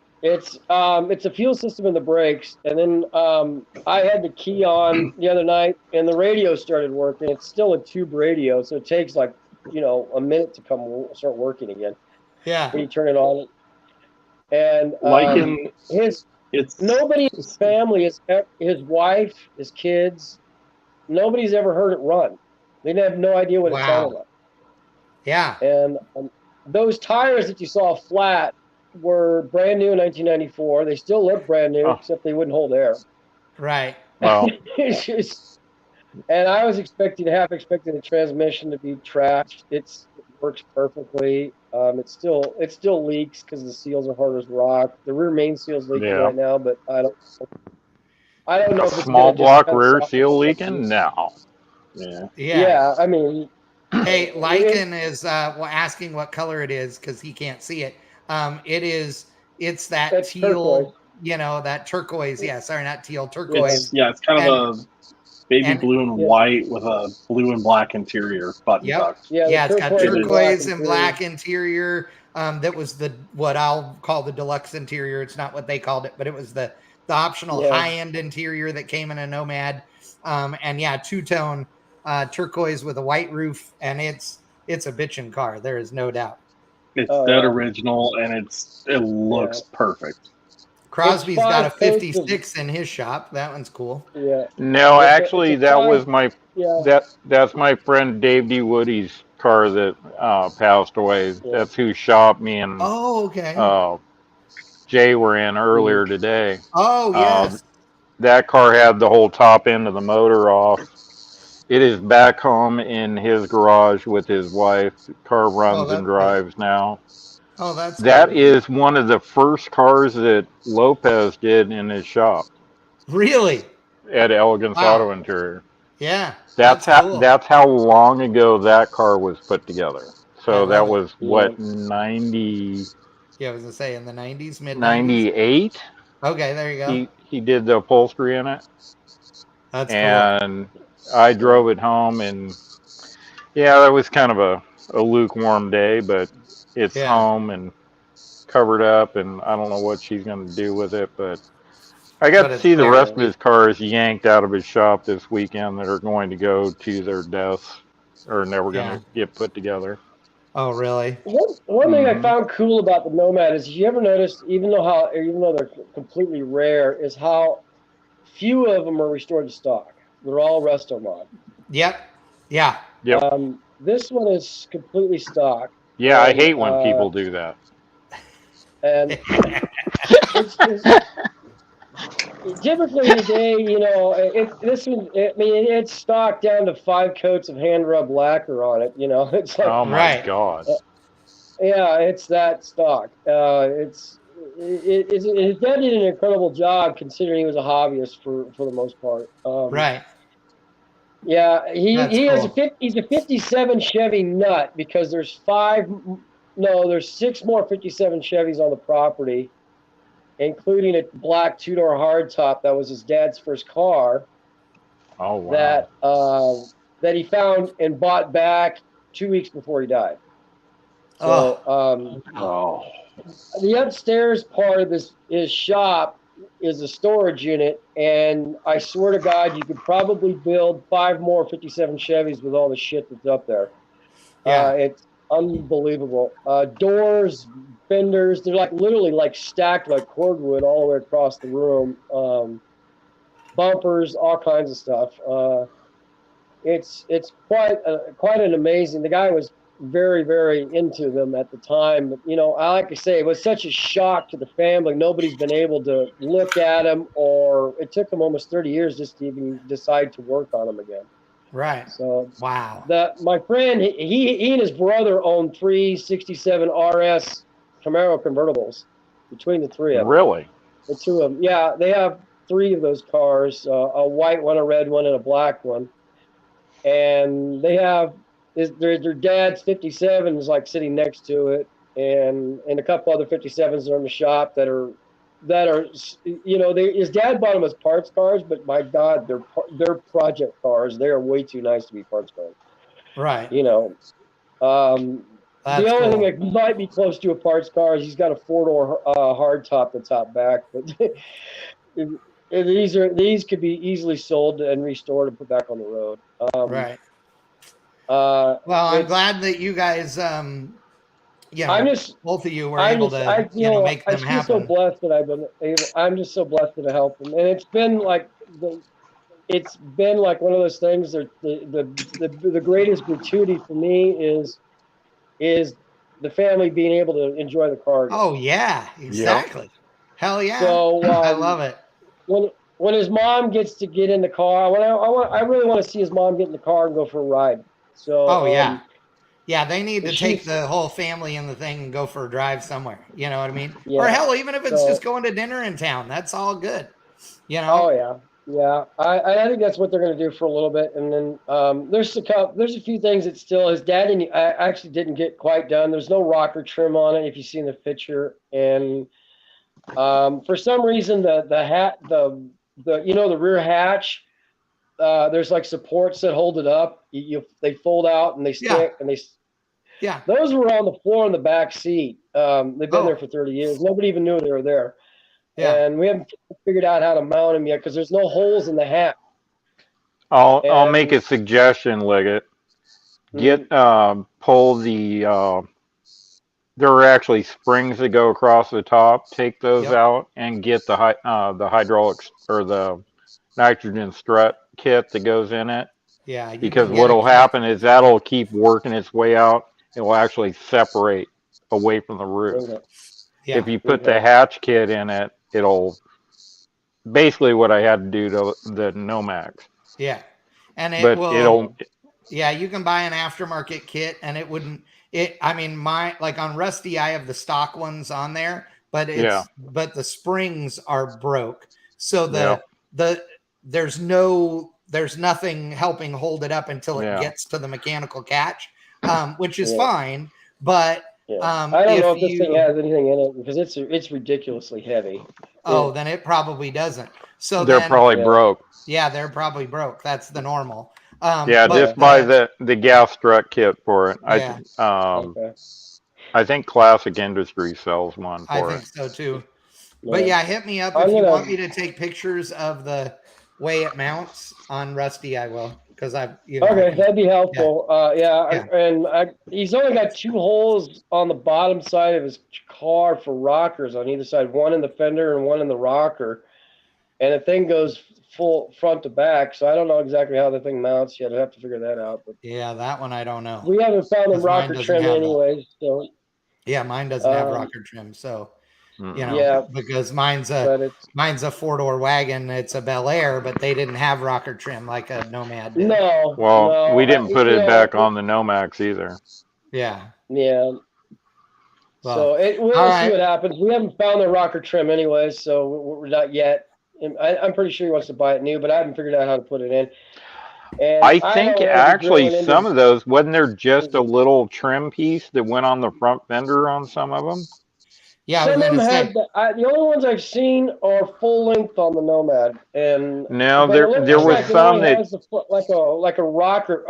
a fuel system and the brakes, and then I had the key on the other night, and the radio started working. It's still a tube radio, so it takes a minute to start working again. Yeah. When you turn it on. And nobody in his family, his wife, his kids, nobody's ever heard it run. They didn't have no idea what it sounded like. Yeah. And those tires that you saw flat were brand new in 1994. They still look brand new, except they wouldn't hold air. Right. Well, It's just, and I was expecting the transmission to be trashed. It works perfectly. It still leaks because the seals are hard as rock. The rear main seal's leaking right now, but I don't know if it's small gonna block just rear seal leaking. No. Yeah. I mean, hey, Lycan is asking what color it is because he can't see it. It's that teal, turquoise. That turquoise. Yeah, sorry, not teal, turquoise. It's kind of a baby blue and white with a blue and black interior button duct. Yeah, it's got turquoise and black interior. That was what I'll call the deluxe interior. It's not what they called it, but it was the optional high-end interior that came in a Nomad. And two-tone turquoise with a white roof, and it's a bitchin' car. There is no doubt. It's dead original, and it looks perfect. Crosby's got a 56 in his shop. That one's cool. Yeah. No, actually, that's my friend Dave D. Woody's car that passed away. Yeah. That's whose shop me and Jay were in earlier today. Oh, yes. That car had the whole top end of the motor off. It is back home in his garage with his wife. The car runs and drives now. Oh, that is one of the first cars that Lopez did in his shop. Really? At Elegance Auto Interior. Yeah. That's how long ago that car was put together. So that was 90. Yeah, I was gonna say in the 90s, mid 98. Okay, there you go. He did the upholstery in it. That's cool. I drove it home, and that was kind of a lukewarm day, but it's home and covered up, and I don't know what she's going to do with it, but I got to see the rest of his cars yanked out of his shop this weekend that are going to go to their deaths or never going to get put together. Oh, really? One thing I found cool about the Nomad is, you ever noticed, even though they're completely rare, is how few of them are restored to stock. They're all resto mod. Yep. Yeah. Yep. This one is completely stock. Yeah, I hate when people do that. And typically today, it's stock down to 5 coats of hand rub lacquer on it. It's like, oh my god. It's that stock. It's done an incredible job considering he was a hobbyist for the most part. Right. Yeah, he's a 57 Chevy nut because there's 6 more 57 Chevys on the property, including a black 2-door hardtop that was his dad's first car. Oh wow. That he found and bought back 2 weeks before he died. So the upstairs part of his shop is a storage unit, and I swear to God, you could probably build 5 more 57 Chevys with all the shit that's up there. Yeah. It's unbelievable. Doors, fenders, they're literally stacked like cordwood all the way across the room. Bumpers, all kinds of stuff. It's quite an amazing. The guy was very, very into them at the time. But, I like to say, it was such a shock to the family. Nobody's been able to look at them, or it took them almost 30 years just to even decide to work on them again. Right. So wow. My friend, he and his brother own 3 67 RS Camaro convertibles between the 3 of them. Really? The 2 of them. Yeah, they have 3 of those cars, a white one, a red one, and a black one. And they have their dad's 57 is sitting next to it, and a couple other 57s are in the shop that are his dad bought them as parts cars, but my God, they're project cars. They are way too nice to be parts cars. Right. The only thing that might be close to a parts car is he's got a 4-door hardtop that's out back, but these could be easily sold and restored and put back on the road. Right. Well, I'm glad that you guys, both of you were able to make them happen. I'm just so blessed that I've been able. I'm just so blessed that I helped them, and it's been it's been like one of those things that the greatest gratuity for me is the family being able to enjoy the car again. Oh yeah, exactly. Yep. Hell yeah. So I love it. When his mom gets to get in the car, I really want to see his mom get in the car and go for a ride. So yeah. Yeah, they need to take the whole family in the thing and go for a drive somewhere. You know what I mean? Yeah. Or hell, even if it's just going to dinner in town, that's all good. You know? Oh yeah. Yeah, I think that's what they're going to do for a little bit, and then there's a few things that still his dad and I actually didn't get quite done. There's no rocker trim on it, if you've seen the picture, and for some reason the rear hatch, there's like supports that hold it up. They fold out and they stick and they. Yeah, those were on the floor in the back seat. They've been there for 30 years. Nobody even knew they were there. Yeah. And we haven't figured out how to mount them yet because there's no holes in the hat. I'll make a suggestion, Liggett. Get pull the there are actually springs that go across the top. Take those out and get the hydraulics or the nitrogen strut kit that goes in it. Yeah. Because what'll happen is that'll keep working its way out. It will actually separate away from the roof. Yeah. If you put the hatch kit in it, it'll basically what I had to do to the Nomads. Yeah. And yeah, you can buy an aftermarket kit and it wouldn't like on Rusty, I have the stock ones on there, but but the springs are broke. So there's nothing helping hold it up until it gets to the mechanical catch, which is fine. But I don't know if this thing has anything in it because it's ridiculously heavy. Oh, then it probably doesn't. So they're probably broke. Yeah, they're probably broke. That's the normal. Just buy the gas strut kit for it. I think Classic Industry sells one for it. I think so too. But yeah, hit me up if you want me to take pictures of the way it mounts on Rusty. I will because okay, that'd be helpful. And he's only got 2 holes on the bottom side of his car for rockers on either side, one in the fender and one in the rocker, and the thing goes full front to back. So I don't know exactly how the thing mounts yet. I have to figure that out. But yeah, that one I don't know. We haven't found a rocker trim anyways. So yeah, mine doesn't have rocker trim. So. Because mine's a 4-door wagon. It's a Bel Air, but they didnn't have rocker trim like a Nomad did. No. We didn't put it back on the Nomads either. Yeah. Yeah. Well, so we'll see what happens. We haven't found the rocker trim anyway, so we're not yet. I'm pretty sure he wants to buy it new, but I haven't figured out how to put it in. And I think actually some of those, wasn't there just a little trim piece that went on the front fender on some of them? Yeah, some of them had the only ones I've seen are full length on the Nomad, and there was some that has like a rock guard.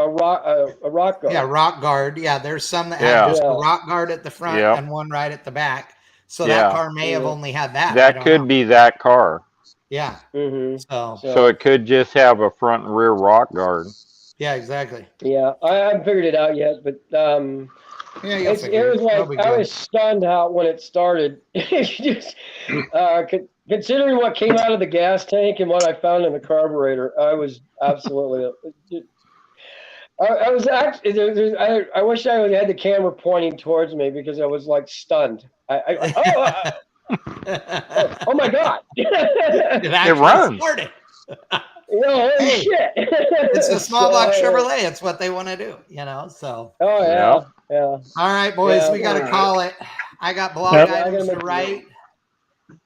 Yeah, rock guard. Yeah, there's some that have just a rock guard at the front and one right at the back. So that car may have only had that. That could be that car. Yeah. Mm-hmm. So it could just have a front and rear rock guard. Yeah, exactly. Yeah, I haven't figured it out yet, but it was like I was stunned out when it started. Just considering what came out of the gas tank and what I found in the carburetor, I was absolutely. I was actually. I wish I had the camera pointing towards me because I was like stunned. Oh my God! It runs. Holy shit! It's a small block Chevrolet. It's what they want to do, So. Oh yeah. Yeah. All right, boys, we got to call it. I got blog items to write,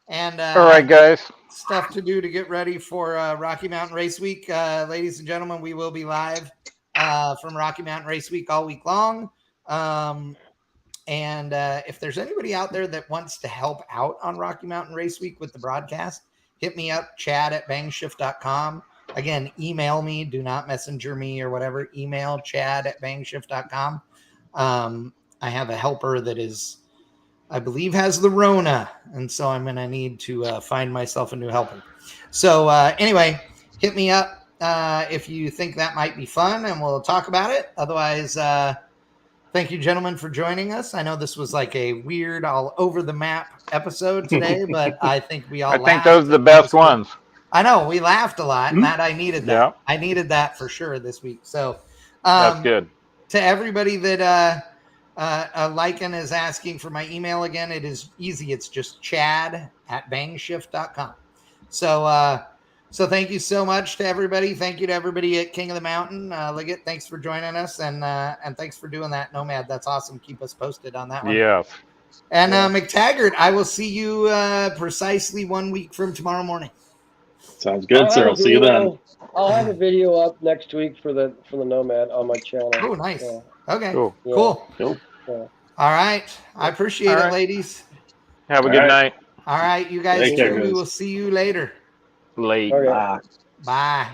and all right, guys, stuff to do to get ready for Rocky Mountain Race Week, ladies and gentlemen. We will be live from Rocky Mountain Race Week all week long. And if there's anybody out there that wants to help out on Rocky Mountain Race Week with the broadcast, hit me up, chad@bangshift.com. Again, email me. Do not messenger me or whatever. Email chad@bangshift.com. I have a helper that I believe has the Rona. And so I'm going to need to find myself a new helper. So anyway, hit me up if you think that might be fun and we'll talk about it. Otherwise, thank you, gentlemen, for joining us. I know this was like a weird, all over the map episode today, but I think we all I think those are the best ones. I know we laughed a lot, and that I needed that. Yeah. I needed that for sure this week. So That's good. To everybody that Lycan is asking for my email again, it is easy. It's just chad@bangshift.com. So thank you so much to everybody. Thank you to everybody at King of the Mountain. Liggett, thanks for joining us, and thanks for doing that, Nomad. That's awesome. Keep us posted on that one. Yes. And McTaggart, I will see you precisely 1 week from tomorrow morning. Sounds good, sir. I'll see you then. I'll have a video up next week for the Nomad on my channel. Oh, nice. Yeah. Okay. Cool. Yeah. Cool. Cool. Yeah. All right. I appreciate All it, right. ladies. Have a All good right. night. All right. You guys Take care, too. We guys. will see you later. Late. Okay. Bye. Bye.